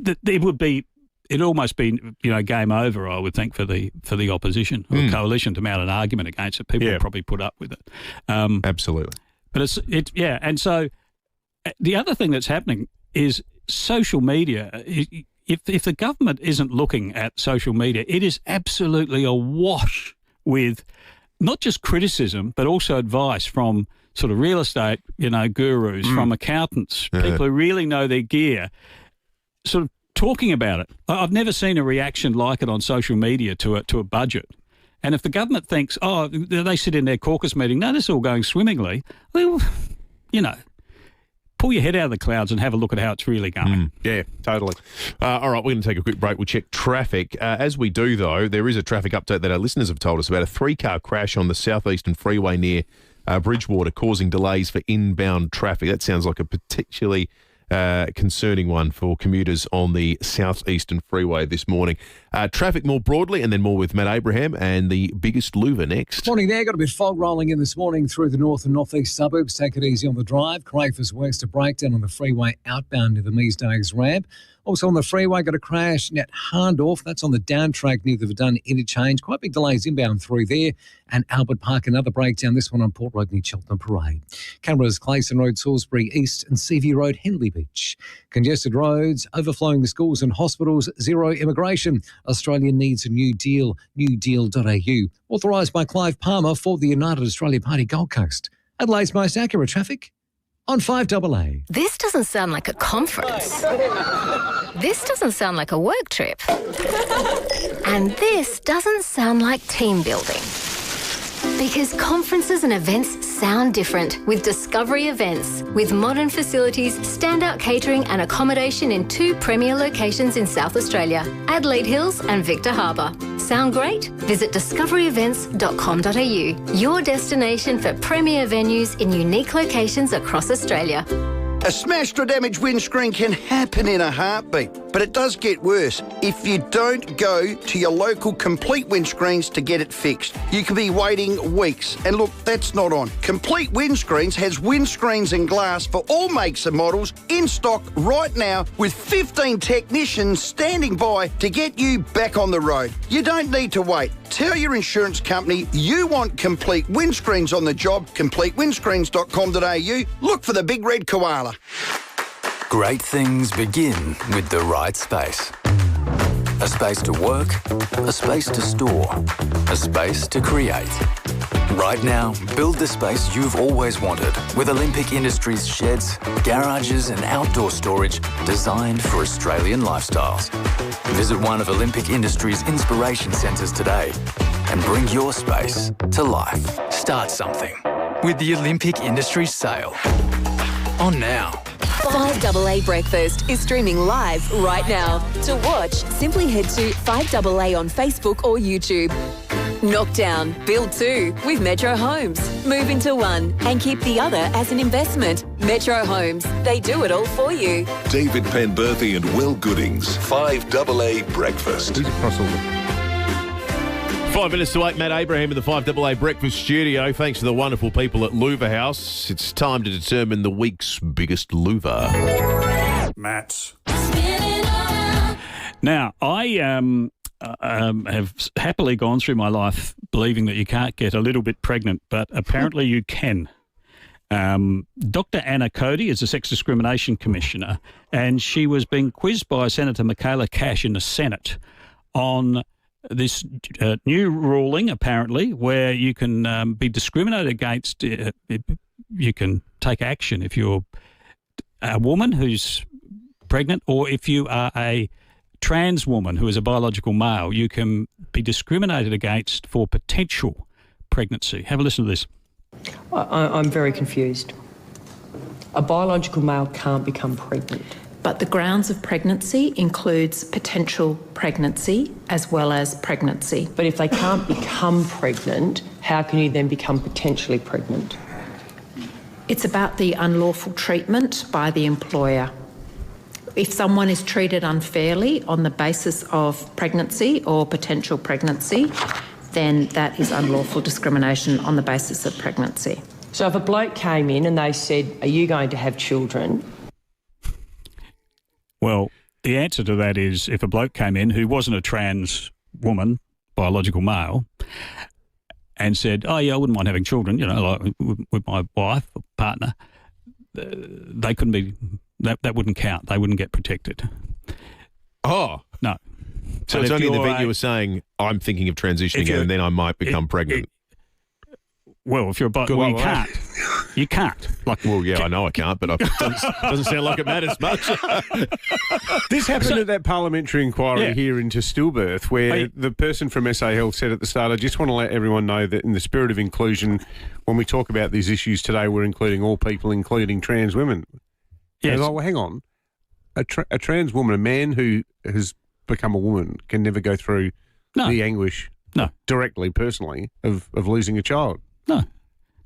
Speaker 4: it'd almost be game over, I would think, for the opposition or coalition to mount an argument against it. People would probably put up with it.
Speaker 16: Absolutely.
Speaker 4: But and so the other thing that's happening is social media. If the government isn't looking at social media, it is absolutely awash with not just criticism, but also advice from sort of real estate, gurus, from accountants, people who really know their gear, sort of talking about it. I've never seen a reaction like it on social media to a budget. And if the government thinks, they sit in their caucus meeting, no, this is all going swimmingly, well, pull your head out of the clouds and have a look at how it's really going.
Speaker 16: Yeah, totally. All right, we're going to take a quick break. We'll check traffic. As we do, though, there is a traffic update that our listeners have told us about. A 3-car crash on the southeastern freeway near Bridgewater causing delays for inbound traffic. That sounds like a particularly concerning one for commuters on the southeastern freeway this morning. Traffic more broadly, and then more with Matt Abraham and the biggest louver next.
Speaker 3: Morning there. Got a bit of fog rolling in this morning through the north and northeast suburbs. Take it easy on the drive. Crafers West, a breakdown on the freeway outbound near the Measdays ramp. Also on the freeway, got a crash at Harndorf. That's on the down track near the Verdun interchange. Quite big delays inbound through there. And Albert Park, another breakdown. This one on Port Road near Cheltenham Parade. Canberra's Clayson Road, Salisbury East and Seaview Road, Henley Beach. Congested roads, overflowing the schools and hospitals, zero immigration. Australia needs a new deal, newdeal.au. Authorised by Clive Palmer for the United Australia Party Gold Coast. Adelaide's most accurate traffic on 5AA.
Speaker 12: This doesn't sound like a conference. This doesn't sound like a work trip. And this doesn't sound like team building. Because conferences and events sound different with Discovery Events. With modern facilities, standout catering and accommodation in 2 premier locations in South Australia, Adelaide Hills and Victor Harbour. Sound great? Visit discoveryevents.com.au, your destination for premier venues in unique locations across Australia.
Speaker 1: A smashed or damaged windscreen can happen in a heartbeat, but it does get worse if you don't go to your local Complete Windscreens to get it fixed. You could be waiting weeks, and look, that's not on. Complete Windscreens has windscreens and glass for all makes and models in stock right now with 15 technicians standing by to get you back on the road. You don't need to wait. Tell your insurance company you want Complete Windscreens on the job. CompleteWindscreens.com.au. Look for the big red koala.
Speaker 7: Great things begin with the right space. A space to work, a space to store, a space to create. Right now, build the space you've always wanted with Olympic Industries sheds, garages and outdoor storage designed for Australian lifestyles. Visit one of Olympic Industries' inspiration centres today and bring your space to life. Start something with the Olympic Industries sale. On now.
Speaker 5: 5AA Breakfast is streaming live right now. To watch, simply head to 5AA on Facebook or YouTube. Knock down, build 2 with Metro Homes. Move into 1 and keep the other as an investment. Metro Homes, they do it all for you.
Speaker 19: David Penberthy and Will Goodings, 5AA Breakfast.
Speaker 16: 5 minutes to 8, Matt Abraham in the 5AA Breakfast Studio. Thanks to the wonderful people at Louver House. It's time to determine the week's biggest louver.
Speaker 4: Matt. Now, I have happily gone through my life believing that you can't get a little bit pregnant, but apparently you can. Dr. Anna Cody is a Sex Discrimination Commissioner, and she was being quizzed by Senator Michaela Cash in the Senate on this new ruling, apparently, where you can be discriminated against. You can take action if you're a woman who's pregnant, or if you are a trans woman who is a biological male, you can be discriminated against for potential pregnancy. Have a listen to this.
Speaker 2: I'm very confused. A biological male can't become pregnant.
Speaker 8: But the grounds of pregnancy includes potential pregnancy as well as pregnancy.
Speaker 2: But if they can't become pregnant, how can you then become potentially pregnant?
Speaker 8: It's about the unlawful treatment by the employer. If someone is treated unfairly on the basis of pregnancy or potential pregnancy, then that is unlawful discrimination on the basis of pregnancy.
Speaker 2: So if a bloke came in and they said, are you going to have children?
Speaker 4: Well, the answer to that is if a bloke came in who wasn't a trans woman, biological male, and said, oh, yeah, I wouldn't mind having children, like with my wife or partner, they couldn't be, that wouldn't count. They wouldn't get protected.
Speaker 16: Oh.
Speaker 4: No.
Speaker 16: So
Speaker 4: but
Speaker 16: it's only in the event you were saying, I'm thinking of transitioning and then I might become pregnant.
Speaker 4: Well, if you're you can't. You can't.
Speaker 16: Well, yeah, I know I can't, but it doesn't sound like it matters much.
Speaker 15: This happened at that parliamentary inquiry here into stillbirth, where the person from SA Health said at the start, I just want to let everyone know that in the spirit of inclusion, when we talk about these issues today, we're including all people, including trans women.
Speaker 4: Yes.
Speaker 15: Well, hang on. A trans woman, a man who has become a woman, can never go through the anguish directly, personally, of losing a child.
Speaker 4: No.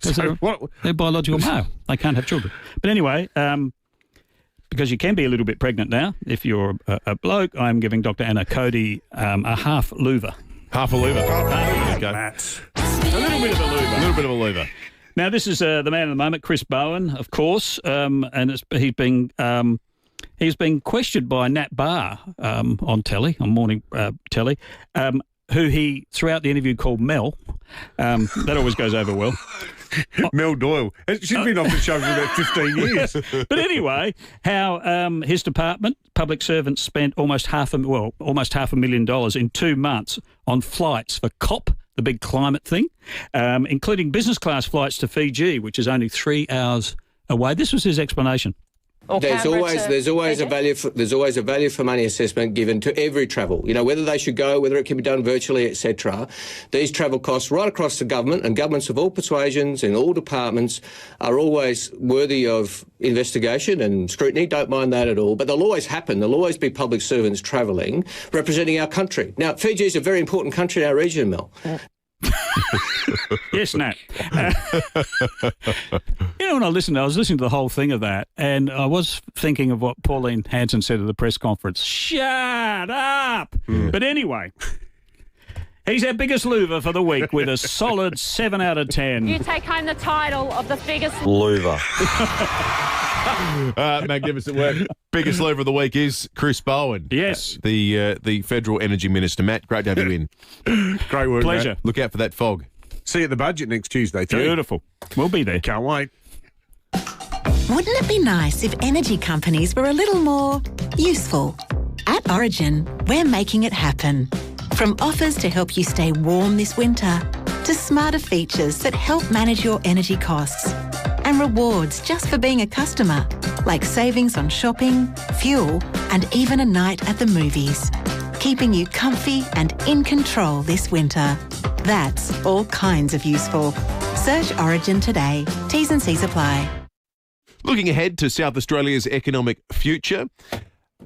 Speaker 15: So
Speaker 4: they're biological male. They can't have children. But anyway, because you can be a little bit pregnant now, if you're a bloke, I'm giving Dr. Anna Cody a half louver.
Speaker 16: Half a louver.
Speaker 4: Okay. A little bit of a louver.
Speaker 16: A little bit of a louver.
Speaker 4: Now, this is the man of the moment, Chris Bowen, of course, and he's been questioned by Nat Barr on telly, on morning telly, who he, throughout the interview, called Mel. That always goes over well.
Speaker 15: Mel Doyle. She's been off the show for about 15 years.
Speaker 4: But anyway, how his department, public servants, spent almost $500,000 in 2 months on flights for COP, the big climate thing, including business class flights to Fiji, which is only 3 hours away. This was his explanation.
Speaker 9: There's always a value for money assessment given to every travel. Whether they should go, whether it can be done virtually, etc. These travel costs right across the government, and governments of all persuasions in all departments are always worthy of investigation and scrutiny. Don't mind that at all. But they'll always happen. There'll always be public servants travelling representing our country. Now, Fiji is a very important country in our region, Mel.
Speaker 4: Yes, Nat. When I was listening to the whole thing of that, and I was thinking of what Pauline Hanson said at the press conference. Shut up! But anyway, he's our biggest louver for the week with a solid 7 out of 10.
Speaker 13: You take home the title of the biggest
Speaker 16: louver. Magnificent work. Biggest louver of the week is Chris Bowen.
Speaker 4: Yes.
Speaker 16: The Federal Energy Minister. Matt, great to have you in.
Speaker 15: Great work,
Speaker 4: Pleasure.
Speaker 15: Matt.
Speaker 16: Look out for that fog.
Speaker 15: See you at the budget next Tuesday, too.
Speaker 4: Beautiful. We'll be there.
Speaker 15: Can't wait.
Speaker 14: Wouldn't it be nice if energy companies were a little more useful? At Origin, we're making it happen. From offers to help you stay warm this winter, to smarter features that help manage your energy costs, and rewards just for being a customer, like savings on shopping, fuel, and even a night at the movies, keeping you comfy and in control this winter. That's all kinds of useful. Search Origin today. T's and C's apply.
Speaker 16: Looking ahead to South Australia's economic future,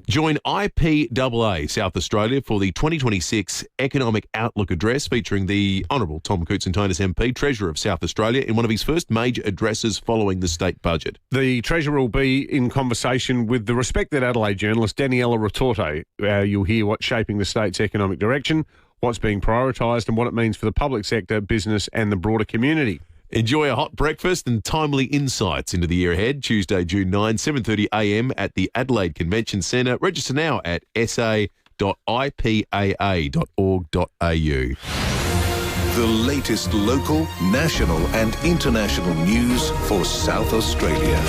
Speaker 16: join FIVEAA South Australia for the 2026 Economic Outlook Address featuring the Honourable Tom Koutsantonis MP, Treasurer of South Australia, in one of his first major addresses following the state budget.
Speaker 15: The Treasurer will be in conversation with the respected Adelaide journalist Daniela Retorto. You'll hear what's shaping the state's economic direction, what's being prioritised and what it means for the public sector, business and the broader community.
Speaker 16: Enjoy a hot breakfast and timely insights into the year ahead. Tuesday, June 9, 7:30 a.m. at the Adelaide Convention Centre. Register now at sa.ipaa.org.au.
Speaker 19: The latest local, national and international news for South Australia.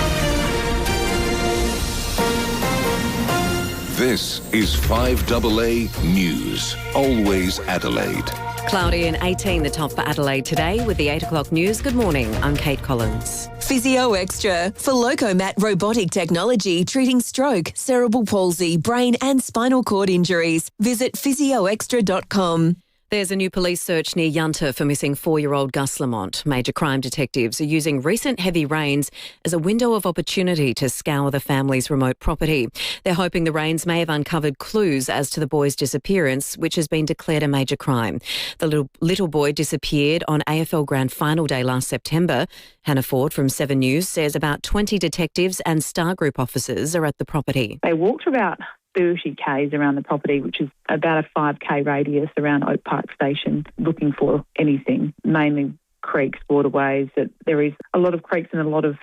Speaker 19: This is 5AA News. Always Adelaide.
Speaker 10: Cloudy and 18, the top for Adelaide today with the 8 o'clock news. Good morning, I'm Kate Collins.
Speaker 5: Physio Extra for Locomat robotic technology treating stroke, cerebral palsy, brain and spinal cord injuries. Visit physioextra.com.
Speaker 10: There's a new police search near Yunta for missing 4-year-old Gus Lamont. Major crime detectives are using recent heavy rains as a window of opportunity to scour the family's remote property. They're hoping the rains may have uncovered clues as to the boy's disappearance, which has been declared a major crime. The little boy disappeared on AFL Grand Final Day last September. Hannah Ford from 7 News says about 20 detectives and Star Group officers are at the property.
Speaker 11: They walked about 30 k's around the property, which is about a 5k radius around Oak Park Station, looking for anything, mainly creeks, waterways. That there is a lot of creeks and a lot of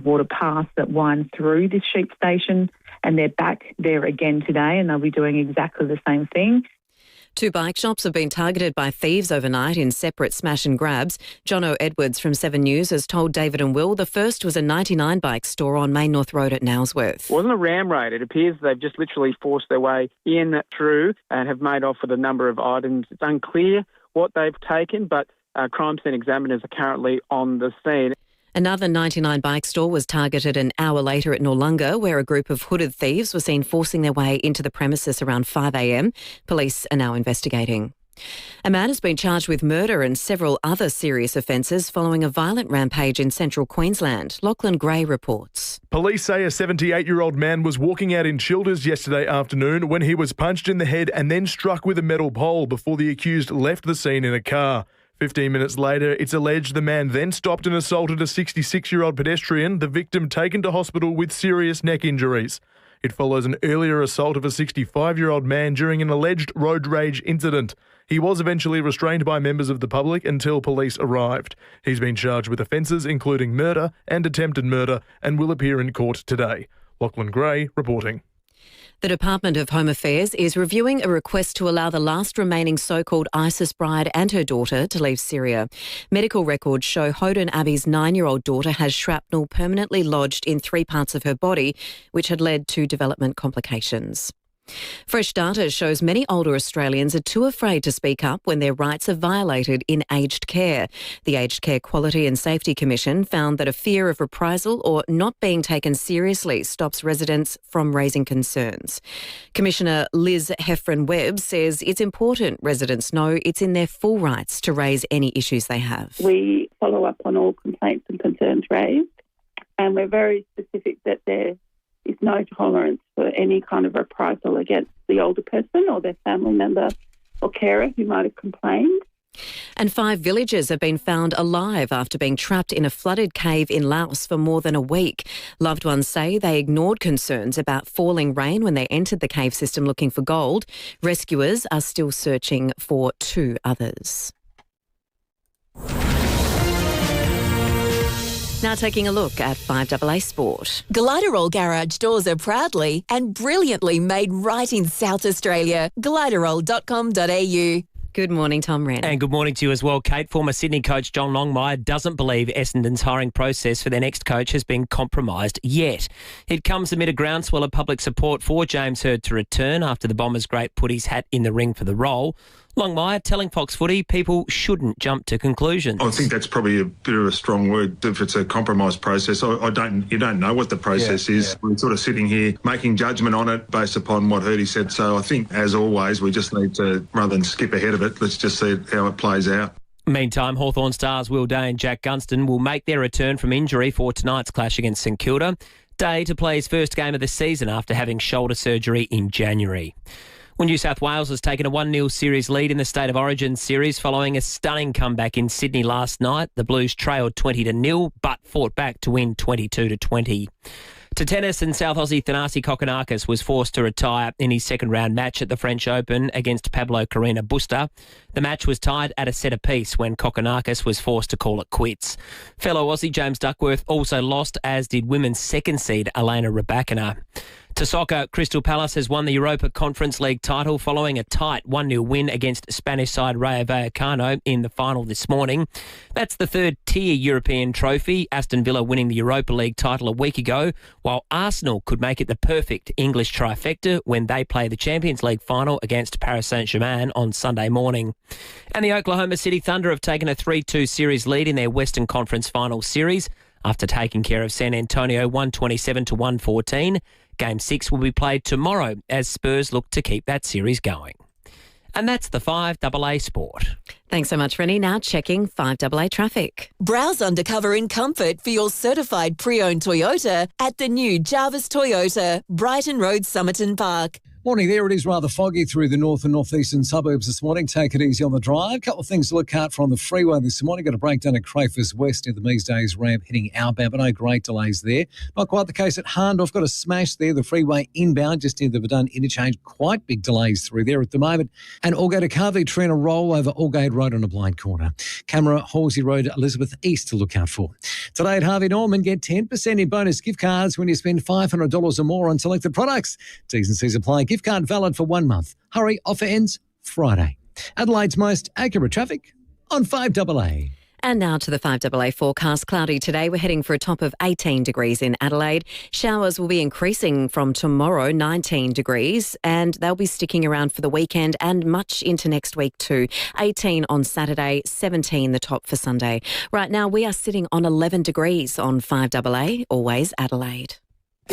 Speaker 11: water paths that wind through this sheep station, and they're back there again today, and they'll be doing exactly the same thing.
Speaker 10: 2 bike shops have been targeted by thieves overnight in separate smash and grabs. Jono Edwards from 7 News has told David and Will the first was a 99 bike store on Main North Road at Nowsworth.
Speaker 17: It wasn't a ram raid. It appears they've just literally forced their way in through and have made off with a number of items. It's unclear what they've taken, but crime scene examiners are currently on the scene.
Speaker 10: Another 99 bike store was targeted an hour later at Noarlunga, where a group of hooded thieves were seen forcing their way into the premises around 5 a.m. Police are now investigating. A man has been charged with murder and several other serious offences following a violent rampage in central Queensland. Lachlan Gray reports.
Speaker 18: Police say a 78-year-old man was walking out in Childers yesterday afternoon when he was punched in the head and then struck with a metal pole before the accused left the scene in a car. 15 minutes later, it's alleged the man then stopped and assaulted a 66-year-old pedestrian, the victim taken to hospital with serious neck injuries. It follows an earlier assault of a 65-year-old man during an alleged road rage incident. He was eventually restrained by members of the public until police arrived. He's been charged with offences including murder and attempted murder and will appear in court today. Lachlan Gray reporting.
Speaker 10: The Department of Home Affairs is reviewing a request to allow the last remaining so-called ISIS bride and her daughter to leave Syria. Medical records show Hoden Abi's 9-year-old daughter has shrapnel permanently lodged in 3 parts of her body, which had led to development complications. Fresh data shows many older Australians are too afraid to speak up when their rights are violated in aged care. The Aged Care Quality and Safety Commission found that a fear of reprisal or not being taken seriously stops residents from raising concerns. Commissioner Liz Heffron-Webb says it's important residents know it's in their full rights to raise any issues they have.
Speaker 22: We follow up on all complaints and concerns raised, and we're very specific that there is no tolerance for any kind of reprisal against the older person or their family member or carer who might have complained.
Speaker 10: And 5 villagers have been found alive after being trapped in a flooded cave in Laos for more than a week. Loved ones say they ignored concerns about falling rain when they entered the cave system looking for gold. Rescuers are still searching for 2 others. Now taking a look at 5AA Sport.
Speaker 5: Gliderol Garage doors are proudly and brilliantly made right in South Australia. Gliderol.com.au.
Speaker 10: Good morning, Tom Wren.
Speaker 23: And good morning to you as well, Kate. Former Sydney coach John Longmire doesn't believe Essendon's hiring process for their next coach has been compromised yet. It comes amid a groundswell of public support for James Hird to return after the Bombers' great put his hat in the ring for the role. Longmire telling Fox Footy people shouldn't jump to conclusions.
Speaker 24: I think that's probably a bit of a strong word if it's a compromise process. You don't know what the process is. Yeah. We're sort of sitting here making judgment on it based upon what Hirdy said. So I think, as always, we just need to, rather than skip ahead of it, let's just see how it plays out.
Speaker 23: Meantime, Hawthorn stars Will Day and Jack Gunston will make their return from injury for tonight's clash against St Kilda. Day to play his first game of the season after having shoulder surgery in January. Well, New South Wales has taken a 1-0 series lead in the State of Origin series following a stunning comeback in Sydney last night. The Blues trailed 20-0 but fought back to win 22-20. To tennis, and South Aussie Thanasi Kokkinakis was forced to retire in his second-round match at the French Open against Pablo Carreño Busta. The match was tied at a set apiece when Kokkinakis was forced to call it quits. Fellow Aussie James Duckworth also lost, as did women's second seed Elena Rybakina. To soccer, Crystal Palace has won the Europa Conference League title following a tight 1-0 win against Spanish side Rayo Vallecano in the final this morning. That's the third-tier European trophy, Aston Villa winning the Europa League title a week ago, while Arsenal could make it the perfect English trifecta when they play the Champions League final against Paris Saint-Germain on Sunday morning. And the Oklahoma City Thunder have taken a 3-2 series lead in their Western Conference Final Series after taking care of San Antonio 127-114. Game 6 will be played tomorrow as Spurs look to keep that series going. And that's the 5AA Sport.
Speaker 10: Thanks so much, Rennie. Now checking 5AA traffic.
Speaker 5: Browse undercover in comfort for your certified pre-owned Toyota at the new Jarvis Toyota, Brighton Road, Somerton Park.
Speaker 3: Morning there. It is rather foggy through the north and northeastern suburbs this morning. Take it easy on the drive. Couple of things to look out for on the freeway this morning. Got a breakdown at Crayfus West near the Mees Days ramp heading outbound, but no great delays there. Not quite the case at Hahndorf. Got a smash there. The freeway inbound just near the Verdun interchange. Quite big delays through there at the moment. And Aldgate to Carvey Tree and a roll over Aldgate Road on a blind corner. Camera Halsey Road, Elizabeth East to look out for. Today at Harvey Norman, get 10% in bonus gift cards when you spend $500 or more on selected products. T's and C's apply. Gift card valid for 1 month. Hurry, offer ends Friday. Adelaide's most accurate traffic on 5AA.
Speaker 10: And now to the 5AA forecast. Cloudy today. We're heading for a top of 18 degrees in Adelaide. Showers will be increasing from tomorrow, 19 degrees, and they'll be sticking around for the weekend and much into next week too. 18 on Saturday, 17 the top for Sunday. Right now we are sitting on 11 degrees on 5AA, always Adelaide.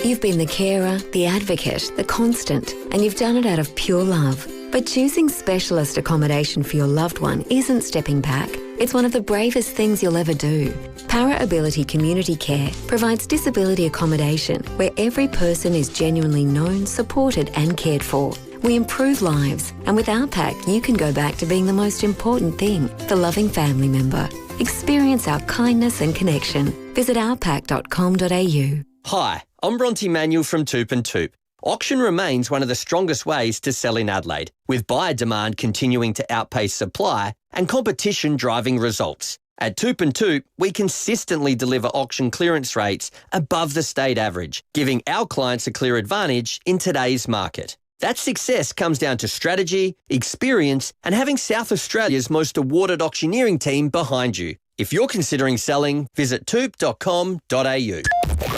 Speaker 6: You've been the carer, the advocate, the constant, and you've done it out of pure love. But choosing specialist accommodation for your loved one isn't stepping back. It's one of the bravest things you'll ever do. Para Ability Community Care provides disability accommodation where every person is genuinely known, supported and cared for. We improve lives, and with our pack, you can go back to being the most important thing, the loving family member. Experience our kindness and connection. Visit ourpack.com.au.
Speaker 20: Hi, I'm Bronte Manuel from Toop and Toop. Auction remains one of the strongest ways to sell in Adelaide, with buyer demand continuing to outpace supply and competition driving results. At Toop and Toop, we consistently deliver auction clearance rates above the state average, giving our clients a clear advantage in today's market. That success comes down to strategy, experience, and having South Australia's most awarded auctioneering team behind you. If you're considering selling, visit toop.com.au.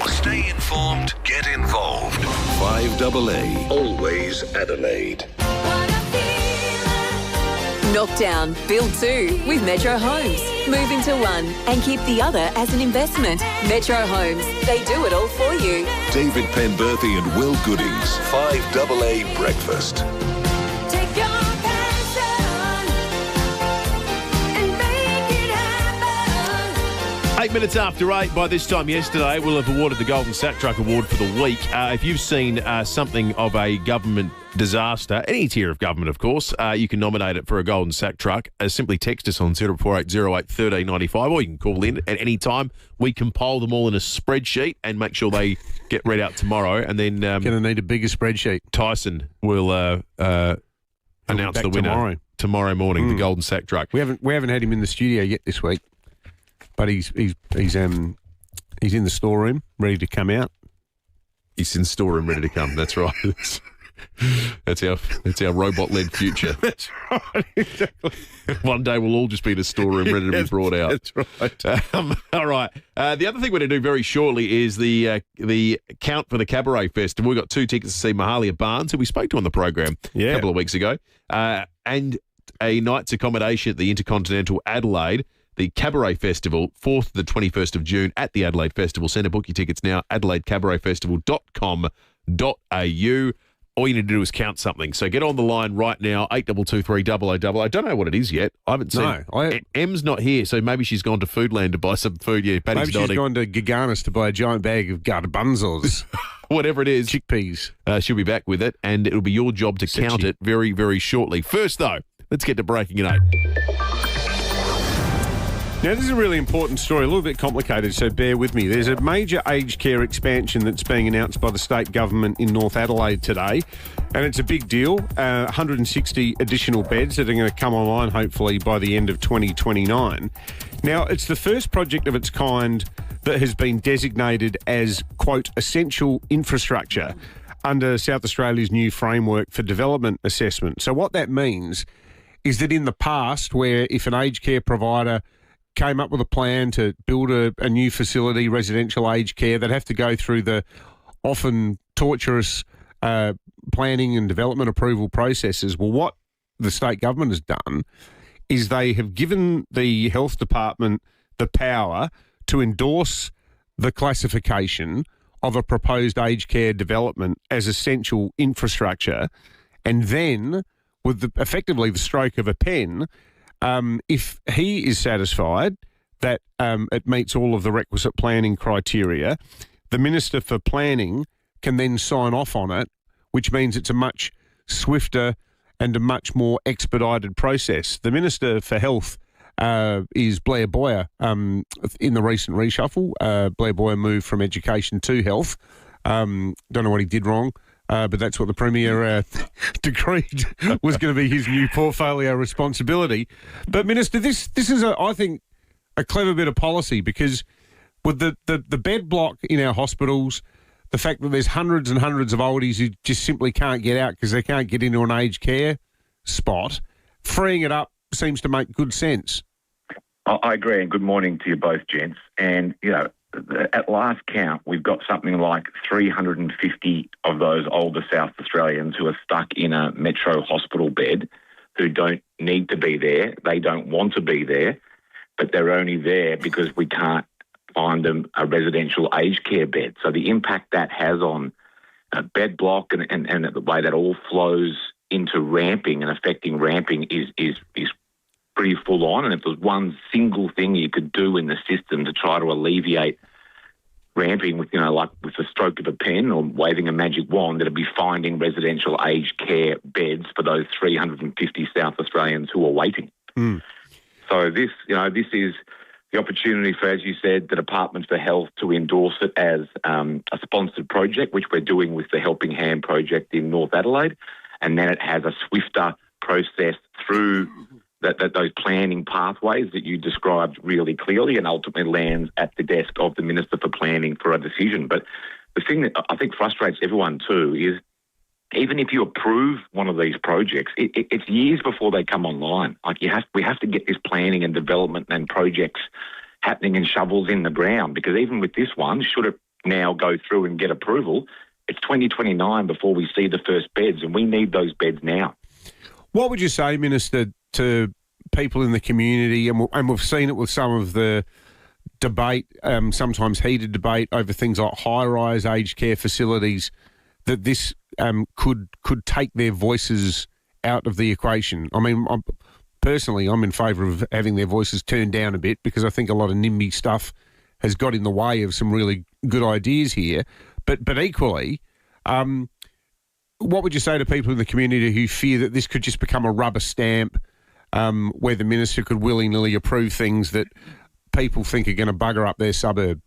Speaker 19: Stay informed, get involved. 5AA, always Adelaide.
Speaker 5: Knockdown, build two with Metro Homes. Move into one and keep the other as an investment. Metro Homes, they do it all for you.
Speaker 19: David Penberthy and Will Goodings, 5AA Breakfast.
Speaker 16: 8 minutes after 8, by this time yesterday, we'll have awarded the Golden Sack Truck Award for the week. If you've seen something of a government disaster, any tier of government, of course, you can nominate it for a Golden Sack Truck. Simply text us on 0480 1395, or you can call in at any time. We compile them all in a spreadsheet and make sure they get read out tomorrow. And then
Speaker 15: going to need a bigger spreadsheet.
Speaker 16: Tyson will announce the winner tomorrow morning. The Golden Sack Truck.
Speaker 15: We haven't had him in the studio yet this week. But he's in the storeroom, ready to come out.
Speaker 16: He's in the storeroom, ready to come. That's right. That's our robot-led future.
Speaker 15: That's right. Exactly.
Speaker 16: One day we'll all just be in a storeroom, ready to be brought out.
Speaker 15: That's right.
Speaker 16: All right. The other thing we're going to do very shortly is the count for the Cabaret Festival. We've got 2 tickets to see Mahalia Barnes, who we spoke to on the program a couple of weeks ago, and a night's accommodation at the Intercontinental Adelaide. The Cabaret Festival, 4th to the 21st of June at the Adelaide Festival Centre. Book your tickets now, adelaidecabaretfestival.com.au. All you need to do is count something. So get on the line right now, 8223 I don't know what it is yet. I haven't seen Em's not here, so maybe she's gone to Foodland to buy some food. Yeah, Paddy's
Speaker 15: maybe she's gone to Gaganis to buy a giant bag of garbanzos.
Speaker 16: Whatever it is.
Speaker 15: Chickpeas.
Speaker 16: She'll be back with it, and it'll be your job to count it very, very shortly. First, though, let's get to Breaking at 8.
Speaker 15: Now, this is a really important story, a little bit complicated, so bear with me. There's a major aged care expansion that's being announced by the state government in North Adelaide today, and it's a big deal. 160 additional beds that are going to come online, hopefully, by the end of 2029. Now, it's the first project of its kind that has been designated as, quote, essential infrastructure under South Australia's new framework for development assessment. So what that means is that in the past, where if an aged care provider came up with a plan to build a new facility, residential aged care, they'd have to go through the often torturous planning and development approval processes. Well, what the state government has done is they have given the health department the power to endorse the classification of a proposed aged care development as essential infrastructure, and then with effectively the stroke of a pen, if he is satisfied that it meets all of the requisite planning criteria, the Minister for Planning can then sign off on it, which means it's a much swifter and a much more expedited process. The Minister for Health is Blair Boyer. In the recent reshuffle, Blair Boyer moved from education to health. Don't know what he did wrong. But that's what the Premier decreed was going to be his new portfolio responsibility. But, Minister, this is, I think, a clever bit of policy, because with the bed block in our hospitals, the fact that there's hundreds and hundreds of oldies who just simply can't get out because they can't get into an aged care spot, freeing it up seems to make good sense.
Speaker 1: I agree, and good morning to you both, gents. And, you know, at last count, we've got something like 350 of those older South Australians who are stuck in a metro hospital bed, who don't need to be there. They don't want to be there, but they're only there because we can't find them a residential aged care bed. So the impact that has on bed block and the way that all flows into ramping and affecting ramping is pretty full on. And if there's one single thing you could do in the system to try to alleviate ramping with, like with the stroke of a pen or waving a magic wand, it'd be finding residential aged care beds for those 350 South Australians who are waiting. So this is the opportunity for, as you said, the Department for Health to endorse it as a sponsored project, which we're doing with the Helping Hand project in North Adelaide. And then it has a swifter process through those planning pathways that you described really clearly, and ultimately lands at the desk of the Minister for Planning for a decision. But the thing that I think frustrates everyone too is, even if you approve one of these projects, it's years before they come online. Like we have to get this planning and development and projects happening and shovels in the ground, because even with this one, should it now go through and get approval, it's 2029 before we see the first beds, and we need those beds now.
Speaker 15: What would you say, Minister, to people in the community, and we've seen it with some of the debate, sometimes heated debate over things like high-rise aged care facilities, that this could take their voices out of the equation? I mean, personally, I'm in favour of having their voices turned down a bit, because I think a lot of NIMBY stuff has got in the way of some really good ideas here. But equally, what would you say to people in the community who fear that this could just become a rubber stamp, where the Minister could willy-nilly approve things that people think are going to bugger up their suburb?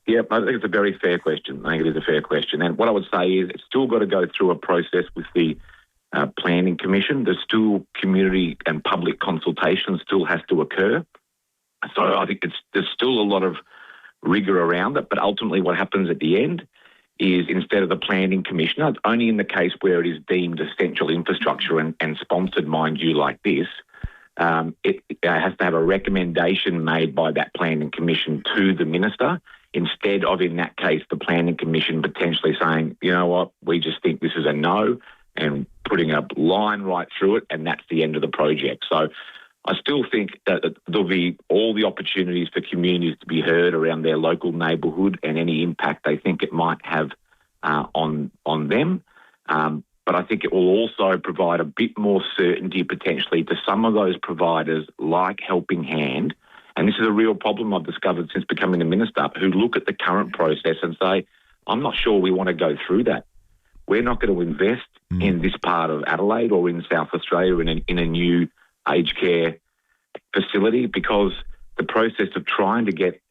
Speaker 1: Yeah, I think it's a very fair question. I think it is a fair question. And what I would say is it's still got to go through a process with the Planning Commission. There's still community and public consultation still has to occur. So I think there's still a lot of rigour around it. But ultimately what happens at the end is, instead of the Planning Commissioner, only in the case where it is deemed essential infrastructure and sponsored, mind you, like this, it has to have a recommendation made by that Planning Commission to the Minister, instead of, in that case, the Planning Commission potentially saying, you know what, we just think this is a no, and putting a line right through it, and that's the end of the project. So I still think that there'll be all the opportunities for communities to be heard around their local neighbourhood and any impact they think it might have on them. But I think it will also provide a bit more certainty potentially to some of those providers like Helping Hand. And this is a real problem I've discovered since becoming a minister, who look at the current process and say, I'm not sure we want to go through that. We're not going to invest in this part of Adelaide or in South Australia in a new aged care facility, because the process of trying to get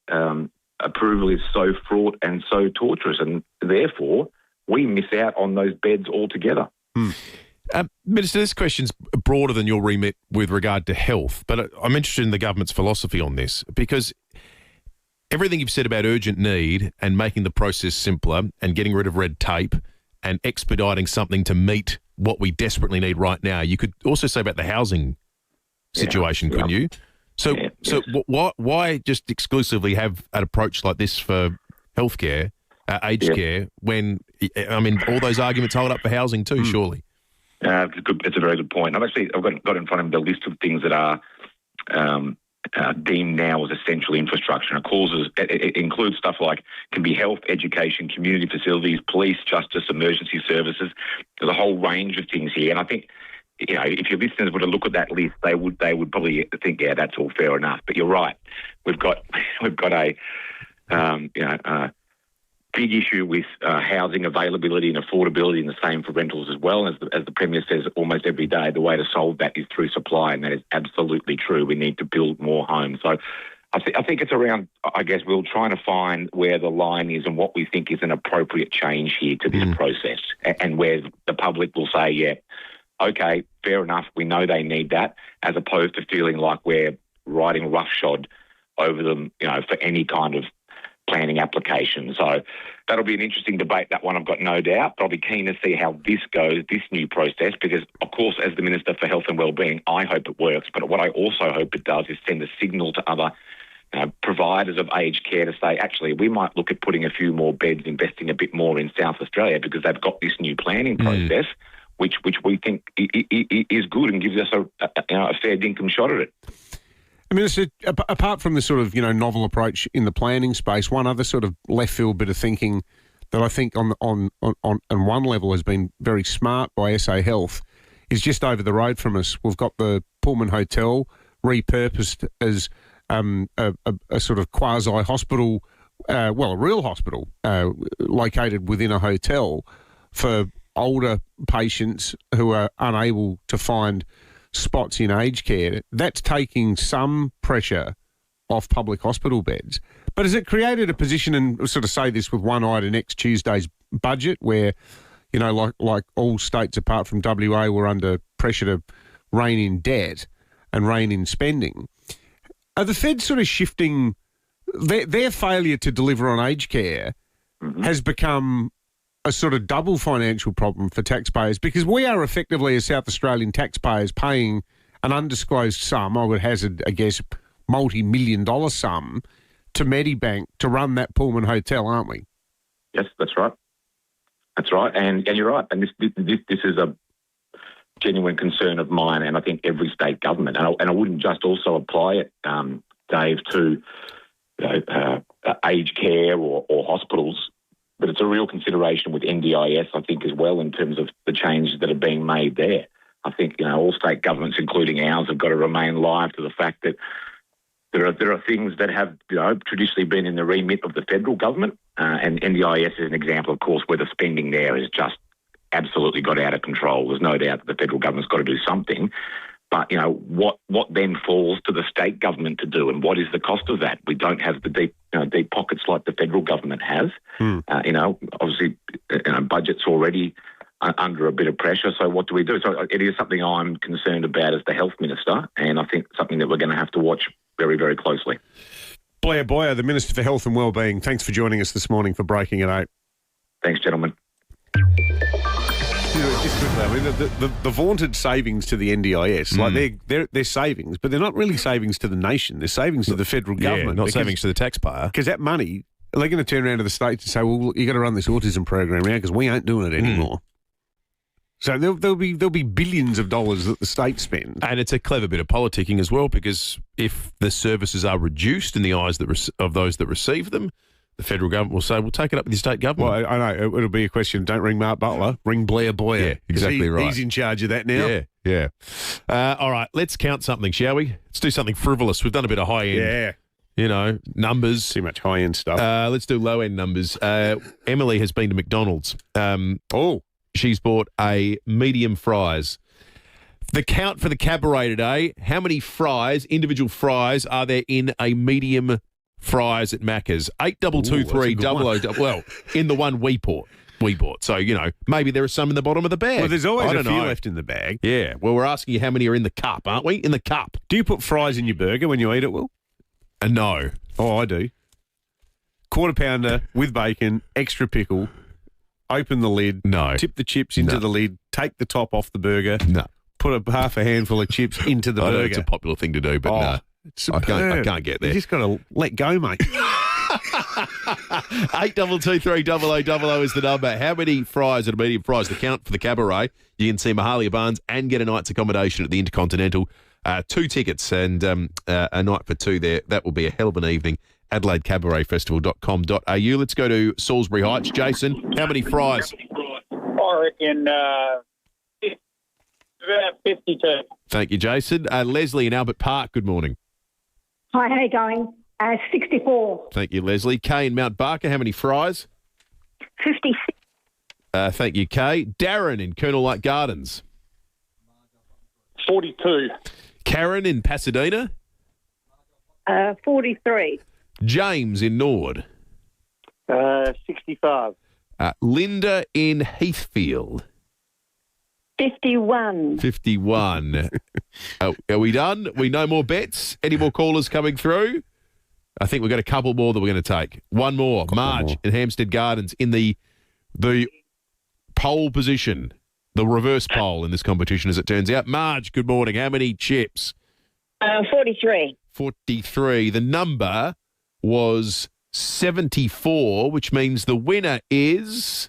Speaker 1: approval is so fraught and so torturous, and therefore we miss out on those beds altogether.
Speaker 16: Minister, this question's broader than your remit with regard to health, but I'm interested in the government's philosophy on this, because everything you've said about urgent need and making the process simpler and getting rid of red tape and expediting something to meet what we desperately need right now, you could also say about the housing situation, couldn't you? So, why just exclusively have an approach like this for healthcare, aged care, when, I mean, all those arguments hold up for housing too, surely?
Speaker 1: It's a very good point. I've got in front of me the list of things that are deemed now as essential infrastructure. It includes stuff like can be health, education, community facilities, police, justice, emergency services. There's a whole range of things here, and I think, you know, if your listeners were to look at that list, they would probably think, yeah, that's all fair enough. But you're right. We've got a big issue with housing availability and affordability, and the same for rentals as well. As the Premier says almost every day, the way to solve that is through supply, and that is absolutely true. We need to build more homes. So I think it's around, I guess, we're trying to find where the line is and what we think is an appropriate change here to this process, and where the public will say, yeah, okay, fair enough, we know they need that, as opposed to feeling like we're riding roughshod over them, you know, for any kind of planning application. So that'll be an interesting debate, that one, I've got no doubt. But I'll be keen to see how this goes, this new process, because, of course, as the Minister for Health and Wellbeing, I hope it works. But what I also hope it does is send a signal to other providers of aged care to say, actually, we might look at putting a few more beds, investing a bit more in South Australia, because they've got this new planning process, which we think is good and gives us a fair dinkum shot at it.
Speaker 15: I mean, apart from the sort of, novel approach in the planning space, one other sort of left field bit of thinking that I think on one level has been very smart by SA Health is just over the road from us. We've got the Pullman Hotel repurposed as a sort of quasi-hospital, a real hospital located within a hotel for older patients who are unable to find spots in aged care. That's taking some pressure off public hospital beds. But has it created a position, and sort of say this with one eye to next Tuesday's budget, where, like all states apart from WA were under pressure to rein in debt and rein in spending, are the feds sort of shifting their failure to deliver on aged care has become a sort of double financial problem for taxpayers, because we are effectively, as South Australian taxpayers, paying an undisclosed sum, I would hazard a guess, multi-million-dollar sum, to Medibank to run that Pullman Hotel, aren't we?
Speaker 1: Yes, that's right. That's right, and you're right. And this is a genuine concern of mine, and I think every state government. And I wouldn't just also apply it, Dave, to aged care or hospitals. But it's a real consideration with NDIS, I think, as well, in terms of the changes that are being made there. I think, all state governments, including ours, have got to remain alive to the fact that there are things that have, traditionally been in the remit of the federal government. And NDIS is an example, of course, where the spending there has just absolutely got out of control. There's no doubt that the federal government's got to do something. But, what then falls to the state government to do, and what is the cost of that? We don't have the deep pockets like the federal government has. Obviously, budget's already under a bit of pressure. So what do we do? So it is something I'm concerned about as the health minister, and I think something that we're going to have to watch very, very closely.
Speaker 15: Blair Boyer, the Minister for Health and Wellbeing, thanks for joining us this morning for Breaking at 8.
Speaker 1: Thanks, gentlemen.
Speaker 15: Just quickly, I mean, the vaunted savings to the NDIS, like they're savings, but they're not really savings to the nation. They're savings to the federal government.
Speaker 16: Not savings to the taxpayer.
Speaker 15: Because that money, they're going to turn around to the states and say, well, you got to run this autism program now because we ain't doing it anymore. So there'll be billions of dollars that the states spend.
Speaker 16: And it's a clever bit of politicking as well, because if the services are reduced in the eyes of those that receive them, the federal government will say, we'll take it up with the state government.
Speaker 15: Well, I know. It'll be a question, don't ring Mark Butler, ring Blair Boyer.
Speaker 16: Yeah, exactly right.
Speaker 15: He's in charge of that now.
Speaker 16: Yeah. All right, let's count something, shall we? Let's do something frivolous. We've done a bit of high-end, numbers.
Speaker 15: Too much high-end stuff.
Speaker 16: Let's do low-end numbers. Emily has been to McDonald's. She's bought a medium fries. The count for the cabaret today. How many fries, individual fries, are there in a medium fries at Macca's? 8223 00. Well, in the one we bought. So, maybe there are some in the bottom of the bag.
Speaker 15: Well, there's always a few
Speaker 16: know.
Speaker 15: left in the bag.
Speaker 16: Yeah. Well, we're asking you how many are in the cup, aren't we? In the cup.
Speaker 15: Do you put fries in your burger when you eat it, Will?
Speaker 16: No.
Speaker 15: Oh, I do. Quarter pounder with bacon, extra pickle, open the lid.
Speaker 16: No.
Speaker 15: Tip the chips into the lid, take the top off the burger.
Speaker 16: No.
Speaker 15: Put half a handful of chips into the
Speaker 16: I know
Speaker 15: burger.
Speaker 16: it's a popular thing to do, but no. I can't get there.
Speaker 15: You just got to let go, mate.
Speaker 16: 8223 0000 is the number. How many fries at a medium fries? The count for the cabaret. You can see Mahalia Barnes and get a night's accommodation at the Intercontinental. 2 tickets and a night for 2 there. That will be a hell of an evening. AdelaideCabaretFestival.com.au. Let's go to Salisbury Heights. Jason, how many fries?
Speaker 7: I reckon 52.
Speaker 16: Thank you, Jason. Leslie in Albert Park, good morning.
Speaker 8: Hi, how you going? 64.
Speaker 16: Thank you, Leslie. Kay in Mount Barker, how many fries?
Speaker 8: 56.
Speaker 16: Thank you, Kay. Darren in Colonel Light Gardens.
Speaker 7: 42.
Speaker 16: Karen in Pasadena.
Speaker 8: 43.
Speaker 16: James in Nord.
Speaker 7: 65.
Speaker 16: Linda in Heathfield.
Speaker 8: 51.
Speaker 16: 51. Are we done? We no more bets? Any more callers coming through? I think we've got a couple more that we're going to take. One more. Marge in Hampstead Gardens in the pole position, the reverse pole in this competition, as it turns out. Marge, good morning. How many chips?
Speaker 8: 43.
Speaker 16: 43. The number was 74, which means the winner is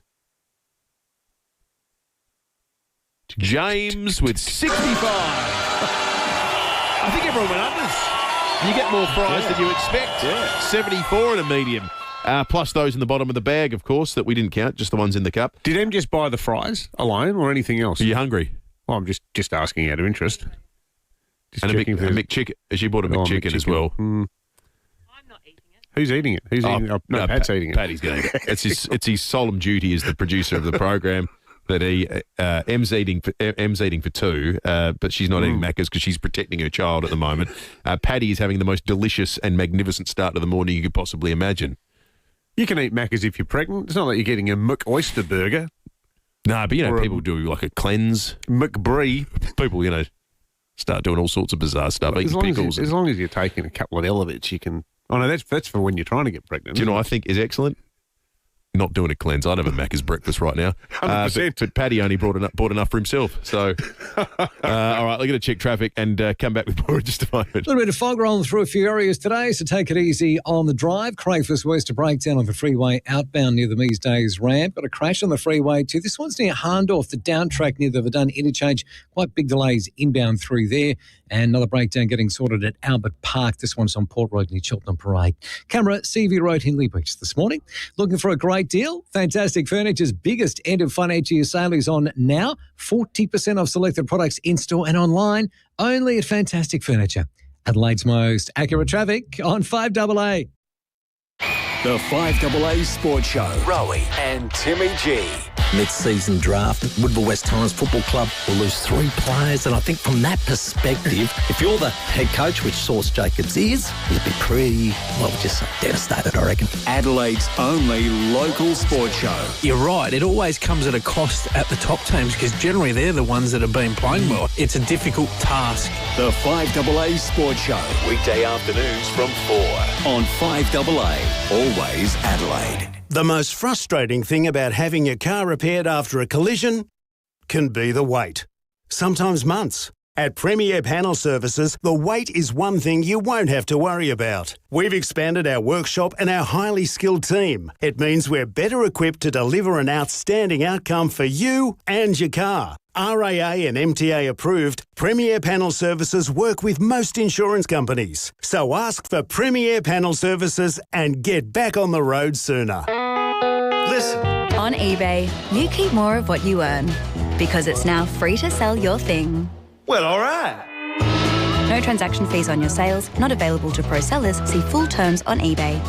Speaker 16: James with 65. I think everyone went unders. You get more fries than you expect. Yeah. 74 in a medium. Plus those in the bottom of the bag, of course, that we didn't count, just the ones in the cup.
Speaker 15: Did Em just buy the fries alone or anything else?
Speaker 16: Are you hungry?
Speaker 15: Well, I'm just asking out of interest.
Speaker 16: And a McChicken. She bought a McChicken as well.
Speaker 15: I'm not eating it. Who's eating it? Who's eating it? No, Pat's eating it.
Speaker 16: Paddy's going to eat it. It's his solemn duty as the producer of the program that he Em's eating for 2, but she's not eating Macca's because she's protecting her child at the moment. Paddy is having the most delicious and magnificent start to the morning you could possibly imagine.
Speaker 15: You can eat Macca's if you're pregnant. It's not like you're getting a McOyster burger.
Speaker 16: No, but people do like a cleanse.
Speaker 15: McBrie.
Speaker 16: People, start doing all sorts of bizarre stuff.
Speaker 15: As long as you're taking a couple of elements, you can. Oh no, that's for when you're trying to get pregnant.
Speaker 16: Do you know what I think is excellent? Not doing a cleanse. I'd have a Macca's breakfast right now.
Speaker 15: 100%.
Speaker 16: But Paddy only bought enough for himself. So, all right, we're going to check traffic and come back with more in just a moment.
Speaker 3: A little bit of fog rolling through a few areas today, so take it easy on the drive. Crayfus West, a breakdown on the freeway outbound near the Mees Days ramp. Got a crash on the freeway too. This one's near Harndorf, the down track near the Verdun interchange. Quite big delays inbound through there. And another breakdown getting sorted at Albert Park. This one's on Port Road near Cheltenham Parade. Camera, Seaview Road, Hindley Beach this morning. Looking for a great deal? Fantastic Furniture's biggest end of financial year sale is on now. 40% off selected products in-store and online. Only at Fantastic Furniture. Adelaide's most accurate traffic on 5AA.
Speaker 19: The 5AA Sports Show. Rowie and Timmy G.
Speaker 12: Mid-season draft, Woodville West Times Football Club will lose 3 players, and I think from that perspective, if you're the head coach, which Sauce Jacobs is, you'd be pretty, well, just devastated, I reckon.
Speaker 19: Adelaide only local sports show.
Speaker 21: You're right, it always comes at a cost at the top teams because generally they're the ones that have been playing well. It's a difficult task.
Speaker 19: The 5AA Sports Show. Weekday afternoons from 4 on 5AA. Always Adelaide.
Speaker 25: The most frustrating thing about having your car repaired after a collision can be the wait. Sometimes months. At Premier Panel Services, the wait is one thing you won't have to worry about. We've expanded our workshop and our highly skilled team. It means we're better equipped to deliver an outstanding outcome for you and your car. RAA and MTA approved, Premier Panel Services work with most insurance companies. So ask for Premier Panel Services and get back on the road sooner.
Speaker 26: Listen. On eBay, you keep more of what you earn because it's now free to sell your thing.
Speaker 25: Well, all right.
Speaker 26: No transaction fees on your sales, not available to pro sellers. See full terms on eBay.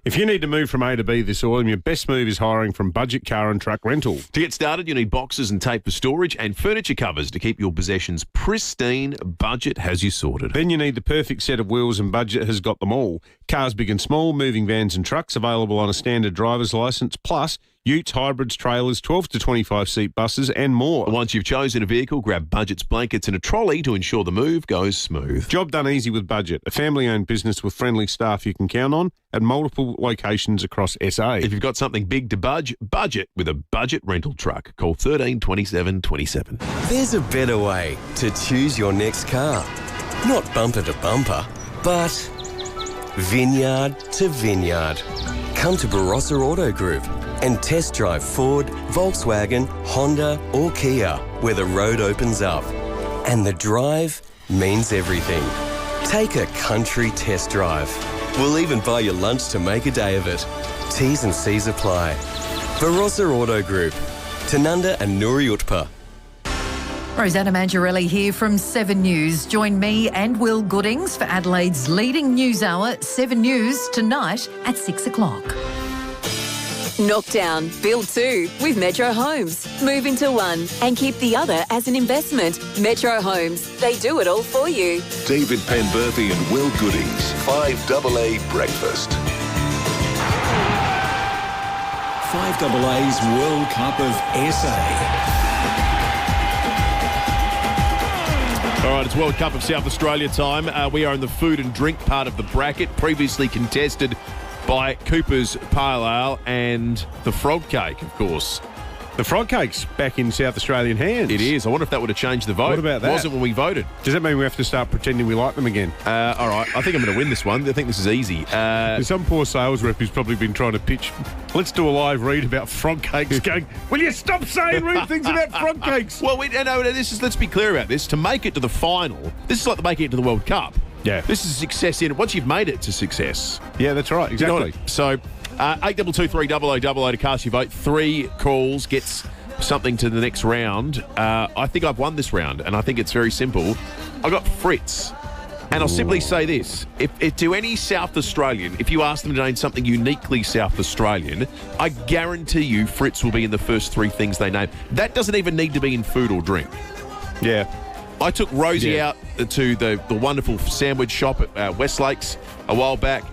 Speaker 15: If you need to move from A to B this autumn, your best move is hiring from Budget Car and Truck Rental.
Speaker 16: To get started, you need boxes and tape for storage and furniture covers to keep your possessions pristine. Budget has you sorted.
Speaker 15: Then you need the perfect set of wheels, and Budget has got them all. Cars big and small, moving vans and trucks available on a standard driver's licence, plus utes, hybrids, trailers, 12 to 25 seat buses and more.
Speaker 16: Once you've chosen a vehicle, grab Budget's blankets and a trolley to ensure the move goes smooth.
Speaker 15: Job done easy with Budget, a family-owned business with friendly staff you can count on at multiple locations across SA.
Speaker 16: If you've got something big to budget with a Budget rental truck. Call 13 27 27.
Speaker 2: There's a better way to choose your next car. Not bumper to bumper, but vineyard to vineyard. Come to Barossa Auto Group and test drive Ford, Volkswagen, Honda or Kia, where the road opens up. And the drive means everything. Take a country test drive. We'll even buy you lunch to make a day of it. T's and C's apply. Barossa Auto Group. Tanunda and Nuri Utpa.
Speaker 4: Rosanna Mangiarelli here from 7 News. Join me and Will Goodings for Adelaide's leading news hour, 7 News, tonight at 6 o'clock.
Speaker 5: Knockdown, build 2 with Metro Homes. Move into one and keep the other as an investment. Metro Homes, they do it all for you.
Speaker 19: David Penberthy and Will Goodings, 5AA Breakfast. 5AA's World Cup of SA.
Speaker 16: All right, it's World Cup of South Australia time. We are in the food and drink part of the bracket, previously contested by Cooper's Pale Ale and the Frog Cake, of course.
Speaker 15: The Frog Cake's back in South Australian hands.
Speaker 16: It is. I wonder if that would have changed the vote.
Speaker 15: What about that?
Speaker 16: It wasn't when we voted.
Speaker 15: Does that mean we have to start pretending we like them again?
Speaker 16: All right, I think I'm going to win this one. I think this is easy.
Speaker 15: There's some poor sales rep who's probably been trying to pitch, let's do a live read about frog cakes, going, will you stop saying rude things about frog cakes?
Speaker 16: Well, let's be clear about this. To make it to the final, this is like making it to the World Cup.
Speaker 15: Yeah.
Speaker 16: This is a success in it. Once you've made it, it's a success.
Speaker 15: Yeah, that's right. Exactly.
Speaker 16: So, 8223 to cast your vote. 3 calls gets something to the next round. I think I've won this round, and I think it's very simple. I got Fritz. And I'll simply say this. If to any South Australian, if you ask them to name something uniquely South Australian, I guarantee you Fritz will be in the first 3 things they name. That doesn't even need to be in food or drink.
Speaker 15: Yeah.
Speaker 16: I took Rosie out to the wonderful sandwich shop at Westlakes a while back,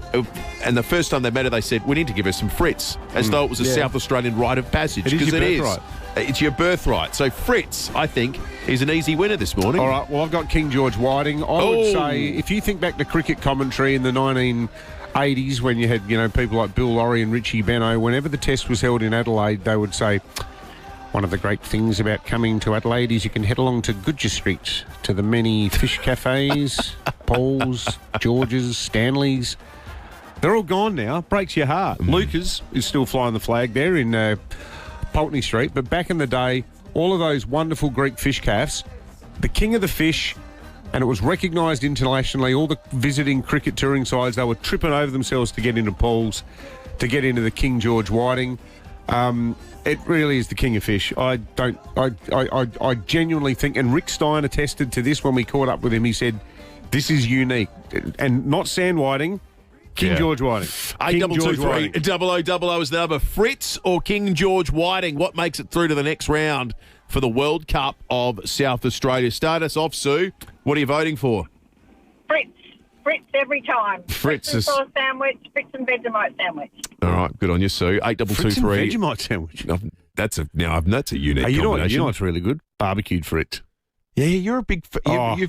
Speaker 16: and the first time they met her, they said, we need to give her some Fritz, as though it was a South Australian rite of passage. Because it is. It's your birthright. So Fritz, I think, is an easy winner this morning.
Speaker 15: All right, well, I've got King George Whiting. I would say, if you think back to cricket commentary in the 1980s when you had, people like Bill Laurie and Richie Benno, whenever the test was held in Adelaide, they would say, one of the great things about coming to Adelaide is you can head along to Goodger Street, to the many fish cafes, Paul's, George's, Stanley's. They're all gone now. Breaks your heart. Lucas is still flying the flag there in Pulteney Street, but back in the day, all of those wonderful Greek fish cafes, the king of the fish, and it was recognised internationally, all the visiting cricket touring sides, they were tripping over themselves to get into Paul's, to get into the King George Whiting. It really is the king of fish. I genuinely think, and Rick Stein attested to this when we caught up with him, he said, this is unique. And not Sand Whiting, King George Whiting.
Speaker 16: 8223 is the number. Fritz or King George Whiting? What makes it through to the next round for the World Cup of South Australia? Start us off, Sue. What are you voting for?
Speaker 8: Fritz. Fritz every time.
Speaker 16: Fritz
Speaker 8: and sauce sandwich, Fritz and Vegemite sandwich.
Speaker 16: All right, good on you, Sue. 8223.
Speaker 15: Fritz and Vegemite sandwich.
Speaker 16: That's a unique
Speaker 15: you
Speaker 16: combination.
Speaker 15: You know what's really good? Barbecued Fritz.
Speaker 16: Yeah, you're a big...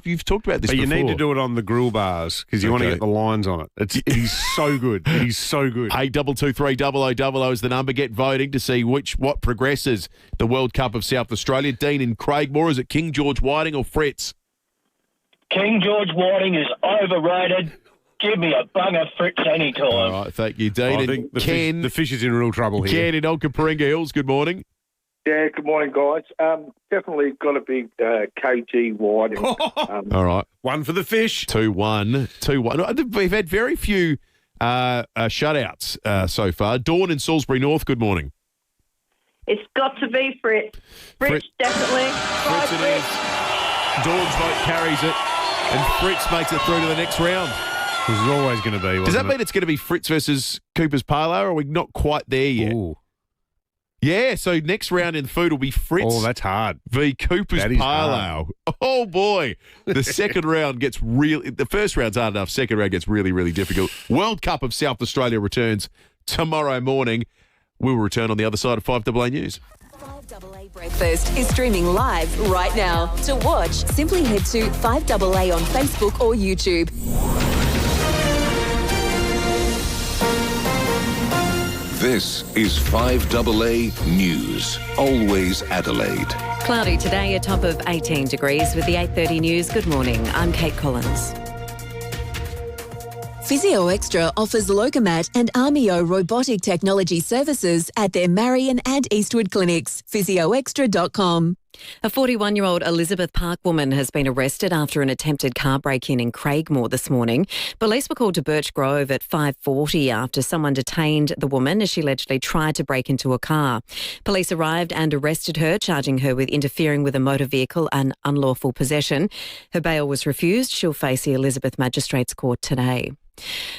Speaker 16: You've talked about this before.
Speaker 15: But you need to do it on the grill bars because you want to get the lines on it. It is so good. It is so good.
Speaker 16: 8223 is the number. Get voting to see what progresses the World Cup of South Australia. Dean in Craigmore, is it King George Whiting or Fritz?
Speaker 7: King George Whiting is overrated. Give me a bung of Fritz anytime.
Speaker 16: All right, thank you, Dean.
Speaker 15: I think the fish is in real trouble here.
Speaker 16: Ken in Onkaparinga Hills, good morning.
Speaker 9: Yeah, good morning, guys. Definitely got a big KG Whiting.
Speaker 16: All right.
Speaker 15: 1 for the fish.
Speaker 16: 2-1. We've had very few shutouts so far. Dawn in Salisbury North, good morning.
Speaker 11: It's got to be Fritz. Fritz, definitely.
Speaker 16: Fritz it is. Dawn's vote carries it, and Fritz makes it through to the next round.
Speaker 15: This is always going to be.
Speaker 16: Does that mean it's going to be Fritz versus Cooper's Pale Ale, or are we not quite there yet?
Speaker 15: Ooh.
Speaker 16: Yeah, so next round in food will be Fritz.
Speaker 15: Oh, that's hard.
Speaker 16: V Cooper's Pale Ale. Oh, boy. The second round gets really... The first round's hard enough. Second round gets really, really difficult. World Cup of South Australia returns tomorrow morning. We will return on the other side of 5AA News.
Speaker 5: 5AA Breakfast is streaming live right now. To watch, simply head to 5AA on Facebook or YouTube.
Speaker 13: This is 5AA News. Always Adelaide.
Speaker 10: Cloudy today, a top of 18 degrees with the 8:30 news. Good morning. I'm Kate Collins.
Speaker 5: Physio Extra offers Locomat and Armio robotic technology services at their Marion and Eastwood clinics. physioextra.com.
Speaker 10: A 41-year-old Elizabeth Park woman has been arrested after an attempted car break-in in Craigmore this morning. Police were called to Birch Grove at 5:40 after someone detained the woman as she allegedly tried to break into a car. Police arrived and arrested her, charging her with interfering with a motor vehicle and unlawful possession. Her bail was refused. She'll face the Elizabeth Magistrates Court today.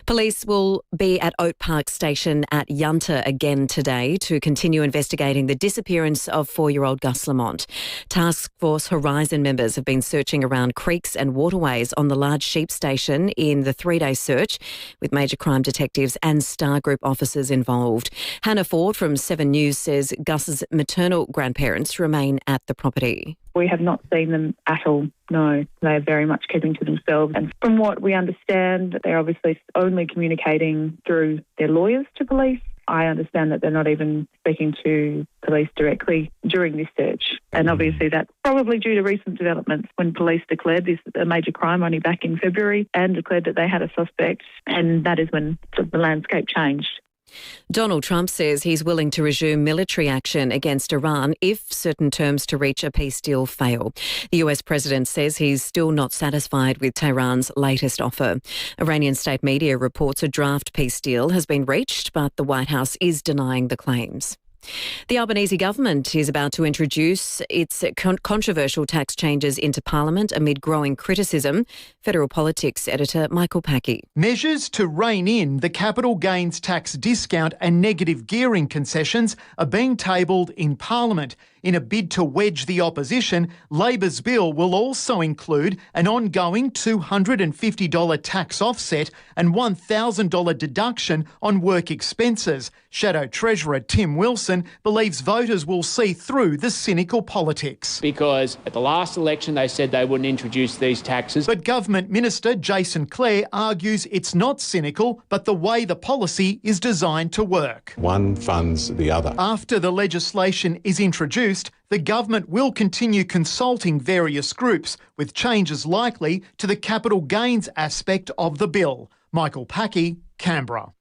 Speaker 10: Police will be at Oak Park Station at Yunta again today to continue investigating the disappearance of 4-year-old Gus Lamont. Task Force Horizon members have been searching around creeks and waterways on the large sheep station in the 3-day search, with major crime detectives and Star Group officers involved. Hannah Ford from 7 News says Gus's maternal grandparents remain at the property.
Speaker 14: We have not seen them at all, no. They are very much keeping to themselves. And from what we understand, they're obviously only communicating through their lawyers to police. I understand that they're not even speaking to police directly during this search. And obviously that's probably due to recent developments when police declared this a major crime only back in February and declared that they had a suspect. And that is when the landscape changed.
Speaker 10: Donald Trump says he's willing to resume military action against Iran if certain terms to reach a peace deal fail. The US president says he's still not satisfied with Tehran's latest offer. Iranian state media reports a draft peace deal has been reached, but the White House is denying the claims. The Albanese government is about to introduce its controversial tax changes into Parliament amid growing criticism. Federal Politics editor Michael Packey.
Speaker 17: Measures to rein in the capital gains tax discount and negative gearing concessions are being tabled in Parliament. In a bid to wedge the opposition, Labor's bill will also include an ongoing $250 tax offset and $1,000 deduction on work expenses. Shadow Treasurer Tim Wilson believes voters will see through the cynical politics.
Speaker 18: Because at the last election they said they wouldn't introduce these taxes.
Speaker 17: But Government Minister Jason Clare argues it's not cynical, but the way the policy is designed to work.
Speaker 22: One funds the other.
Speaker 17: After the legislation is introduced, the government will continue consulting various groups, with changes likely to the capital gains aspect of the bill. Michael Packey, Canberra.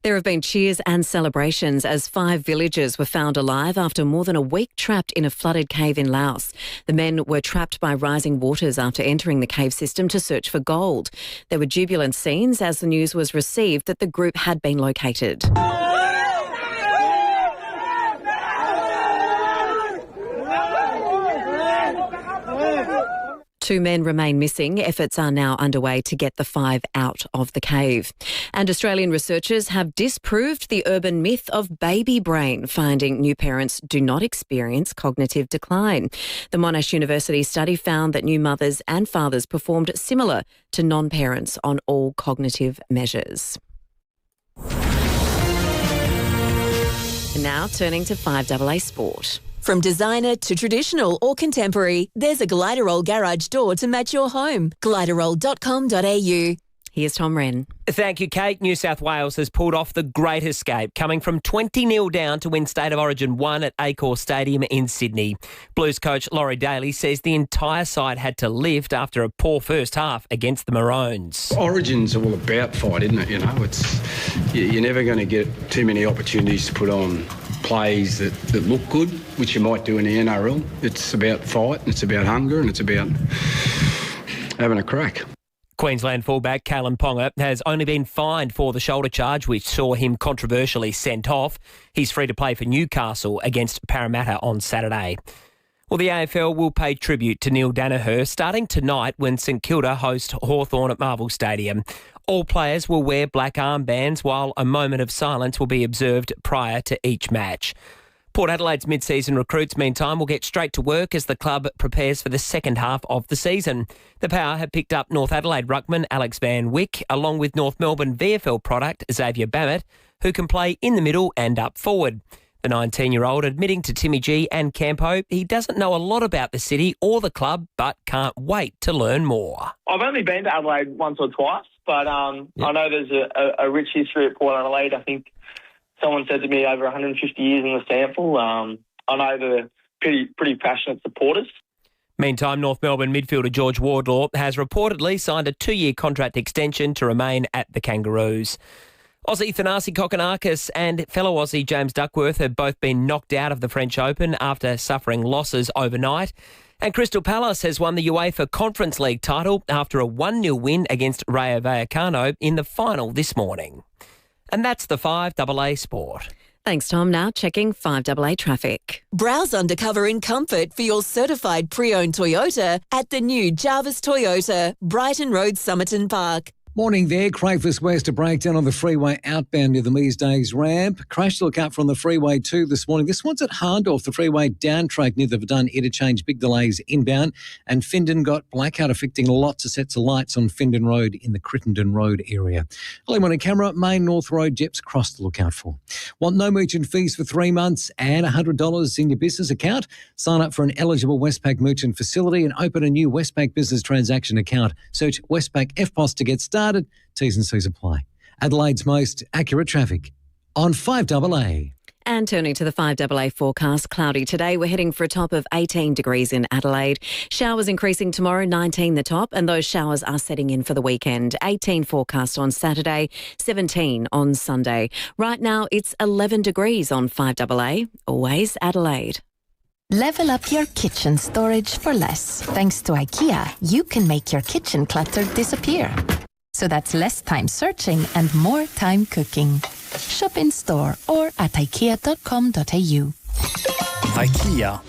Speaker 10: There have been cheers and celebrations as 5 villagers were found alive after more than a week trapped in a flooded cave in Laos. The men were trapped by rising waters after entering the cave system to search for gold. There were jubilant scenes as the news was received that the group had been located. Two men remain missing. Efforts are now underway to get the 5 out of the cave. And Australian researchers have disproved the urban myth of baby brain, finding new parents do not experience cognitive decline. The Monash University study found that new mothers and fathers performed similar to non-parents on all cognitive measures. And now turning to 5AA Sport.
Speaker 5: From designer to traditional or contemporary, there's a Gliderol garage door to match your home. Gliderol.com.au.
Speaker 10: Here's Tom Wren.
Speaker 23: Thank you, Kate. New South Wales has pulled off the great escape, coming from 20-0 down to win State of Origin 1 at Accor Stadium in Sydney. Blues coach Laurie Daly says the entire side had to lift after a poor first half against the Maroons.
Speaker 24: Origin's all about fight, isn't it? You know, you're never going to get too many opportunities to put on plays that look good, which you might do in the NRL. It's about fight, and it's about hunger, and it's about having a crack.
Speaker 23: Queensland fullback Callum Ponga has only been fined for the shoulder charge, which saw him controversially sent off. He's free to play for Newcastle against Parramatta on Saturday. Well, the AFL will pay tribute to Neil Danaher starting tonight when St Kilda host Hawthorn at Marvel Stadium. All players will wear black armbands while a moment of silence will be observed prior to each match. Port Adelaide's mid-season recruits, meantime, will get straight to work as the club prepares for the second half of the season. The Power have picked up North Adelaide ruckman Alex Van Wyck, along with North Melbourne VFL product Xavier Bammett, who can play in the middle and up forward. The 19-year-old admitting to Timmy G and Campo he doesn't know a lot about the city or the club, but can't wait to learn more.
Speaker 1: I've only been to Adelaide once or twice, but I know there's a rich history at Port Adelaide. I think someone said to me over 150 years in the sample. I know they're pretty passionate supporters.
Speaker 23: Meantime, North Melbourne midfielder George Wardlaw has reportedly signed a 2-year contract extension to remain at the Kangaroos. Aussie Thanasi Kokonakis and fellow Aussie James Duckworth have both been knocked out of the French Open after suffering losses overnight. And Crystal Palace has won the UEFA Conference League title after a 1-0 win against Rayo Vallecano in the final this morning. And that's the 5AA Sport.
Speaker 10: Thanks, Tom. Now checking 5AA traffic.
Speaker 5: Browse undercover in comfort for your certified pre-owned Toyota at the new Jarvis Toyota, Brighton Road, Somerton Park.
Speaker 3: Morning there. Crayfus West, a breakdown on the freeway outbound near the Mees Days ramp. Crash to look out from the freeway 2 this morning. This one's at Hahndorf, the freeway down track near the Verdun interchange. Big delays inbound. And Findon got blackout affecting lots of sets of lights on Findon Road in the Crittenden Road area. Early morning camera, Main North Road, Jeps Cross to look out for. Want no merchant fees for 3 months and $100 in your business account? Sign up for an eligible Westpac merchant facility and open a new Westpac business transaction account. Search Westpac FPOS to get started. T's and C's apply. Adelaide's most accurate traffic on 5AA.
Speaker 10: And turning to the 5AA forecast, cloudy today. We're heading for a top of 18 degrees in Adelaide. Showers increasing tomorrow, 19 the top, and those showers are setting in for the weekend. 18 forecast on Saturday, 17 on Sunday. Right now, it's 11 degrees on 5AA. Always Adelaide.
Speaker 6: Level up your kitchen storage for less. Thanks to IKEA, you can make your kitchen clutter disappear. So that's less time searching and more time cooking. Shop in store or at ikea.com.au.
Speaker 19: IKEA.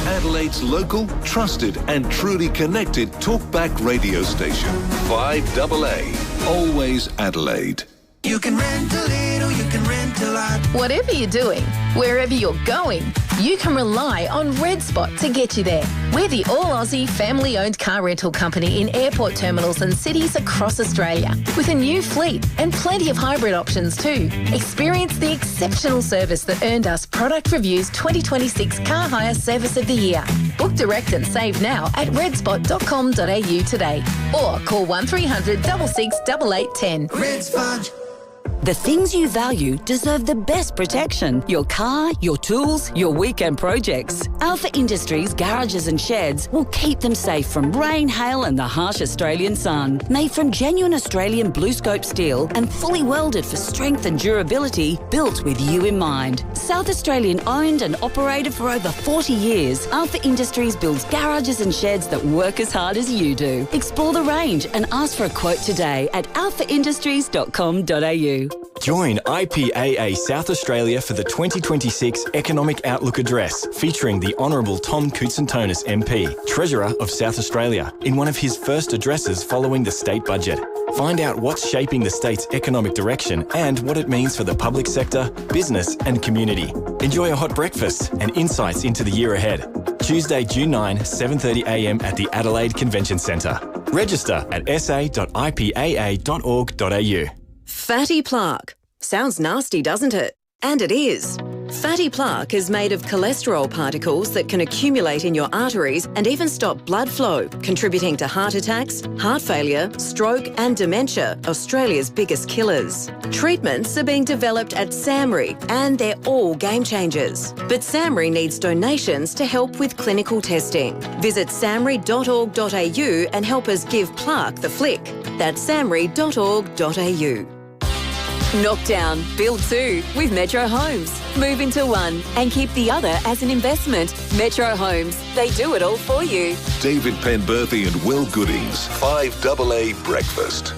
Speaker 13: Adelaide's local, trusted and truly connected talkback radio station. 5AA. Always Adelaide.
Speaker 12: You can rent a little, you can rent a lot.
Speaker 20: Whatever you're doing, wherever you're going, you can rely on Red Spot to get you there. We're the all-Aussie family-owned car rental company in airport terminals and cities across Australia, with a new fleet and plenty of hybrid options too. Experience the exceptional service that earned us Product Review's 2026 Car Hire Service of the Year. Book direct and save now at redspot.com.au today, or call 1300 66 8810.
Speaker 12: Red Spot.
Speaker 22: The things you value deserve the best protection. Your car, your tools, your weekend projects. Alpha Industries garages and sheds will keep them safe from rain, hail and the harsh Australian sun. Made from genuine Australian blue scope steel and fully welded for strength and durability, built with you in mind. South Australian owned and operated for over 40 years, Alpha Industries builds garages and sheds that work as hard as you do. Explore the range and ask for a quote today at alphaindustries.com.au.
Speaker 27: Join IPAA South Australia for the 2026 Economic Outlook Address, featuring the Honourable Tom Koutsantonis MP, Treasurer of South Australia, in one of his first addresses following the state budget. Find out what's shaping the state's economic direction and what it means for the public sector, business and community. Enjoy a hot breakfast and insights into the year ahead. Tuesday, June 9, 7:30am at the Adelaide Convention Centre. Register at sa.ipaa.org.au.
Speaker 10: Fatty plaque. Sounds nasty, doesn't it? And it is. Fatty plaque is made of cholesterol particles that can accumulate in your arteries and even stop blood flow, contributing to heart attacks, heart failure, stroke and dementia, Australia's biggest killers. Treatments are being developed at SAMRI and they're all game changers. But SAMRI needs donations to help with clinical testing. Visit samri.org.au and help us give plaque the flick. That's samri.org.au.
Speaker 5: Knock down, build two with Metro Homes. Move into one and keep the other as an investment. Metro Homes, they do it all for you.
Speaker 13: David Penberthy and Will Goodings, 5AA Breakfast.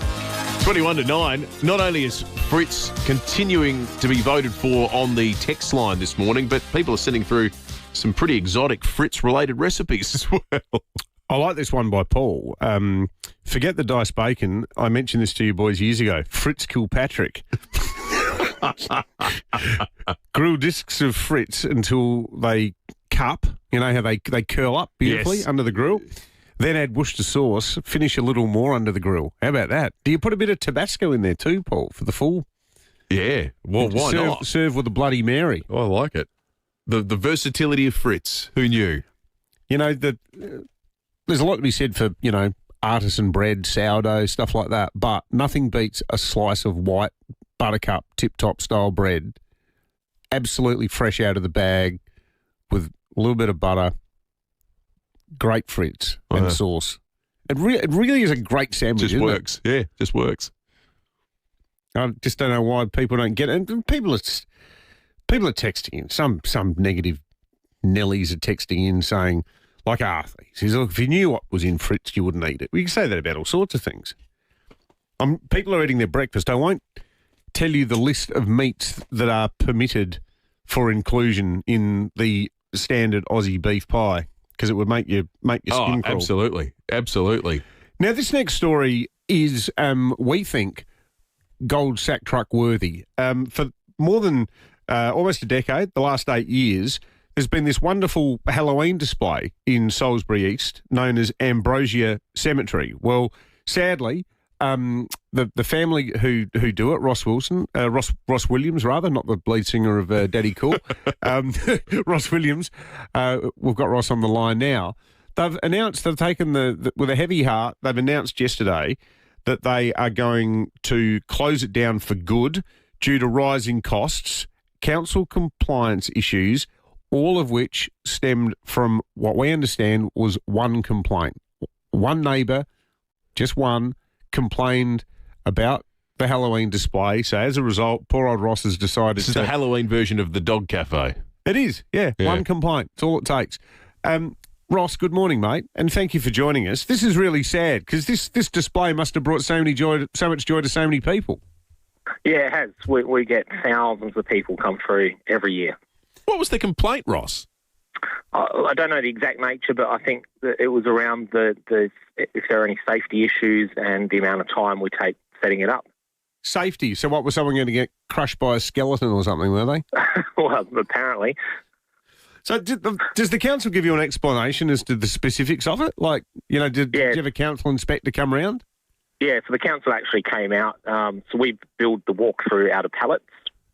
Speaker 16: 21 to 9. Not only is Fritz continuing to be voted for on the text line this morning, but people are sending through some pretty exotic Fritz-related recipes as well.
Speaker 15: I like this one by Paul. Forget the diced bacon. I mentioned this to you boys years ago. Fritz Kilpatrick. Grill discs of Fritz until they cup. You know how they curl up beautifully under the grill? Then add Worcester sauce. Finish a little more under the grill. How about that? Do you put a bit of Tabasco in there too, Paul, for the full?
Speaker 16: Yeah. Well, why not?
Speaker 15: Serve with a Bloody Mary.
Speaker 16: Oh, I like it. The versatility of Fritz. Who knew?
Speaker 15: You know, there's a lot to be said for, you know, artisan bread, sourdough, stuff like that, but nothing beats a slice of white buttercup tip-top style bread, absolutely fresh out of the bag with a little bit of butter, great Fritz and sauce. It really is a great sandwich,
Speaker 16: Just works. Yeah, just works.
Speaker 15: I just don't know why people don't get it. And people are texting in. Some negative Nellies are texting in saying, like Arthur, he says, look, if you knew what was in Fritz, you wouldn't eat it. We can say that about all sorts of things. People are eating their breakfast. I won't tell you the list of meats that are permitted for inclusion in the standard Aussie beef pie because it would make your skin crawl.
Speaker 16: Absolutely.
Speaker 15: Now, this next story is, we think, gold sack truck worthy. For more than almost a decade, the last 8 years, there's been this wonderful Halloween display in Salisbury East known as Ambrosia Cemetery. Well, sadly, the family who do it, Ross Williams, rather, not the lead singer of Daddy Cool, Ross Williams, we've got Ross on the line now. They've taken with a heavy heart, they've announced yesterday that they are going to close it down for good due to rising costs, council compliance issues, all of which stemmed from what we understand was one complaint. One neighbour, just one, complained about the Halloween display. So as a result, poor old Ross has decided
Speaker 16: This is the Halloween version of the dog cafe.
Speaker 15: It is, yeah. One complaint. It's all it takes. Ross, good morning, mate, and thank you for joining us. This is really sad because this display must have brought so much joy to so many people.
Speaker 2: Yeah, it has. We get thousands of people come through every year.
Speaker 16: What was the complaint, Ross?
Speaker 2: I don't know the exact nature, but I think that it was around the if there are any safety issues and the amount of time we take setting it up.
Speaker 15: Safety? So what, was someone going to get crushed by a skeleton or something, were they?
Speaker 2: Well, apparently.
Speaker 15: So does the council give you an explanation as to the specifics of it? Like, you know, did you have a council inspector come around?
Speaker 2: Yeah, so the council actually came out. So we built the walkthrough out of pallets,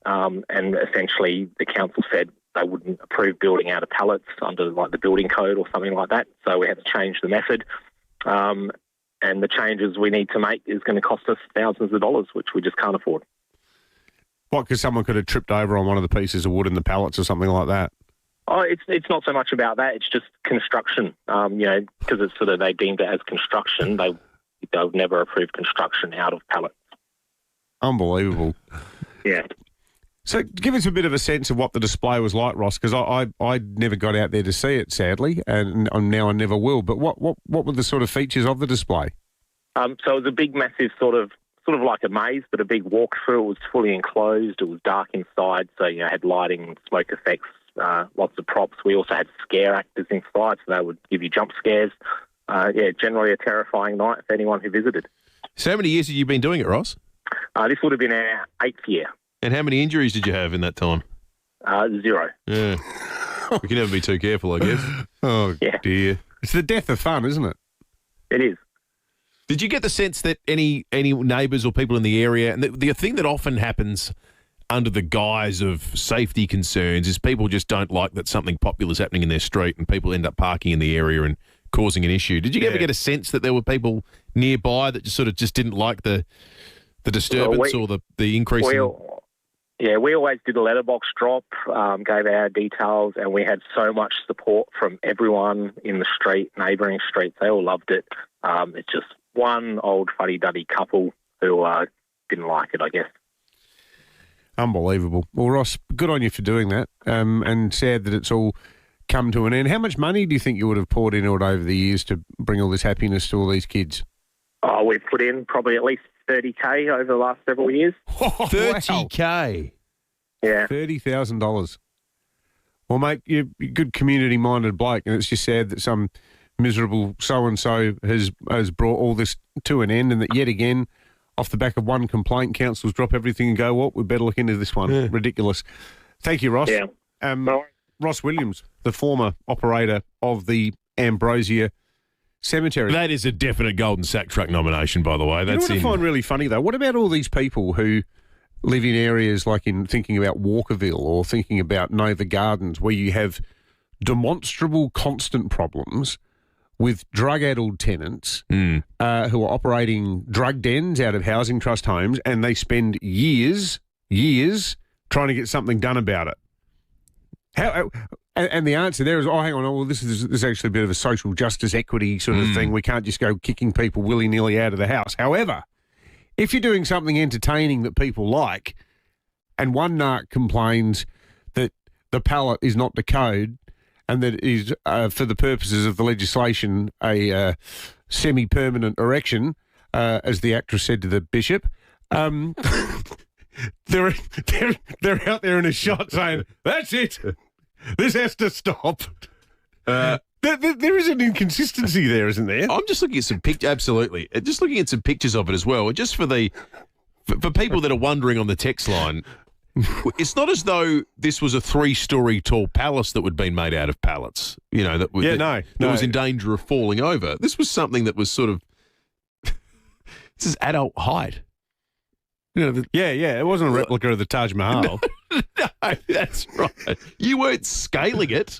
Speaker 2: and essentially the council said they wouldn't approve building out of pallets under like the building code or something like that. So we had to change the method. And the changes we need to make is going to cost us thousands of dollars, which we just can't afford.
Speaker 15: What, because someone could have tripped over on one of the pieces of wood in the pallets or something like that?
Speaker 2: Oh, it's not so much about that. It's just construction, you know, because it's sort of they deemed it as construction. They've never approved construction out of pallets.
Speaker 15: Unbelievable.
Speaker 2: Yeah.
Speaker 15: So give us a bit of a sense of what the display was like, Ross, because I never got out there to see it, sadly, and now I never will. But what were the sort of features of the display?
Speaker 2: So it was a big, massive sort of like a maze, but a big walkthrough. It was fully enclosed. It was dark inside, so you know, had lighting, smoke effects, lots of props. We also had scare actors inside, so they would give you jump scares. Generally a terrifying night for anyone who visited.
Speaker 16: So how many years have you been doing it, Ross?
Speaker 2: This would have been our 8th year.
Speaker 16: And how many injuries did you have in that time?
Speaker 2: 0.
Speaker 16: Yeah. We can never be too careful, I guess.
Speaker 15: Oh, dear. It's the death of fun, isn't it?
Speaker 2: It is.
Speaker 16: Did you get the sense that any neighbours or people in the area, and the thing that often happens under the guise of safety concerns is people just don't like that something popular is happening in their street and people end up parking in the area and causing an issue. Did you ever get a sense that there were people nearby that just didn't like the disturbance or the increase in...
Speaker 2: Yeah, we always did a letterbox drop, gave our details, and we had so much support from everyone in the street, neighbouring streets. They all loved it. It's just one old fuddy-duddy couple who didn't like it, I guess.
Speaker 15: Unbelievable. Well, Ross, good on you for doing that, and sad that it's all come to an end. How much money do you think you would have poured into it over the years to bring all this happiness to all these kids?
Speaker 2: Oh, we've put in probably at least $30,000 over the last several years.
Speaker 16: $30,000?
Speaker 2: Yeah.
Speaker 15: $30,000. Well, mate, you're a good community-minded bloke, and it's just sad that some miserable so-and-so has brought all this to an end, and that yet again, off the back of one complaint, councils drop everything and go, well, we better look into this one. Yeah. Ridiculous. Thank you, Ross.
Speaker 2: Yeah.
Speaker 15: Ross Williams, the former operator of the Ambrosia Cemetery.
Speaker 16: That is a definite Golden Sack Truck nomination, by the way.
Speaker 15: That's what I find really funny, though? What about all these people who live in areas like in thinking about Walkerville or thinking about Nova Gardens, where you have demonstrable constant problems with drug-addled tenants who are operating drug dens out of housing trust homes, and they spend years trying to get something done about it? And the answer there is, hang on, well, this is actually a bit of a social justice equity sort of thing. We can't just go kicking people willy-nilly out of the house. However, if you're doing something entertaining that people like, and one narc complains that the pallet is not the code and that it is, for the purposes of the legislation, a semi-permanent erection, as the actress said to the bishop, they're out there in a shot saying, that's it. This has to stop. There is an inconsistency there, isn't there?
Speaker 16: I'm just looking at some pictures. Absolutely. Just looking at some pictures of it as well. Just for people that are wondering on the text line, it's not as though this was a 3-story tall palace that would been made out of pallets, that was in danger of falling over. This was something that was sort of, this is adult height.
Speaker 15: It wasn't a replica of the Taj Mahal.
Speaker 16: No, that's right. You weren't scaling it.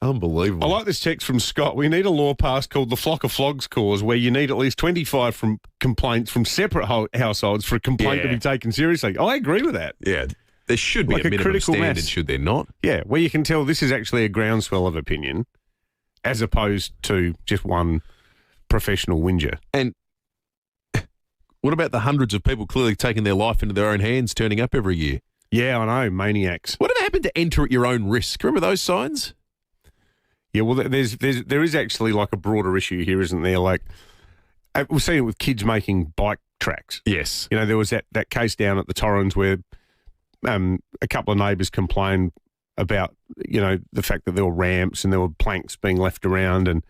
Speaker 16: Unbelievable.
Speaker 15: I like this text from Scott. We need a law passed called the Flock of Flogs Clause, where you need at least 25 complaints from separate households for a complaint to be taken seriously. I agree with that.
Speaker 16: Yeah. There should be a minimum standard, should there not?
Speaker 15: Yeah, where you can tell this is actually a groundswell of opinion as opposed to just one professional whinger.
Speaker 16: And what about the hundreds of people clearly taking their life into their own hands, turning up every year?
Speaker 15: Yeah, I know, maniacs.
Speaker 16: Whatever happened to enter at your own risk? Remember those signs?
Speaker 15: Yeah, well, there is actually like a broader issue here, isn't there? Like, we've seen it with kids making bike tracks.
Speaker 16: Yes.
Speaker 15: There was that case down at the Torrens where a couple of neighbours complained about, the fact that there were ramps and there were planks being left around. And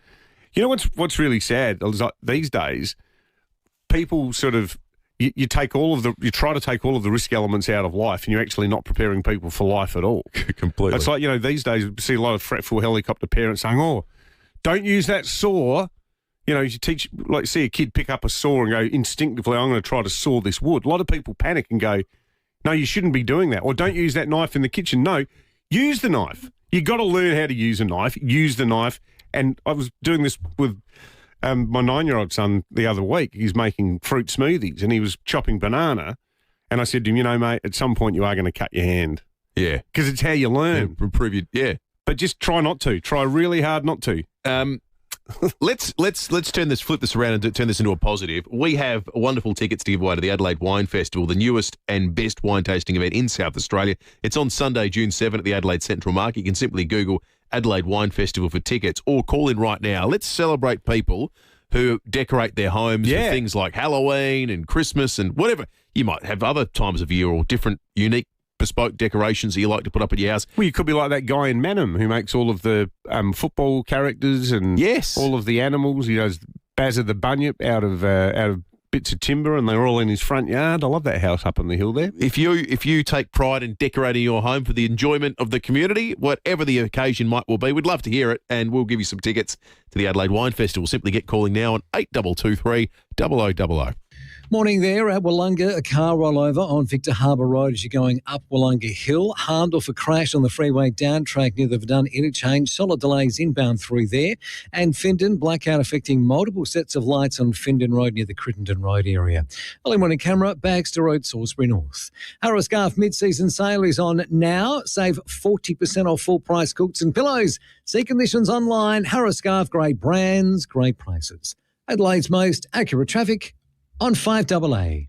Speaker 15: what's really sad is like these days, people sort of you try to take all of the risk elements out of life, and you're actually not preparing people for life at all.
Speaker 16: Completely.
Speaker 15: It's like, these days you see a lot of fretful helicopter parents saying, "Oh, don't use that saw." You see a kid pick up a saw and go instinctively, "I'm going to try to saw this wood." A lot of people panic and go, "No, you shouldn't be doing that." Or don't use that knife in the kitchen. No, use the knife. You got to learn how to use a knife. Use the knife. And I was doing this with my 9-year-old son the other week. He's making fruit smoothies and he was chopping banana. And I said to him, mate, at some point you are going to cut your hand.
Speaker 16: Yeah.
Speaker 15: Because it's how you learn.
Speaker 16: Yeah, improve your, yeah.
Speaker 15: But just try not to. Try really hard not to.
Speaker 16: Let's flip this around and turn this into a positive. We have wonderful tickets to give away to the Adelaide Wine Festival, the newest and best wine tasting event in South Australia. It's on Sunday, June 7 at the Adelaide Central Market. You can simply Google Adelaide Wine Festival for tickets or call in right now. Let's celebrate people who decorate their homes for things like Halloween and Christmas and whatever. You might have other times of year or different unique bespoke decorations that you like to put up at your house.
Speaker 15: Well, you could be like that guy in Manham who makes all of the football characters and all of the animals. He does Bazza the Bunyip out of bits of timber, and they're all in his front yard. I love that house up on the hill there.
Speaker 16: If you take pride in decorating your home for the enjoyment of the community, whatever the occasion might well be, we'd love to hear it, and we'll give you some tickets to the Adelaide Wine Festival. Simply get calling now on 8223 0000.
Speaker 3: Morning there at Wollonga. A car rollover on Victor Harbour Road as you're going up Wollonga Hill. Harmed off a crash on the freeway down track near the Verdun interchange. Solid delays inbound through there. And Findon, blackout affecting multiple sets of lights on Findon Road near the Crittenden Road area. Early morning camera, Bagster Road, Salisbury North. Harrow Scarf mid-season sale is on now. Save 40% off full price quilts and pillows. See conditions online. Harrow Scarf, great brands, great prices. Adelaide's most accurate traffic on 5AA.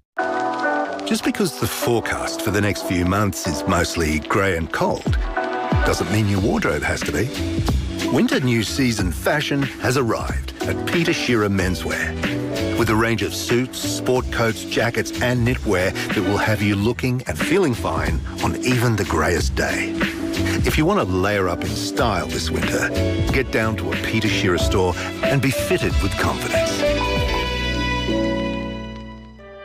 Speaker 4: Just because the forecast for the next few months is mostly grey and cold doesn't mean your wardrobe has to be. Winter new season fashion has arrived at Peter Shearer Menswear. With a range of suits, sport coats, jackets and knitwear that will have you looking and feeling fine on even the greyest day. If you want to layer up in style this winter, get down to a Peter Shearer store and be fitted with confidence.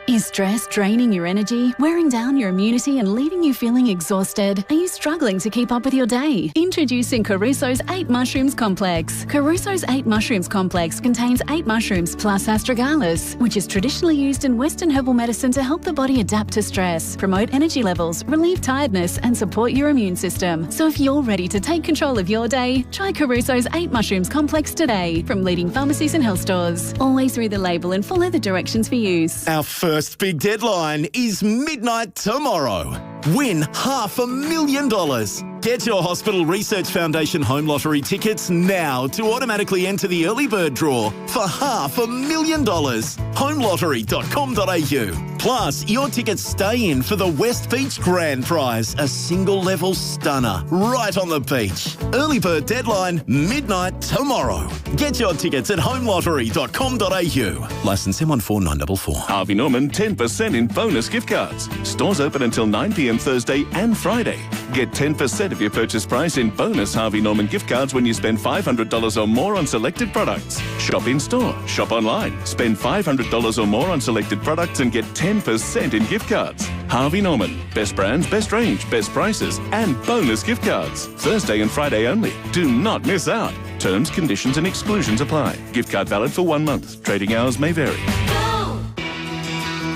Speaker 7: Is stress draining your energy, wearing down your immunity and leaving you feeling exhausted? Are you struggling to keep up with your day? Introducing Caruso's 8 Mushrooms Complex. Caruso's 8 Mushrooms Complex contains 8 mushrooms plus astragalus, which is traditionally used in Western herbal medicine to help the body adapt to stress, promote energy levels, relieve tiredness and support your immune system. So if you're ready to take control of your day, try Caruso's 8 Mushrooms Complex today from leading pharmacies and health stores. Always read the label and follow the directions for use.
Speaker 8: Our first big deadline is midnight tomorrow. Win $500,000. Get your Hospital Research Foundation Home Lottery tickets now to automatically enter the early bird draw for $500,000. Homelottery.com.au. Plus, your tickets stay in for the West Beach Grand Prize, a single-level stunner right on the beach. Early bird deadline, midnight tomorrow. Get your tickets at homelottery.com.au. Licence M14944.
Speaker 9: Harvey Norman 10% in bonus gift cards. Stores open until 9 p.m. Thursday and Friday. Get 10% of your purchase price in bonus Harvey Norman gift cards when you spend $500 or more on selected products. Shop in store, shop online. Spend $500 or more on selected products and get 10% in gift cards. Harvey Norman. Best brands, best range, best prices and bonus gift cards. Thursday and Friday only. Do not miss out. Terms, conditions and exclusions apply. Gift card valid for 1 month. Trading hours may vary.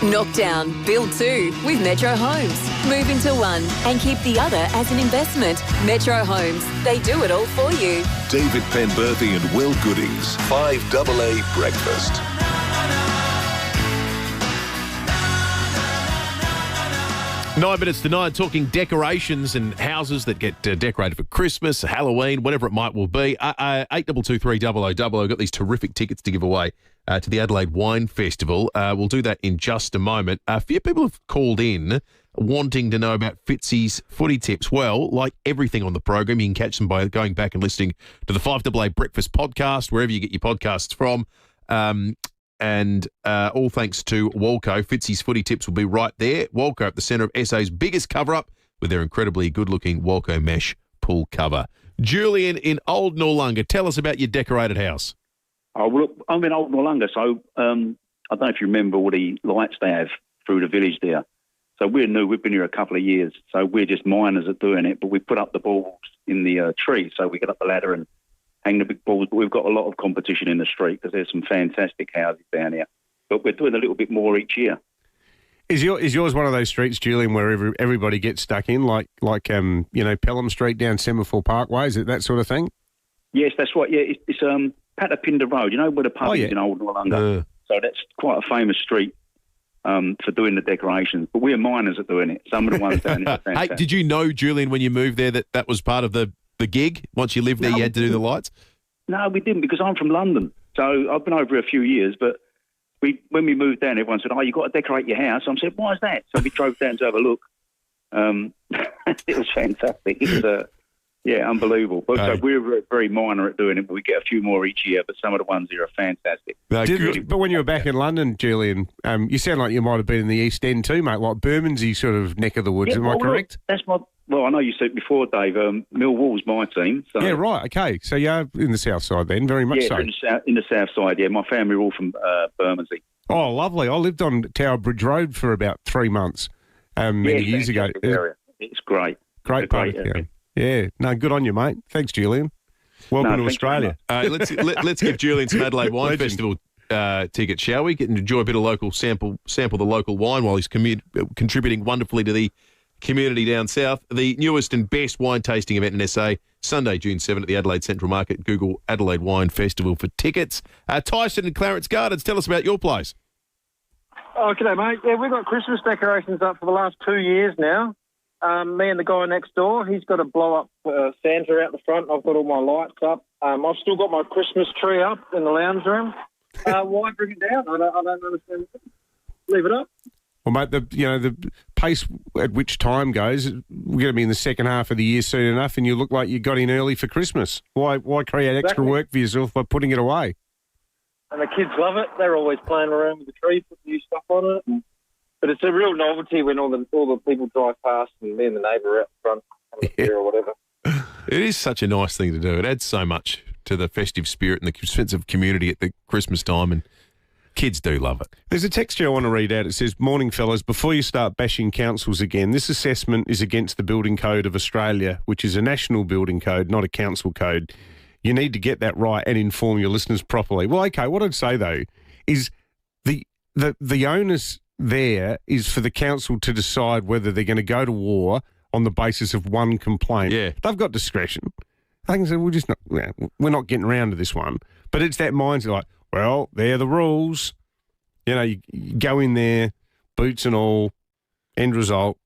Speaker 5: Knock down, build 2 with Metro Homes. Move into one and keep the other as an investment. Metro Homes, they do it all for you.
Speaker 13: David Penberthy and Will Goodings, 5AA Breakfast.
Speaker 16: Nine minutes to 9, talking decorations and houses that get decorated for Christmas, Halloween, whatever it might well be. 8223 got these terrific tickets to give away to the Adelaide Wine Festival. We'll do that in just a moment. A few people have called in wanting to know about Fitzy's footy tips. Well, like everything on the program, you can catch them by going back and listening to the 5AA Breakfast podcast, wherever you get your podcasts from. And all thanks to Walco. Fitzy's footy tips will be right there. Walco at the centre of SA's biggest cover-up with their incredibly good-looking Walco mesh pool cover. Julian in Old Noarlunga, tell us about your decorated house.
Speaker 11: Oh, well, I'm in Old Noarlunga, so I don't know if you remember all the lights they have through the village there. So we're new. We've been here a couple of years, so we're just miners at doing it. But we put up the balls in the tree, so we get up the ladder and hang the big balls. But we've got a lot of competition in the street because there's some fantastic houses down here. But we're doing a little bit more each year.
Speaker 15: Is yours one of those streets, Julian, where everybody gets stuck in, like Pelham Street down Semaphore Parkway? Is it that sort of thing?
Speaker 11: Yes, that's right. Yeah, it's Patapinda Road. You know where the pub is in Old Noarlunga? So that's quite a famous street for doing the decorations. But we're miners at doing it. Some of the ones down here are fantastic.
Speaker 16: Hey, did you know, Julian, when you moved there that was part of the gig? Once you lived there, you had to do the lights?
Speaker 11: No, we didn't, because I'm from London. So I've been over here a few years, but when we moved down, everyone said, you've got to decorate your house. I said, why is that? So we drove down to have a look. It was fantastic. It was, unbelievable. But so we're very minor at doing it, but we get a few more each year, but some of the ones here are fantastic.
Speaker 15: But when you were back in London, Julian, you sound like you might have been in the East End too, mate, like Bermondsey sort of neck of the woods. Am I correct?
Speaker 11: Well, I know you said before, Dave, Millwall's my team. So.
Speaker 15: Yeah, right, okay. So you're in the south side then, very much so.
Speaker 11: In the south side, yeah. My family are all from Bermondsey.
Speaker 15: Oh, lovely. I lived on Tower Bridge Road for about 3 months many years ago.
Speaker 11: It's great.
Speaker 15: Great part of town. Yeah, no, good on you, mate. Thanks, Julian. Welcome to Australia.
Speaker 16: Let's give Julian some Adelaide Wine Festival tickets, shall we? Get and enjoy a bit of local sample the local wine while he's contributing wonderfully to the community down south. The newest and best wine tasting event in SA, Sunday, June 7 at the Adelaide Central Market. Google Adelaide Wine Festival for tickets. Tyson and Clarence Gardens, tell us about your place.
Speaker 21: Oh, g'day, mate. Yeah, we've got Christmas decorations up for the last 2 years now. Me and the guy next door, he's got a blow-up Santa out the front. I've got all my lights up. I've still got my Christmas tree up in the lounge room. Why bring it down? I don't understand. Leave it up.
Speaker 15: Well, mate, the pace at which time goes, we're going to be in the second half of the year soon enough, and you look like you got in early for Christmas. Why create extra work for yourself by putting it away?
Speaker 21: And the kids love it. They're always playing around with the tree, putting new stuff on it. But it's a real novelty when all the people drive past and me and the neighbour are out the front having a beer or whatever.
Speaker 16: It is such a nice thing to do. It adds so much to the festive spirit and the sense of community at the Christmas time, and kids do love it.
Speaker 15: There's a text here I want to read out. It says, "Morning, fellas. Before you start bashing councils again, this assessment is against the Building Code of Australia, which is a national building code, not a council code. You need to get that right and inform your listeners properly." Well, okay, what I'd say, though, is the onus there is for the council to decide whether they're going to go to war on the basis of one complaint.
Speaker 16: Yeah.
Speaker 15: They've got discretion. They can say, we're not getting around to this one. But it's that mindset like, well, they're the rules. You know, you go in there, boots and all, end result,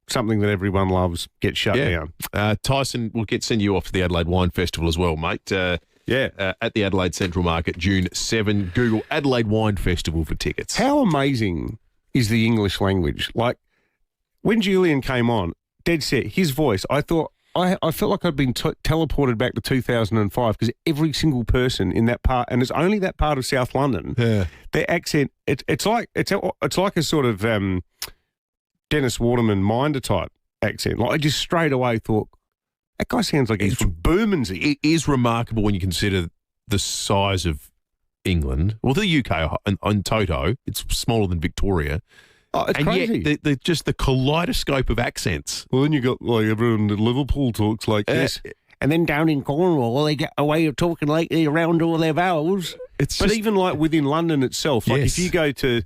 Speaker 15: something that everyone loves, gets shut down.
Speaker 16: Tyson, we'll send you off to the Adelaide Wine Festival as well, mate. At the Adelaide Central Market, June 7. Google Adelaide Wine Festival for tickets.
Speaker 15: How amazing is the English language? Like, when Julian came on, dead set, his voice, I thought, I felt like I'd been teleported back to 2005 because every single person in that part, and it's only that part of South London, their accent, it's like a sort of Dennis Waterman Minder type accent. Like I just straight away thought, that guy sounds like he's from Bermondsey.
Speaker 16: It is remarkable when you consider the size of England. Well, the UK on toto, it's smaller than Victoria.
Speaker 15: Oh, it's crazy.
Speaker 16: Yet just the kaleidoscope of accents.
Speaker 15: Well, then you got like everyone in Liverpool talks like this. And then down in Cornwall, they get a way of talking like they round all their vowels. Even like within London itself, like if you go to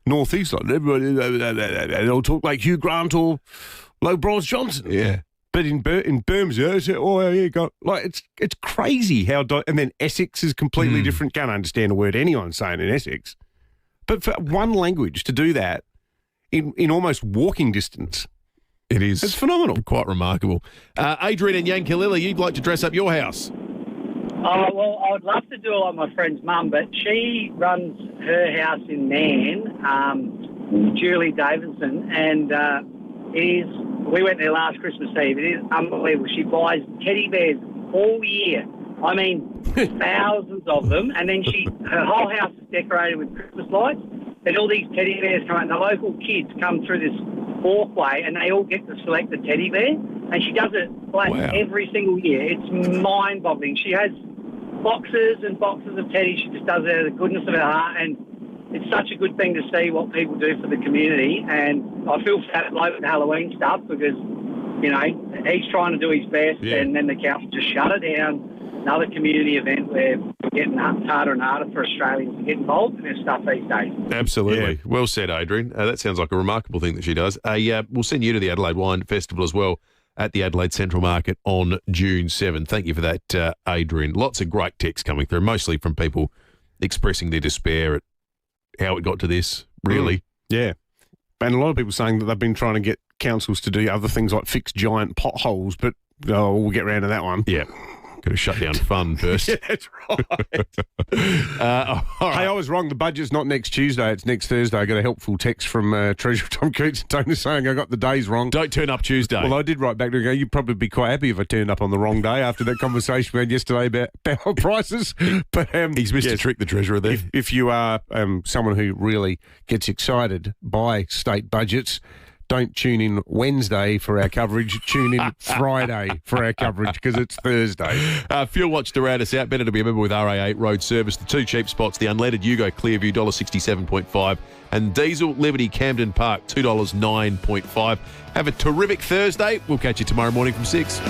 Speaker 15: North East, like everybody, they'll talk like Hugh Grant or like Boris Johnson.
Speaker 16: Yeah.
Speaker 15: But in Bermondsey, it's crazy how. And then Essex is completely different. Can't understand a word anyone's saying in Essex. But for one language to do that, in almost walking distance.
Speaker 16: It is.
Speaker 15: It's phenomenal.
Speaker 16: Quite remarkable. Adrian and Yankalilla, you'd like to dress up your house?
Speaker 1: Oh, well, I would love to do it like my friend's mum, but she runs her house in Man, Julie Davidson, and we went there last Christmas Eve. It is unbelievable. She buys teddy bears all year. I mean, thousands of them, and then her whole house is decorated with Christmas lights. And all these teddy bears come out, and the local kids come through this walkway, and they all get to select the teddy bear. And she does it every single year. It's mind-boggling. She has boxes and boxes of teddies. She just does it out of the goodness of her heart, and it's such a good thing to see what people do for the community. And I feel sad with the Halloween stuff because, you know, he's trying to do his best, and then the council just shut it down. Another community event where we're getting harder and harder for Australians to get involved in this stuff these days.
Speaker 16: Absolutely. Yeah. Well said, Adrian. That sounds like a remarkable thing that she does. We'll send you to the Adelaide Wine Festival as well at the Adelaide Central Market on June 7. Thank you for that, Adrian. Lots of great texts coming through, mostly from people expressing their despair at how it got to this, really.
Speaker 15: Yeah. And a lot of people saying that they've been trying to get councils to do other things like fix giant potholes, but we'll get around to that one.
Speaker 16: Yeah. Got to shut down fun first.
Speaker 15: Yeah, that's right. Hey, I was wrong. The budget's not next Tuesday. It's next Thursday. I got a helpful text from Treasurer Tom Coutts saying I got the days wrong.
Speaker 16: Don't turn up Tuesday.
Speaker 15: Well, I did write back to him. You'd probably be quite happy if I turned up on the wrong day after that conversation we had yesterday about power prices. But
Speaker 16: he's missed a trick, the Treasurer there.
Speaker 15: If you are someone who really gets excited by state budgets, don't tune in Wednesday for our coverage. Tune in Friday for our coverage because it's Thursday.
Speaker 16: Fuel Watch to round us out. Better to be a member with RA8 Road Service. The two cheap spots, the unleaded Yugo Clearview, $1.67.5, and Diesel Liberty Camden Park, $2.09.5. Have a terrific Thursday. We'll catch you tomorrow morning from 6.